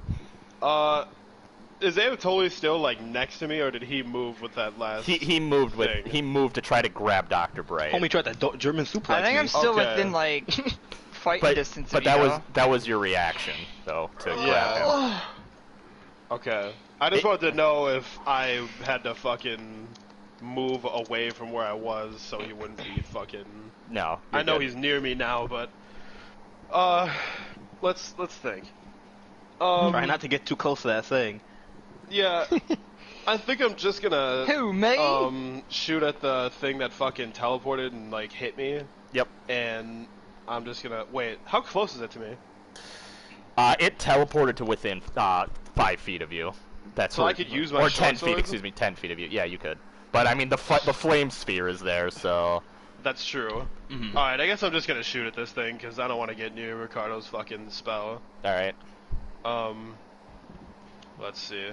Anatoly still like next to me, or did he move with that last? He moved with. thing? He moved to try to grab Dr. Bright. Homie tried that German suplex. I think I'm me. still Okay. within like fighting but distance. but of that you, was though. that was your reaction though to grab him. Yeah. Okay. I just It- wanted to know if I had to fucking move away from where I was so he wouldn't be fucking. No. I you're know good. he's near me now, but let's think. Try not to get too close to that thing. Yeah. I think I'm just gonna Who, me? shoot at the thing that fucking teleported and like hit me, Yep. and I'm just gonna wait. How close is it to me? It teleported to within 5 feet of you. That's So where, I could use my or short 10 feet. sword? Excuse me, 10 feet of you. Yeah, you could. But I mean, the flame sphere is there, so. That's true. Alright, I guess I'm just gonna shoot at this thing because I don't want to get near Ricardo's fucking spell. All right. Let's see.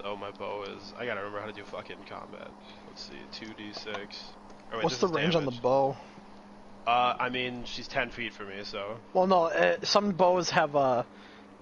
Oh, my bow is. I gotta remember how to do fucking combat. Let's see, 2d6. Oh, wait, What's this the is range on the damage. bow? I mean, she's 10 feet from me, so. Well, no. Some bows have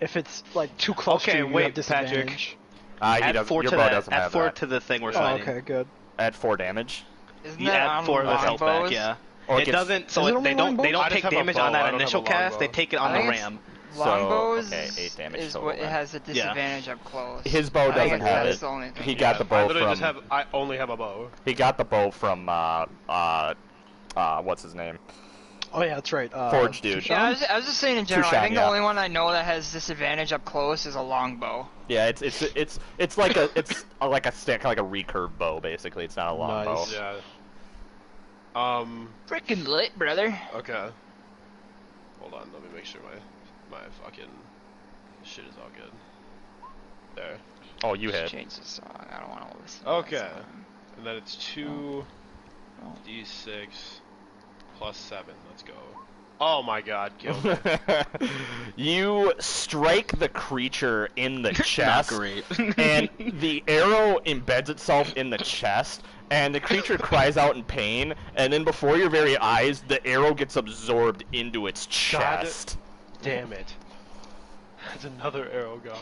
if it's like too close Okay, to you, you wait, have disadvantage. Patrick. He Add does, 4 your to bow that. doesn't Add have 4 that. to the thing we're Oh, fighting. okay, good. Add 4 damage. Isn't You that add on 4 of his health back, longbows? yeah. Or It gets- doesn't. Is So it only they don't. They longbows? don't I just take have a damage bow, on I that don't have initial a cast. They longbow. take it on I the think it's ram. Longbows okay, 8 damage is total what it then. has a disadvantage up close. His bow I think doesn't have that's it. the only thing. He got the I bow literally from. just have. I only have a bow. He got the bow from. What's his name? Oh yeah, that's right. Forge dude. Yeah, I was just saying in general. I think the yeah. only one I know that has disadvantage up close is a longbow. Yeah, it's like a like a stick, like a recurve bow basically. It's not a long bow. Nice. Yeah. Freaking lit, brother. Okay. Hold on, let me make sure my fucking shit is all good. There. Oh, you Just hit. change the song. I don't want to listen. To Okay. that song. And then it's 2 Oh. d6 plus 7. Let's go. Oh my god, kill me. You strike the creature in the Not chest, great. and the arrow embeds itself in the chest, and the creature cries out in pain, and then before your very eyes, the arrow gets absorbed into its chest. Damn it. There's another arrow gone.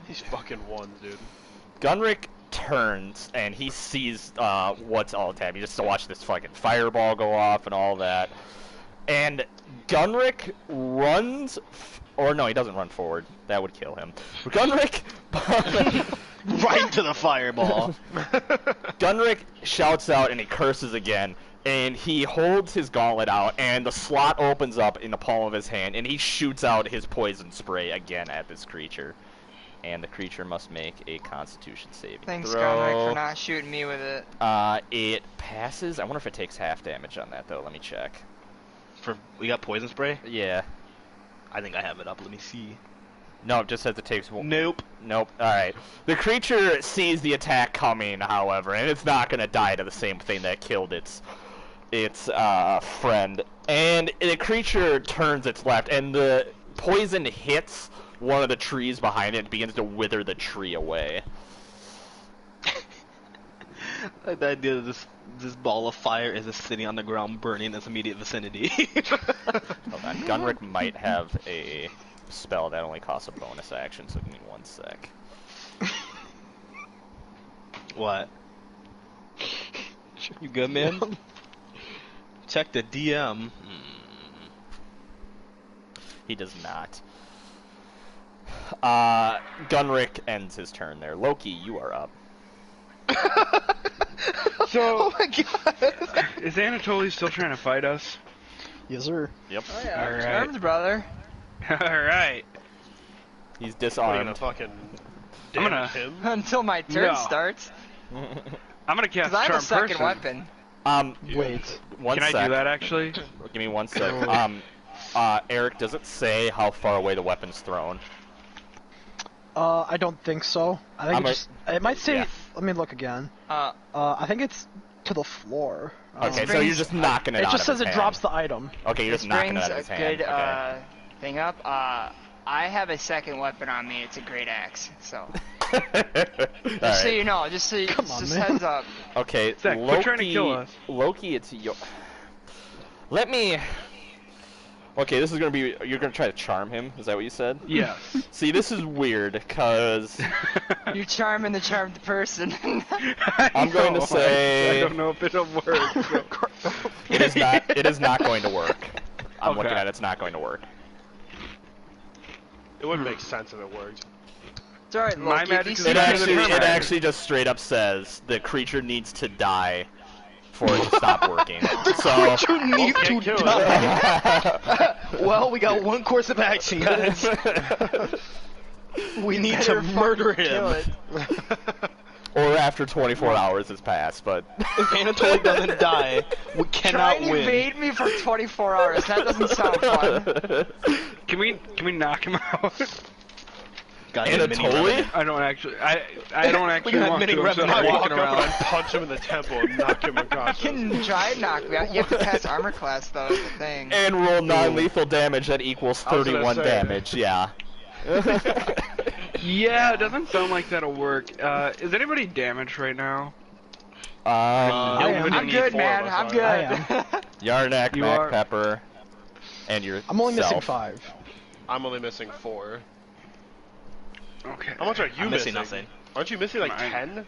These fucking ones, dude. Gunrick turns, and he sees what's all tab. You just watch this fucking fireball go off and all that. And Gunrick runs, or no, he doesn't run forward. That would kill him. Gunrick... Right to the fireball. Gunrick shouts out and he curses again, and he holds his gauntlet out, and the slot opens up in the palm of his hand, and he shoots out his poison spray again at this creature. And the creature must make a Constitution saving Thanks, throw. Gunrick, for not shooting me with it. It passes. I wonder if it takes half damage on that, though. Let me check. We got poison spray. Yeah. I think I have it up. Let me see. No, it just says it takes one. Nope. Nope. Alright. The creature sees the attack coming, however, and it's not going to die to the same thing that killed its friend. And the creature turns its left, and the poison hits one of the trees behind it and begins to wither the tree away. Like the idea that this ball of fire is just sitting on the ground burning in its immediate vicinity. Hold on. Gunrick might have a spell that only costs a bonus action, so give me 1 sec. What? You good, man? Check the DM. He does not. Gunrick ends his turn there. Loki, you are up. So, Oh my god! is Anatoly still trying to fight us? Yes, sir. Yep. Oh yeah, Alright. terms, brother. Alright. He's What, are you gonna disarmed. fucking I'm gonna- damage him? Until my turn No. starts. I'm gonna cast Because I have Charm a second Person. weapon. Wait. One Can sec. I do that actually? Give me 1 sec. Eric, does it say how far away the weapon's thrown? I don't think so. I think I'm it might say. yeah. Let me look again. I think it's to the floor. Okay, so Springs- you're just knocking it It out just of says his it hand. drops the item. Okay, you're This just knocking brings it out of a his hand. good Okay. thing up. I have a second weapon on me. It's a great axe. So just so Alright. you know, just so Come on, just man. heads up. Okay, Zach, Loki. quit trying to kill us. Loki, it's your. Let me. Okay, this is gonna be. You're gonna try to charm him. Is that what you said? Yes. See, this is weird, cause You're charming the charmed person. I'm going to say- I don't know if it'll work. so- it is not. It is not going to work. I'm looking Okay. at it. It's not going to work. It wouldn't make sense if it worked. It's alright, My Loki. magic If is you It better see than actually. her It magic. actually just straight up says the creature needs to die for it to stop working. So. You need Okay, to kill it. die. Well, we got one course of action, guys. We need better to murder fucking kill him. it. Or after 24 hours has passed, but... If Anatoly doesn't die, we Try cannot and win. evade me for 24 hours. That doesn't sound fun. Can we knock him out? Goddamn mini Anatoly? Revenant. I don't actually We can have want mini to. I'm Revenant sorry. walking Walk up around. and punch him in the temple and knock him You unconscious. can try and knock me out. You have to pass armor class though. Is the thing. And roll non-lethal damage that equals I was gonna 31 say. damage, yeah. Yeah, it doesn't sound like that'll work. Is anybody damaged right now? I am. I'm good, man. I'm good. I am. Yarnak, You Mac are- Pepper, and yourself. I'm only missing 5. I'm only missing 4. Okay. How much are you I'm missing missing? nothing. Aren't you missing like Mine. 10?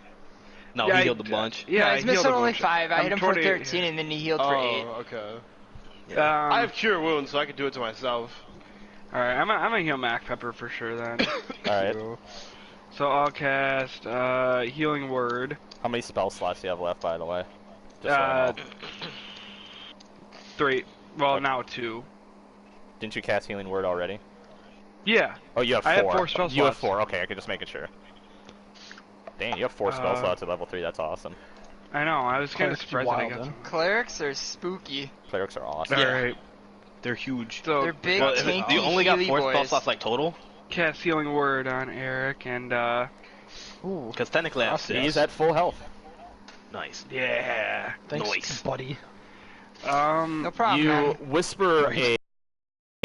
No, Yeah, he I- healed a bunch. Yeah, No, I he's healed missing a only bunch. 5. I I'm hit him 20 for 13, and then he healed for 8. Oh, okay. Yeah. I have cure wounds, so I can do it to myself. Alright, I'm gonna heal Mac Pepper for sure then. Alright. So I'll cast Healing Word. How many spell slots do you have left, by the way? Just so I know. 3. Well, Okay. now 2. Didn't you cast Healing Word already? Yeah. Oh, you have 4. I have 4 spell You have slots. 4, okay, I can just make it sure. Dang, you have 4 spell slots at level 3, that's awesome. I know, I was kind of Clerics surprised that I wild, got huh? some. Clerics are spooky. Clerics are awesome. Yeah. Alright, They're huge. so They're big, Well, tanky, you only got healy 4 spell boys. slots like total? cast Healing Word on Eric, and Ooh. Because technically I have Awesome. 6. He's at full health. Nice. yeah. Thanks, Nice. buddy. No problem, You man. whisper a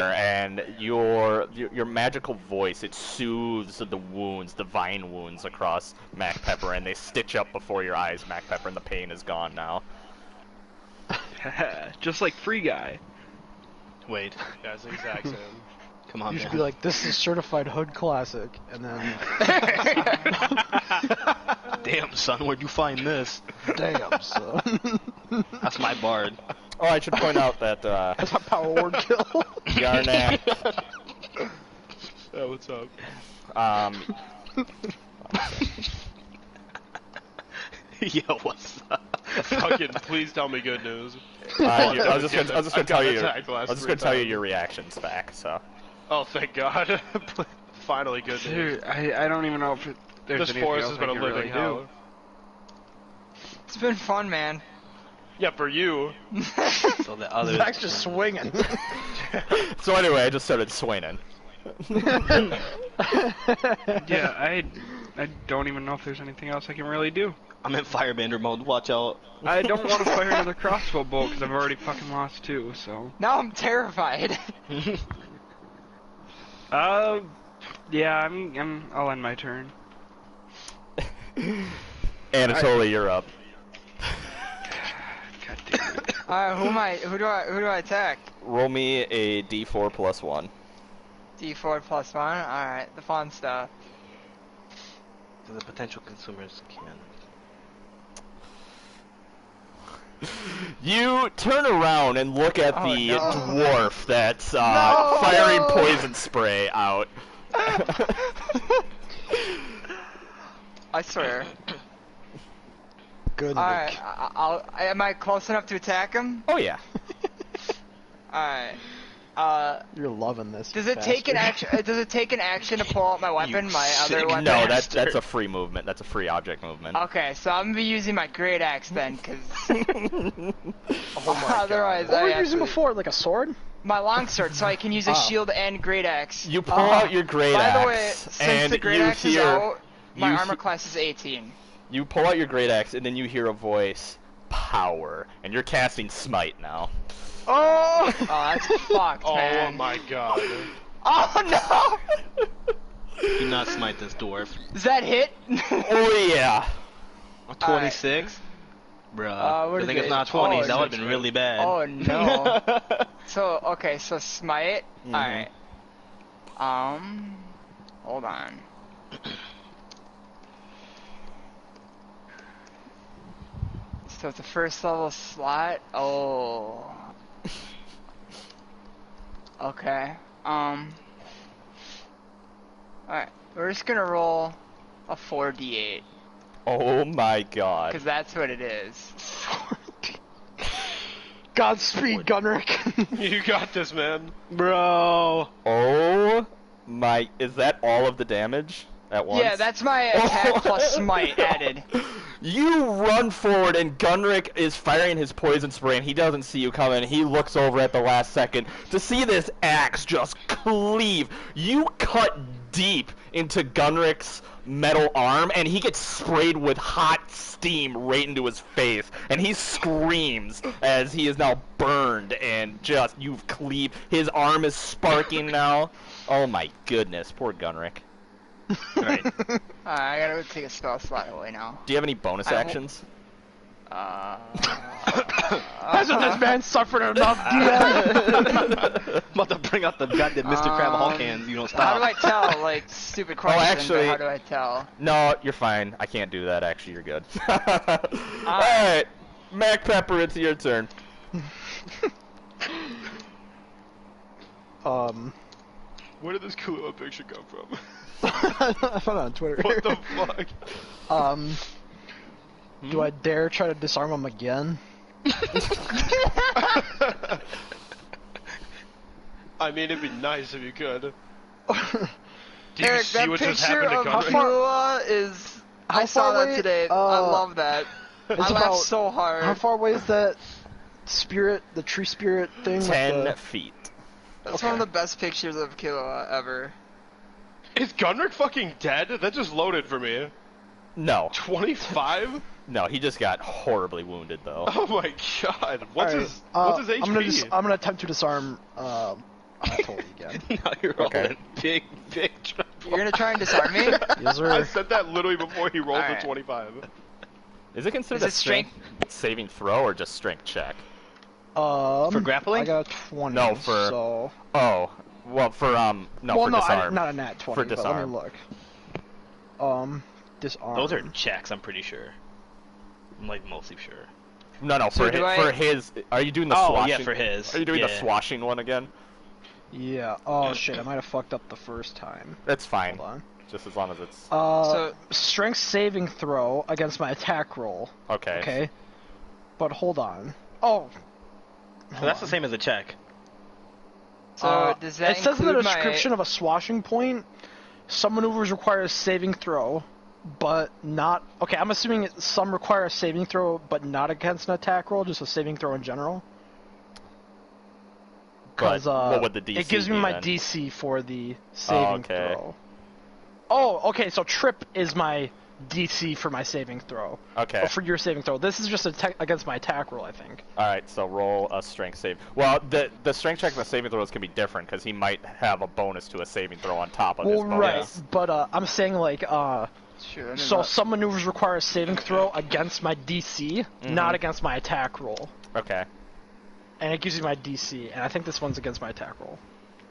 and your magical voice, it soothes the wounds, the vine wounds across Mac Pepper, and they stitch up before your eyes, Mac Pepper, and the pain is gone now. Just like Free Guy. Wait. Yeah, it's the exact same. Come on, You should man. be like, this is certified hood classic, and then, Damn, son, where'd you find this? damn, son. That's my bard. Oh, I should point out that That's a power word kill. Yarnak, Yeah, what's up? Yo, what's up? Fucking, please tell me good news. I was just gonna I got tell you. attacked I last was just 3 gonna tell you times. your reactions back. So. Oh, thank God. Finally good news. Dude, I don't even know if there's This anything forest else has been I a can living really hell. do. It's been fun, man. Yeah, for you. So the other. Zach's just swinging. So anyway, I just started swinging. Yeah, I don't even know if there's anything else I can really do. I'm in Firebender mode, watch out. I don't want to fire another crossbow bolt because I've already fucking lost 2, so. Now I'm terrified. Yeah, I'll end my turn. Anatoly, you're up. God damn it. Who do I attack? Roll me a d4 plus 1. D4 plus 1. All right, the fun stuff. So the potential consumers can. You turn around and look at Oh, the no. dwarf that's No! firing poison spray out. I swear. Good. All right, am I close enough to attack him? Oh yeah. All right. You're loving this. Does it take an action? Does it take an action to pull out my weapon? You My other sick weapon? No, that's bastard. a free movement. That's a free object movement. Okay, so I'm gonna be using my great axe then, cause Oh my otherwise God. What I were you have using to- before? Like a sword? my longsword, so I can use a Oh. shield and great axe. You pull out your great By axe, the way, since and the great you axe is hear out, my you armor he- class is 18. you pull out your great axe, and then you hear a voice, "Power," and you're casting Smite now. Oh, that's fucked, Oh man. my God. Oh no! Do not smite this dwarf. Does that hit? Oh yeah. A 26? Bruh. what I is think it's it? not 20s, Oh, that would have been really bad. Oh no. So okay, so smite. Mhm. All right. Hold on. So it's a first level slot. Oh. Okay. Alright, we're just gonna roll a 4d8, Oh my God. because that's what it is. Godspeed, Gunrick. You got this, man. Bro. Oh Is that all of the damage at once? Yeah, that's my attack plus smite added. You run forward, and Gunrick is firing his poison spray, and he doesn't see you coming. He looks over at the last second to see this axe just cleave. You cut deep into Gunrick's metal arm, and he gets sprayed with hot steam right into his face, and he screams as he is now burned, and just, you've cleaved. His arm is sparking now. Oh my goodness, poor Gunrick. Right. I gotta take a spell slot away now. Do you have any bonus actions? Hasn't this man suffered enough, DM? About to bring out the goddamn Mr. Crab Hulk hands. You don't stop. How do I tell? Like, stupid question. actually- How do I tell? No, you're fine. I can't do that, actually. You're good. Alright, Mac Pepper, it's your turn. Where did this Kahlua picture come from? I found it on Twitter. What the fuck? Do I dare try to disarm him again? I mean, it'd be nice if you could. Did you Eric, see that what just picture happened to of Gunrick? Killua is... I saw far that away? today. I love that. I It's laughed about- so hard. How far away is that spirit, the tree spirit thing? 10 with feet. That's one of the best pictures of Killua ever. Is Gunrick fucking dead? That just loaded for me. No. 25? No, he just got horribly wounded, though. Oh my god. What's Alright, his HP? I'm gonna attempt to disarm Anatoly again. Now you're rolling big trouble. You're gonna try and disarm me? Yes, sir. I said that literally before he rolled Alright. the 25. Is it considered Is a it strength? saving throw or just strength check? For grappling? I got a 20. No, for- So... Oh, well, for, no, well, for no, disarm. not a nat 20, For but disarm. let me look. Disarm. Those are checks, I'm pretty sure. I'm like mostly sure. No, So for, do I- for his... Are you doing the Oh, swashing? yeah, for his. Are you doing the Yeah. swashing one again? Yeah. Oh, shit, I might have fucked up the first time. That's fine. Hold on. Just as long as it's... So- Strength saving throw against my attack roll. Okay. Okay. But hold on. Oh. So that's the same as a check. So does that It says in the include description my... of a swashing point, some maneuvers require a saving throw, but not... Okay, I'm assuming some require a saving throw, but not against an attack roll, just a saving throw in general. But what would the DC it gives me be my then? DC for the saving okay. throw. Oh, okay, so trip is my DC for my saving throw. Okay. Or for your saving throw. This is just against my attack roll, I think. Alright, so roll a strength save. Well, the strength check and the saving throws can be different, because he might have a bonus to a saving throw on top of his Well, bonus. right, but I'm saying, like, Sure, so some maneuvers require a saving throw against my DC, Mm-hmm. not against my attack roll. Okay. And it gives you my DC, and I think this one's against my attack roll.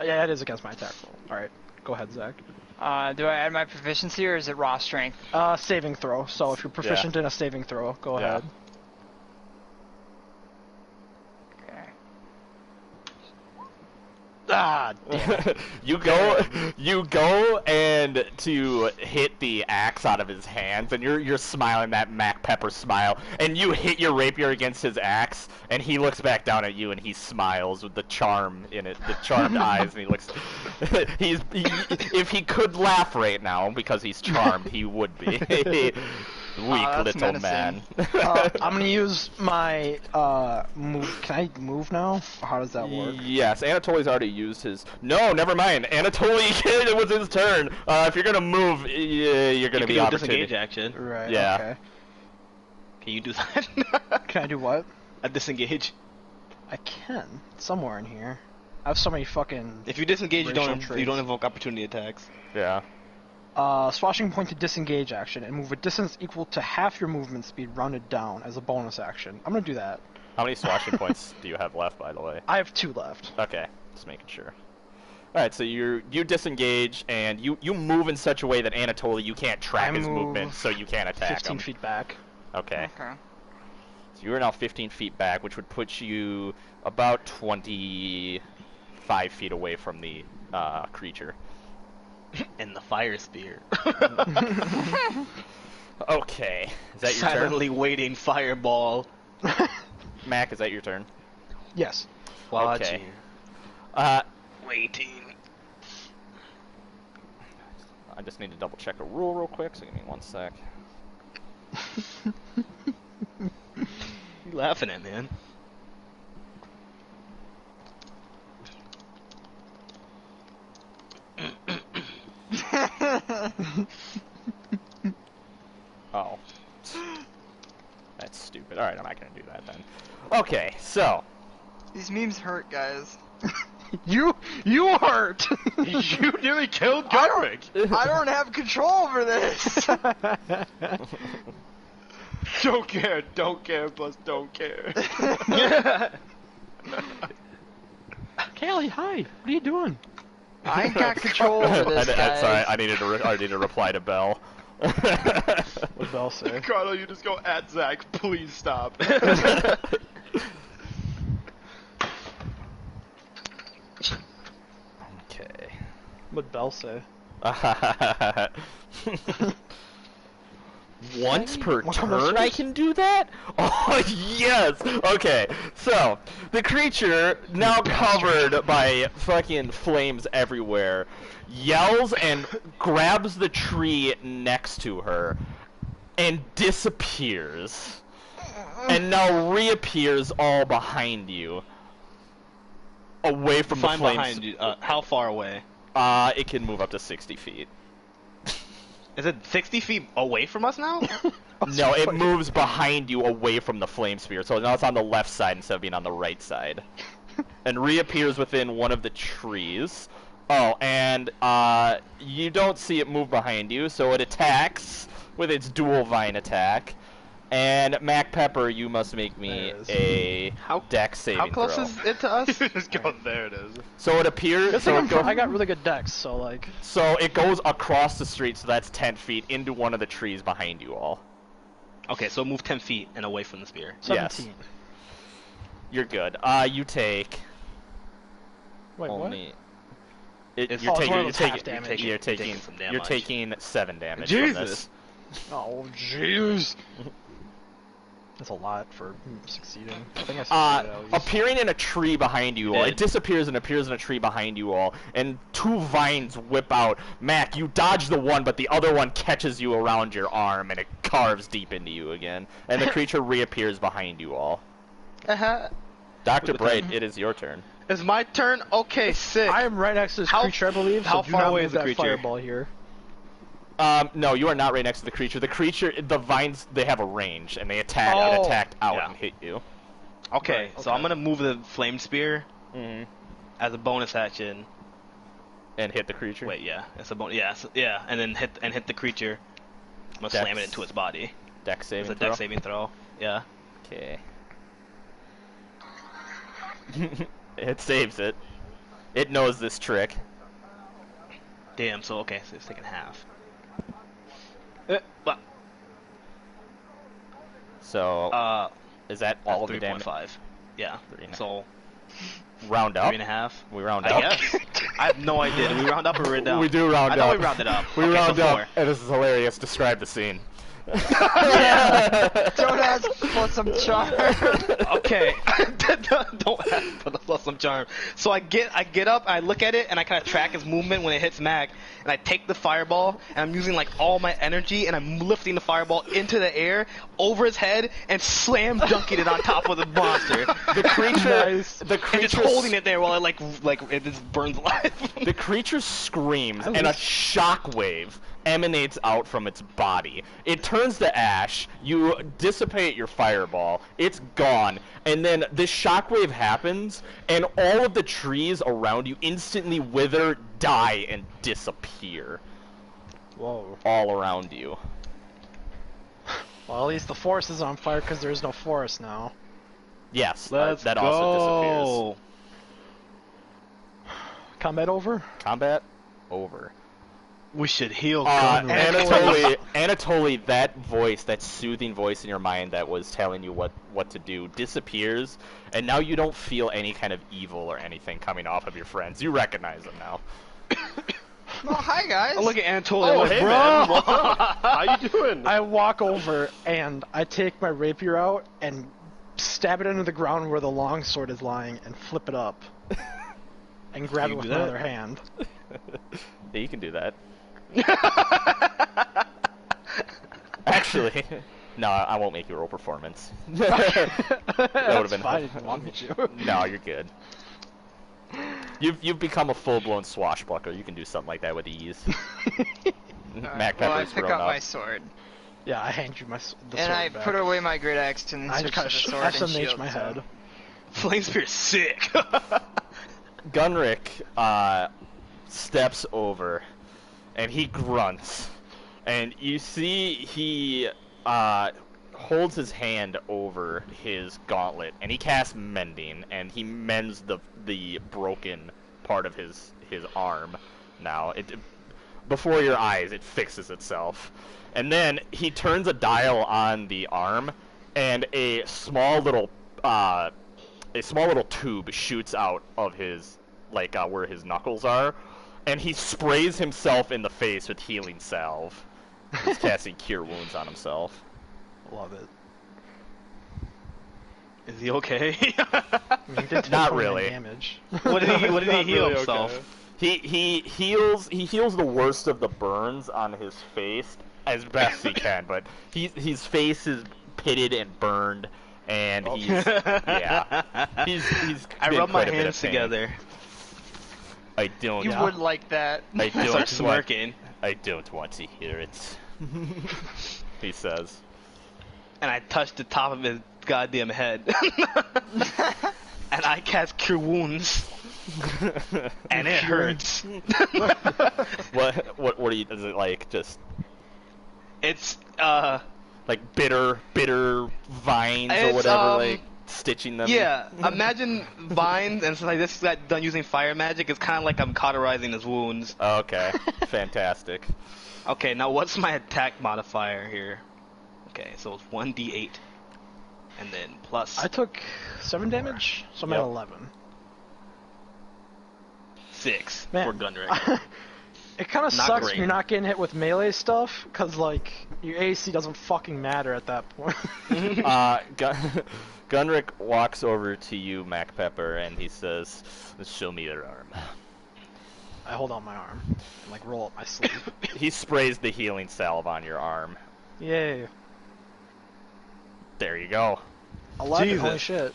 Yeah, it is against my attack roll. Alright, go ahead, Zach. do I add my proficiency or is it raw strength? Saving throw, so if you're proficient in a saving throw, go Yeah. ahead. Okay. Ah, damn. you go and to hit the axe out of his hands, and you're smiling that Mac Pepper smile, and you hit your rapier against his axe, and he looks back down at you and he smiles with the charm in it, the charmed eyes, and he looks. If he could laugh right now because he's charmed, he would be. Weak that's little man. I'm gonna use my move. Can I move now? Or how does that work? Yes, Anatoly's already used his. No, never mind. Anatoly, it was his turn. If you're gonna move, you're gonna You can be do a opportunity. disengage action. Right. Yeah. Okay. Can you do that? Can I do what? A disengage. I can. Somewhere in here. I have so many fucking. If you disengage, you Racial don't traits. invoke opportunity attacks. Yeah. Swashing point to disengage action and move a distance equal to half your movement speed rounded down as a bonus action. I'm gonna do that. How many swashing points do you have left, by the way? I have 2 left. Okay, just making sure. All right, so you disengage and you move in such a way that Anatoly, you can't track I his move movement, so you can't attack 15 him. feet back. Okay. Okay. So you are now 15 feet back, which would put you about 25 feet away from the creature. And the fire spear. Okay, is that your turn? Silently waiting fireball. Mac, is that your turn? Yes. Watching. Uh, Waiting. I just need to double check a rule real quick, so give me 1 sec. You laughing at, man? Oh. That's stupid. Alright, I'm not gonna do that then. Okay, so. These memes hurt, guys. You hurt. You nearly killed Gunrick. I don't have control over this. Don't care, plus don't care. Kaylee, hi. What are you doing? I ain't got control over this, guys. Sorry, I needed to reply to Bell. What'd Bell say? Carlo, you just go at Zach. Please stop. Okay. What'd Bell say? Once per What turn commercials? I can do that? Oh, yes! Okay, so, the creature, now covered by fucking flames everywhere, yells and grabs the tree next to her, and disappears. And now reappears all behind you. Away from the Fine flames. behind you. How far away? It can move up to 60 feet. Is it 60 feet away from us now? No, it moves behind you away from the flame sphere, so now it's on the left side instead of being on the right side. And reappears within one of the trees. Oh, and you don't see it move behind you, so it attacks with its dual vine attack. And Mac Pepper, you must make me a dex saving How close throw. is it to us? Just go, there it is. So it appears. Good So thing it, I got really good dex, so like. so it goes across the street, so that's 10 feet into one of the trees behind you all. Okay, so move 10 feet and away from the spear. 17. You're good. You take Wait, what? only. It's- You're Oh, it's taking. one of You're those taking. half damage. You're Taking taking. some You're damage. taking 7 damage from Jesus. this. Oh, jeez. That's a lot for succeeding. I think I succeeded at least. Appearing in a tree behind you all. did. It disappears and appears in a tree behind you all. And 2 vines whip out. Mac, you dodge the one, but the other one catches you around your arm and it carves deep into you again. And the creature reappears behind you all. Dr. Bright, it is your turn. It's my turn? Okay, sick. I am right next to this How- creature, I believe. how so do far not away move is the that creature? fireball here. No, you are not right next to the creature. The creature, the vines, they have a range, and they attack. It Oh. attacked out Yeah. and hit you. Okay, Right, so I'm gonna move the flame spear Mm-hmm. as a bonus action. And hit the creature. Wait, yeah, it's a bonus. Yeah, yeah, and then hit the creature. I'm gonna slam it into its body. Dex It's saving a throw. dex saving throw. Yeah. Okay. It saves it. It knows this trick. Damn. So okay, so it's taking half. But So, is that all of the damage? 3.5. Yeah. 3.5. So Round up. 3.5. We round I up. guess. I have no idea. Do we round up or round down? We do round I up. thought we rounded up. We Okay, so round up. 4. And this is hilarious. Describe the scene. Don't ask for some charm. Okay. Don't have to plus some charm. So I get up, I look at it, and I kind of track his movement when it hits Mac, and I take the fireball, and I'm using like all my energy, and I'm lifting the fireball into the air over his head and slam dunking it on top of the monster. The creature. Nice. The And creature. just holding it there while it like it just burns alive. The creature screams, and a shockwave emanates out from its body. It turns to ash. You dissipate your fireball. It's gone. And then this shockwave happens, and all of the trees around you instantly wither, die, and disappear. Whoa. All around you. Well, at least the forest is on fire because there's no forest now. Yes, Let's that go. also disappears. Combat over? Combat over. We should heal Gunrick. Anatoly, that voice, that soothing voice in your mind that was telling you what to do, disappears, and now you don't feel any kind of evil or anything coming off of your friends. You recognize them now. Oh, hi guys. Oh, look at Anatoly. Oh, like, hey, bro. man. What's up? How you doing? I walk over and I take my rapier out and stab it into the ground where the longsword is lying and flip it up. And grab You it with do my that? other hand. Yeah, you can do that. Actually, no, I won't make you roll performance. That would have been fine if you want me to. No, you're good. You've become a full-blown swashbuckler. You can do something like that with ease. Mac well, I Pepper's pick grown up up. my sword. Yeah, I hand you the And sword I back. put away my great axe and I switch kind to the of sword and SMH shield. my so- head. Flame Spear's sick. Gunrick steps over, and he grunts, and you see he holds his hand over his gauntlet, and he casts mending, and he mends the broken part of his arm. Now before your eyes, it fixes itself, and then he turns a dial on the arm, and a small little tube shoots out of his, where his knuckles are, and he sprays himself in the face with healing salve. He's casting Cure Wounds on himself. Love it. Is he okay? I mean, he did take Not 29 really. Damage. What did he Not heal really himself? okay. He heals the worst of the burns on his face as best he can, but his face is pitted and burned, and Oh. he's I in rub my quite a bit of hands pain. together. I don't. You Yeah. would like that. I I don't start want. smirking, I don't want to hear it. He says. and I touch the top of his goddamn head. And I cast Cure Wounds, and it hurts. What are you? Is it like just It's like bitter vines or It's, whatever, like stitching them? yeah. Imagine vines, and so like this got done using fire magic. It's kind of like I'm cauterizing his wounds. Okay. Fantastic. Okay, now what's my attack modifier here? Okay, so it's 1d8, and then plus I took 7 damage, so I'm at Yep. 11. 6 Man. for Gunrick. It kind of Not sucks great. when you're not getting hit with melee stuff, because, like, your AC doesn't fucking matter at that point. Gunrick walks over to you, Mac Pepper, and he says, "Show me your arm." I hold on my arm and, like, roll up my sleeve. He sprays the healing salve on your arm. Yay. There you go. 11, holy Jesus. shit.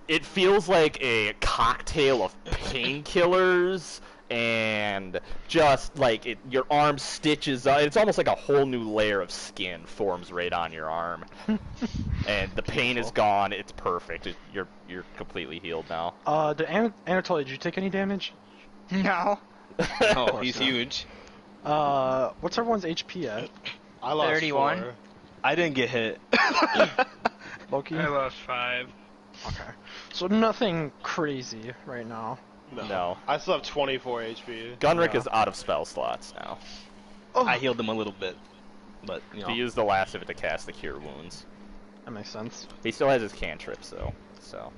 It feels like a cocktail of painkillers and just like your arm stitches up. It's almost like a whole new layer of skin forms right on your arm, and the pain is gone. It's perfect. You're completely healed now. Anatoly, did you take any damage? No. Oh, he's not. huge. What's everyone's HP at? I lost 31. 4. I didn't get hit. Loki? I lost 5. Okay. So nothing crazy right now. No. I still have 24 HP. Gunrick Yeah. is out of spell slots now. Oh, I healed him a little bit, but you know. He used the last of it to cast the Cure Wounds. that makes sense. He still has his cantrips though, so.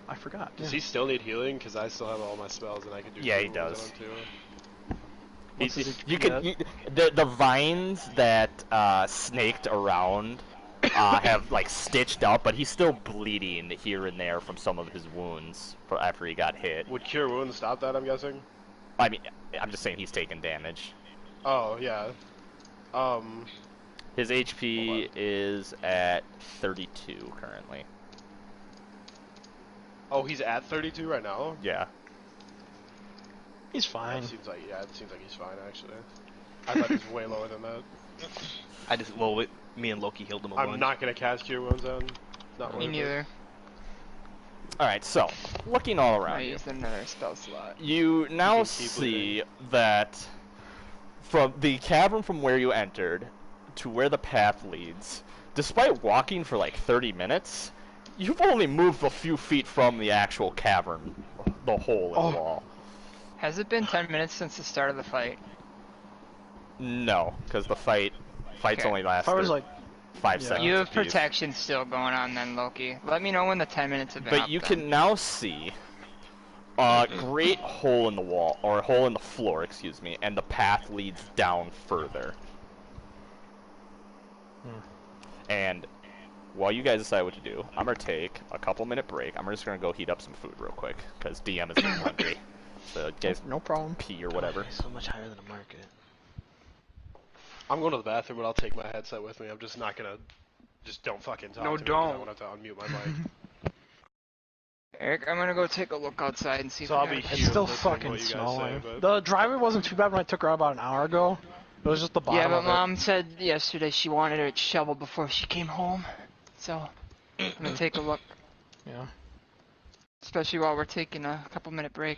I forgot. Does yeah. he still need healing? Because I still have all my spells and I can do Yeah, he cure wounds does. on him, too. What's his You HP could the vines that snaked around have like stitched up, but he's still bleeding here and there from some of his wounds after he got hit. Would cure wounds stop that, I'm guessing? I mean, I'm just saying he's taking damage. Oh, yeah. His HP Hold on. is at 32 currently. Oh, he's at 32 right now? Yeah. He's fine. It seems like he's fine, actually. I thought he was way lower than that. Me and Loki healed him a I'm bunch. not gonna cast cure wounds on. Not Me worth it. neither. All right, so looking all I around you, used another spell slot. you now can keep see that from the cavern from where you entered to where the path leads, despite walking for like 30 minutes, you've only moved a few feet from the actual cavern, the hole in the wall. Has it been 10 minutes since the start of the fight? No, because the fight's Okay. only lasted If I was like, 5 yeah. seconds. You have apiece. protection still going on then, Loki. Let me know when the 10 minutes have been But up you then. can now see a great hole in the wall, or a hole in the floor, excuse me, and the path leads down further. And while you guys decide what to do, I'm gonna take a couple-minute break. I'm just gonna go heat up some food real quick, because DM is getting hungry. So you guys no problem. pee or whatever. So much higher than the market. I'm going to the bathroom, but I'll take my headset with me. I'm just not gonna. Just don't fucking talk No, to me 'cause I don't. want to unmute my mic. Eric, I'm gonna go take a look outside and see So if I'll I be got It's here still listening to fucking what you guys snowing. say, but The driveway wasn't too bad when I took her out about an hour ago. It was just the Yeah, bottom but of it. Mom said yesterday she wanted it shoveled before she came home. So, I'm gonna take a look. Yeah. Especially while we're taking a couple-minute break.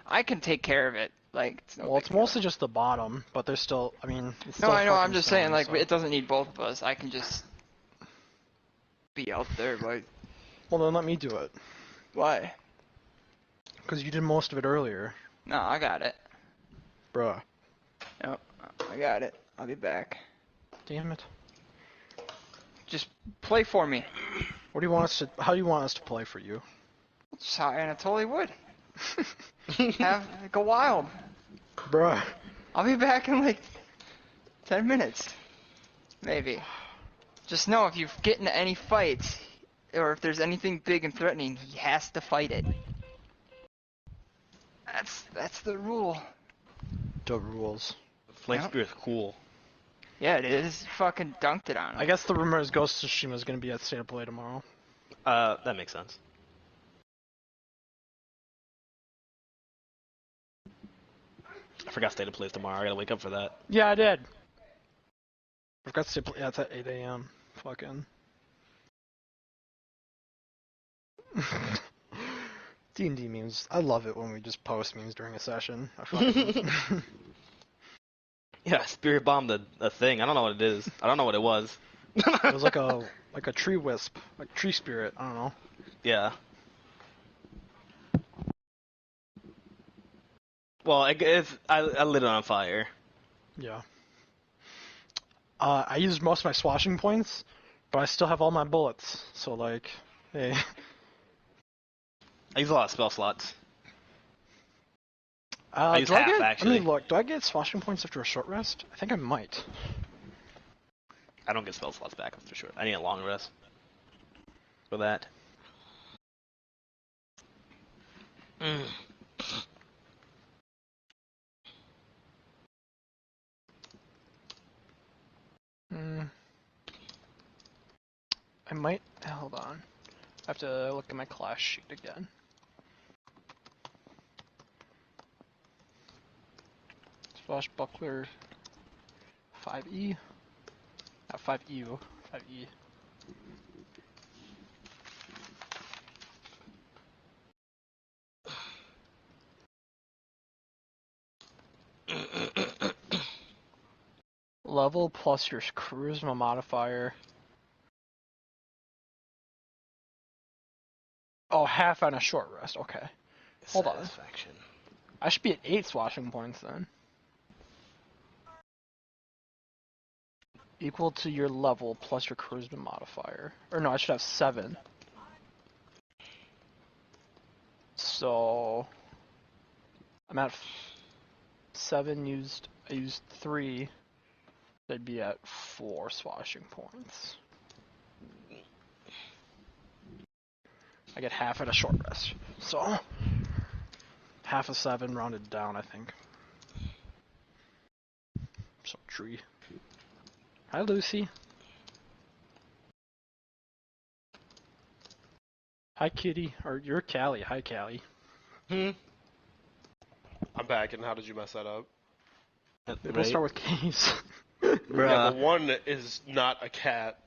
I can take care of it. Like, it's no Well, big it's deal. mostly just the bottom, but there's still. I mean, it's No, still I know, I'm fucking just saying, snowing, like, so. it doesn't need both of us. I can just be out there, like, Well, then let me do it. why? Because you did most of it earlier. No, I got it. Bruh. Nope, I got it. I'll be back. Damn it. Just play for me. What do you want us to? How do you want us to play for you? Just how Anatoly would. Go wild. Bruh. I'll be back in like 10 minutes. Maybe. Just know if you get into any fights, or if there's anything big and threatening, he has to fight it. That's the rule. The rules. Flame Yep. Spirit's cool. Yeah, it is. Fucking dunked it on him. I guess the rumor is Ghost of Tsushima is going to be at State of Play tomorrow. That makes sense. I forgot State of Play tomorrow. I gotta wake up for that. Yeah, I did. I forgot State of Play. Yeah, it's at 8 a.m. Fucking. D&D memes. I love it when we just post memes during a session. I fucking... Yeah, Spirit bombed a thing. I don't know what it is. I don't know what it was. It was like a tree wisp, like tree spirit. I don't know. Yeah. Well, I lit it on fire. Yeah. I used most of my swashing points, but I still have all my bullets. So like, hey. I use a lot of spell slots. I use half, actually. Let me look. Do I get swashing points after a short rest? I think I might. I don't get spell slots back for sure. I need a long rest for that. I might. Hold on. I have to look at my class sheet again. Swashbuckler 5E. Not 5EU. 5E. Level plus your charisma modifier. Oh, half on a short rest. Okay. Hold on. Satisfaction. I should be at 8 swashing points then. Equal to your level plus your charisma modifier. Or no, I should have 7. So I'm at 7 used. I used 3. I'd be at 4 swashing points. I get half at a short rest. So half of 7 rounded down, I think. So tree. Hi, Lucy. Hi, Kitty. Or you're Callie. Hi, Callie. I'm back, and how did you mess that up? They both start with K's. Yeah, but one is not a cat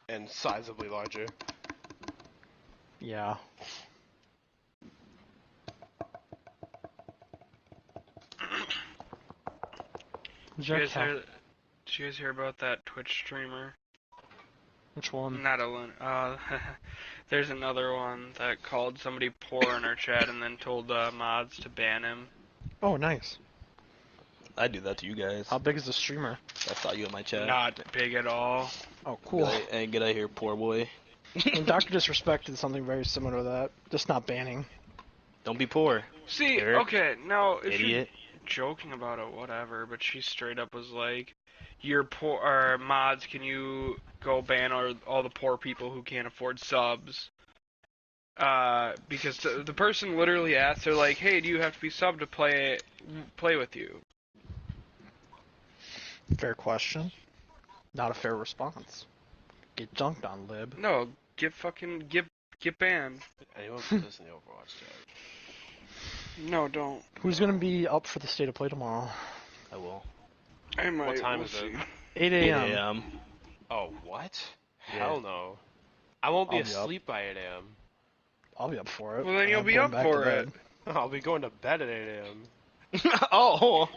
and sizably larger. Yeah. Did you guys hear about that Twitch streamer? Which one? Not a there's another one that called somebody poor in our chat and then told mods to ban him. Oh, nice. I do that to you guys. How big is the streamer? I saw you in my chat. Not big at all. Oh, cool. Get out of here, poor boy. And Dr. Disrespect did something very similar to that. Just not banning. Don't be poor. See, Eric, okay, now if idiot. you're joking about it, whatever, but she straight up was like, "You're poor, or mods, can you go ban all the poor people who can't afford subs?" Because the person literally asked her like, "Hey, do you have to be sub to play with you?" Fair question. Not a fair response. Get dunked on, Lib. No, get banned. Anyone put this in the Overwatch chat? No, don't. Who's gonna be up for the state of play tomorrow? I will. I might. What time we'll is it? see. 8 8 a.m. a.m. Oh, what? Yeah. Hell no. I won't be I'll be up. asleep by 8 a.m. I'll be up for it. Well, then you'll I'm be going up back to for bed. it. I'll be going to bed at 8 a.m. Oh.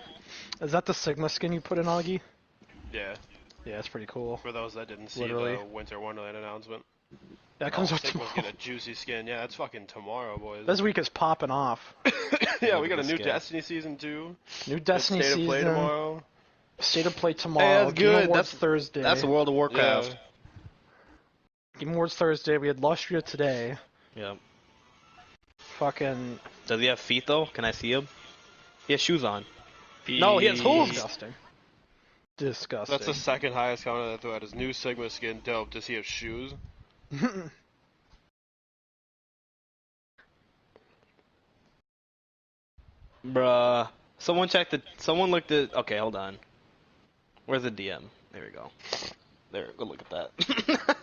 Is that the Sigma skin you put in, Augie? Yeah, Yeah, it's pretty cool. for those that didn't see Literally. the Winter Wonderland announcement. That comes out Sigma's tomorrow. get a juicy skin. Yeah, that's fucking tomorrow, boys. This week is popping off. Yeah, we got a Look new at this guy. Destiny season 2. New Destiny State of play season. tomorrow. State of play tomorrow. Hey, that's Game good. Awards That's- Thursday. That's World of Warcraft. Yeah. Game Awards Thursday. We had Lustria today. Yeah. Fucking Does he have feet though? Can I see him? He has shoes on. No, he has hooves. disgusting. Disgusting. That's the second highest comment that thread. His new Sigma skin. Dope. Does he have shoes? Bruh. Someone checked the. Someone looked at. Okay, hold on. Where's the DM? There we go. There, go look at that.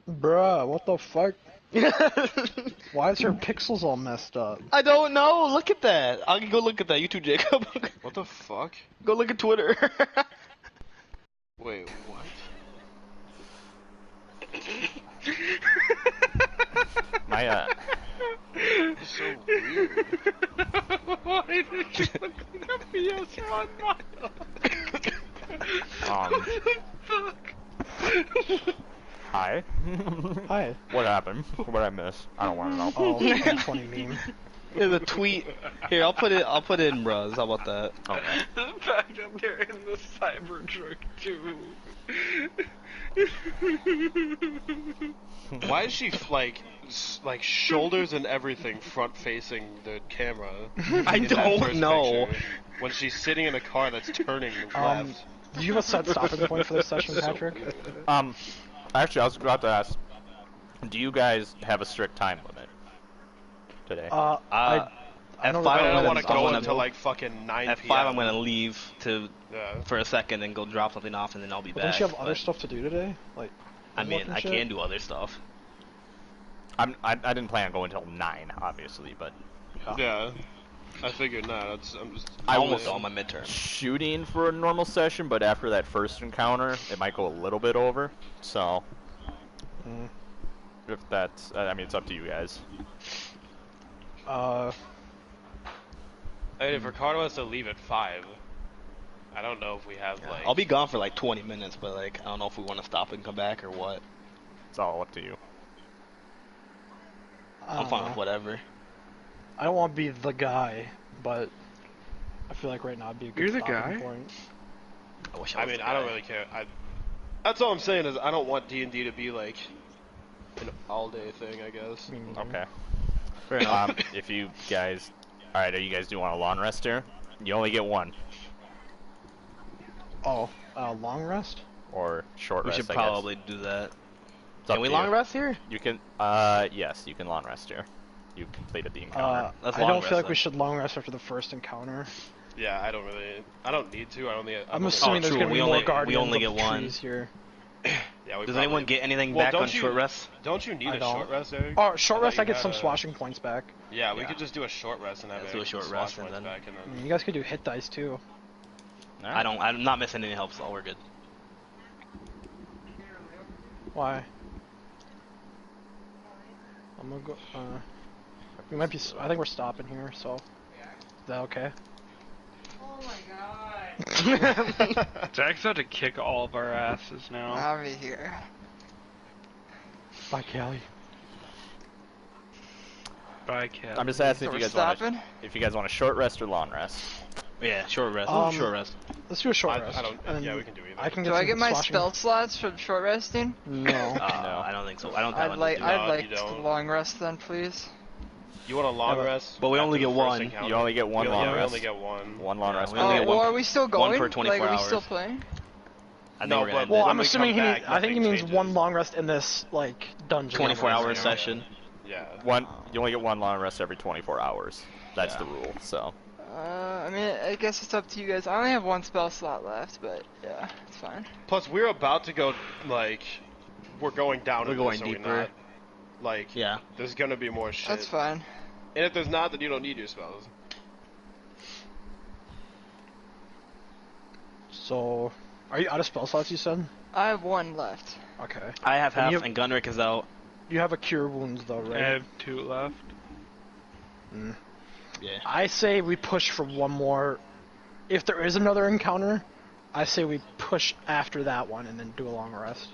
Bruh, what the fuck? Why is your pixels all messed up? I don't know. Look at that. I'll go look at that. You too, Jacob. What the fuck? Go look at Twitter. Wait, what? My It's so weird. Why did you look like a PS1 model? Fuck. Hi. Hi. What happened? What did I miss? I don't want to know. Oh, funny meme. There's a tweet. Here, I'll put it. I'll put it in, bros. How about that? Okay. The fact that they're in the Cybertruck too. Why is she like shoulders and everything front facing the camera? I in that don't first know. picture, when she's sitting in a car that's turning Um, left. Did you have a set stopping point for this session, Patrick? Actually, I was about to ask, do you guys have a strict time limit today? I At don't 5, I know don't what want it's to go going until to. like fucking 9 At p.m. 5, I'm gonna leave to Yeah. for a second and go drop something off, and then I'll be But back. don't you have other but, stuff to do today? Like, I mean, homework and I shit? can do other stuff. I didn't plan on going until 9, obviously, but Yeah. I figured not. I'm just. I I almost was- all my midterm. shooting for a normal session, but after that first encounter, it might go a little bit over. So, Mm. if that's, I mean, it's up to you guys. Hey, if Ricardo has to leave at 5, I don't know if we have like. I'll be gone for like 20 minutes, but like I don't know if we want to stop and come back or what. It's all up to you. I'm fine with whatever. I don't want to be the guy, but I feel like right now would be a good You're the stopping guy? point. I wish I was mean, the I don't guy. really care. That's all I'm saying is I don't want D&D to be like an all-day thing. I guess. I mean, Okay. Fair enough. If you guys, alright, are you guys doing a long rest here? You only get one, Oh, long rest? or short We rest, should I guess. probably do that. It's up Can we to long you. rest here? You can, yes, you can long rest here. You completed the encounter. That's I long don't rest feel like then. we should long rest after the first encounter. Yeah, I don't need to. I'm assuming there's true, going to we be only- more we guardians only of get the one. trees here. Yeah, we Does probably- anyone get anything Well, back don't on you- short rest? Don't you need I a don't. short rest, Eric? Oh, short thought rest, I you get had some a- swashing points back. Yeah, we Yeah. could just do a short rest and have Let's do a Eric short slash rest and points then- back and then. You guys could do hit dice too. Alright. I'm not missing any help, so we're good. Why? I'm gonna go. We might be. I think we're stopping here. So, is that okay? Zach's about to kick all of our asses now. I'll be here. Bye, Callie. Bye, Cat. I'm just asking So if we're you guys want stopping? if you guys want a short rest or long rest. Yeah, short rest. Um, Short rest. Let's do a short I rest. don't. and then Yeah, we can do either. I can get Do I some get my swashing- spell slots for short resting? No. No. I don't think so. I don't. I'd like do I'd that. like you to don't. long rest then, please. You want a long Yeah, rest? but we only after get the first one. encounter? You only get one We long we rest. only get one. One long Yeah, rest. we only get Well, one- are we still one going? for 24 like, are we still hours. playing? I think No, we're gonna but- end Well, it. I'm we assuming come he. back, I think he nothing means changes. one long rest in this like dungeon. 24-hour Yeah. session. Yeah. You only get one long rest every 24 hours. That's the rule. So. I mean, I guess it's up to you guys. I only have one spell slot left, but yeah, it's fine. Plus, we're about to go, like, we're going down. We're into going this, are we deeper. not? Like, Yeah. there's gonna be more shit. That's fine. And if there's not, then you don't need your spells. So, are you out of spell slots, you said? I have one left. Okay. I have And half, you- and Gunrick is out. You have a cure wounds, though, I right? have 2 left. Mm. Yeah. I say we push for one more. If there is another encounter, I say we push after that one and then do a long rest.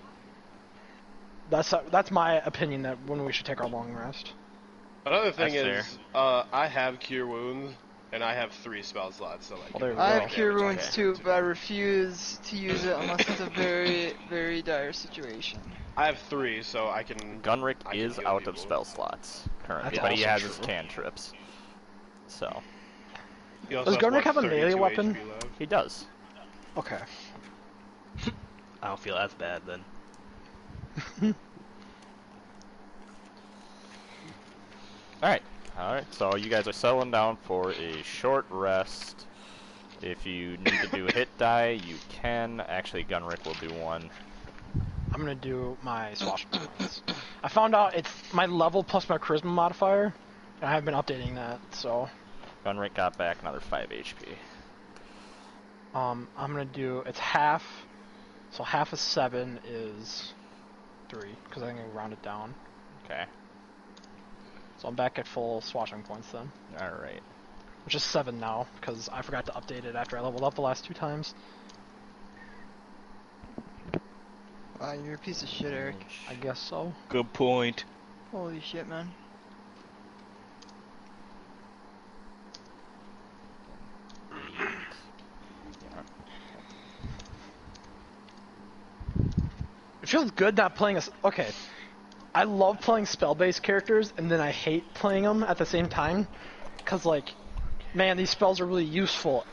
That's my opinion, that when we should take our long rest. Another thing That's is, I have cure wounds, and I have 3 spell slots, so like. Well, there you I go. have cure damage wounds on too, it. but I refuse to use it unless it's a very, very dire situation. I have 3, so I can. Gunrick I can is heal out of people. spell slots currently, That's but he also has his true. cantrips. So He also Does has, Gunrick have a 32 melee weapon? HP left. he does. Okay. I don't feel as bad then. All right. So you guys are settling down for a short rest. If you need to do a hit die, you can. Actually, Gunrick will do one. I'm gonna do my swashbuckling points. I found out it's my level plus my charisma modifier, and I have been updating that, so Gunrick got back another 5 HP. I'm gonna do, it's half, so half of 7 is 3, because I'm gonna round it down. Okay. So I'm back at full swashing points then, All right. which is 7 now, because I forgot to update it after I leveled up the last 2 times. Wow, you're a piece of shit, Eric. I guess so. Good point. Holy shit, man. It feels good not playing okay. I love playing spell-based characters, and then I hate playing them at the same time, because, like, man, these spells are really useful,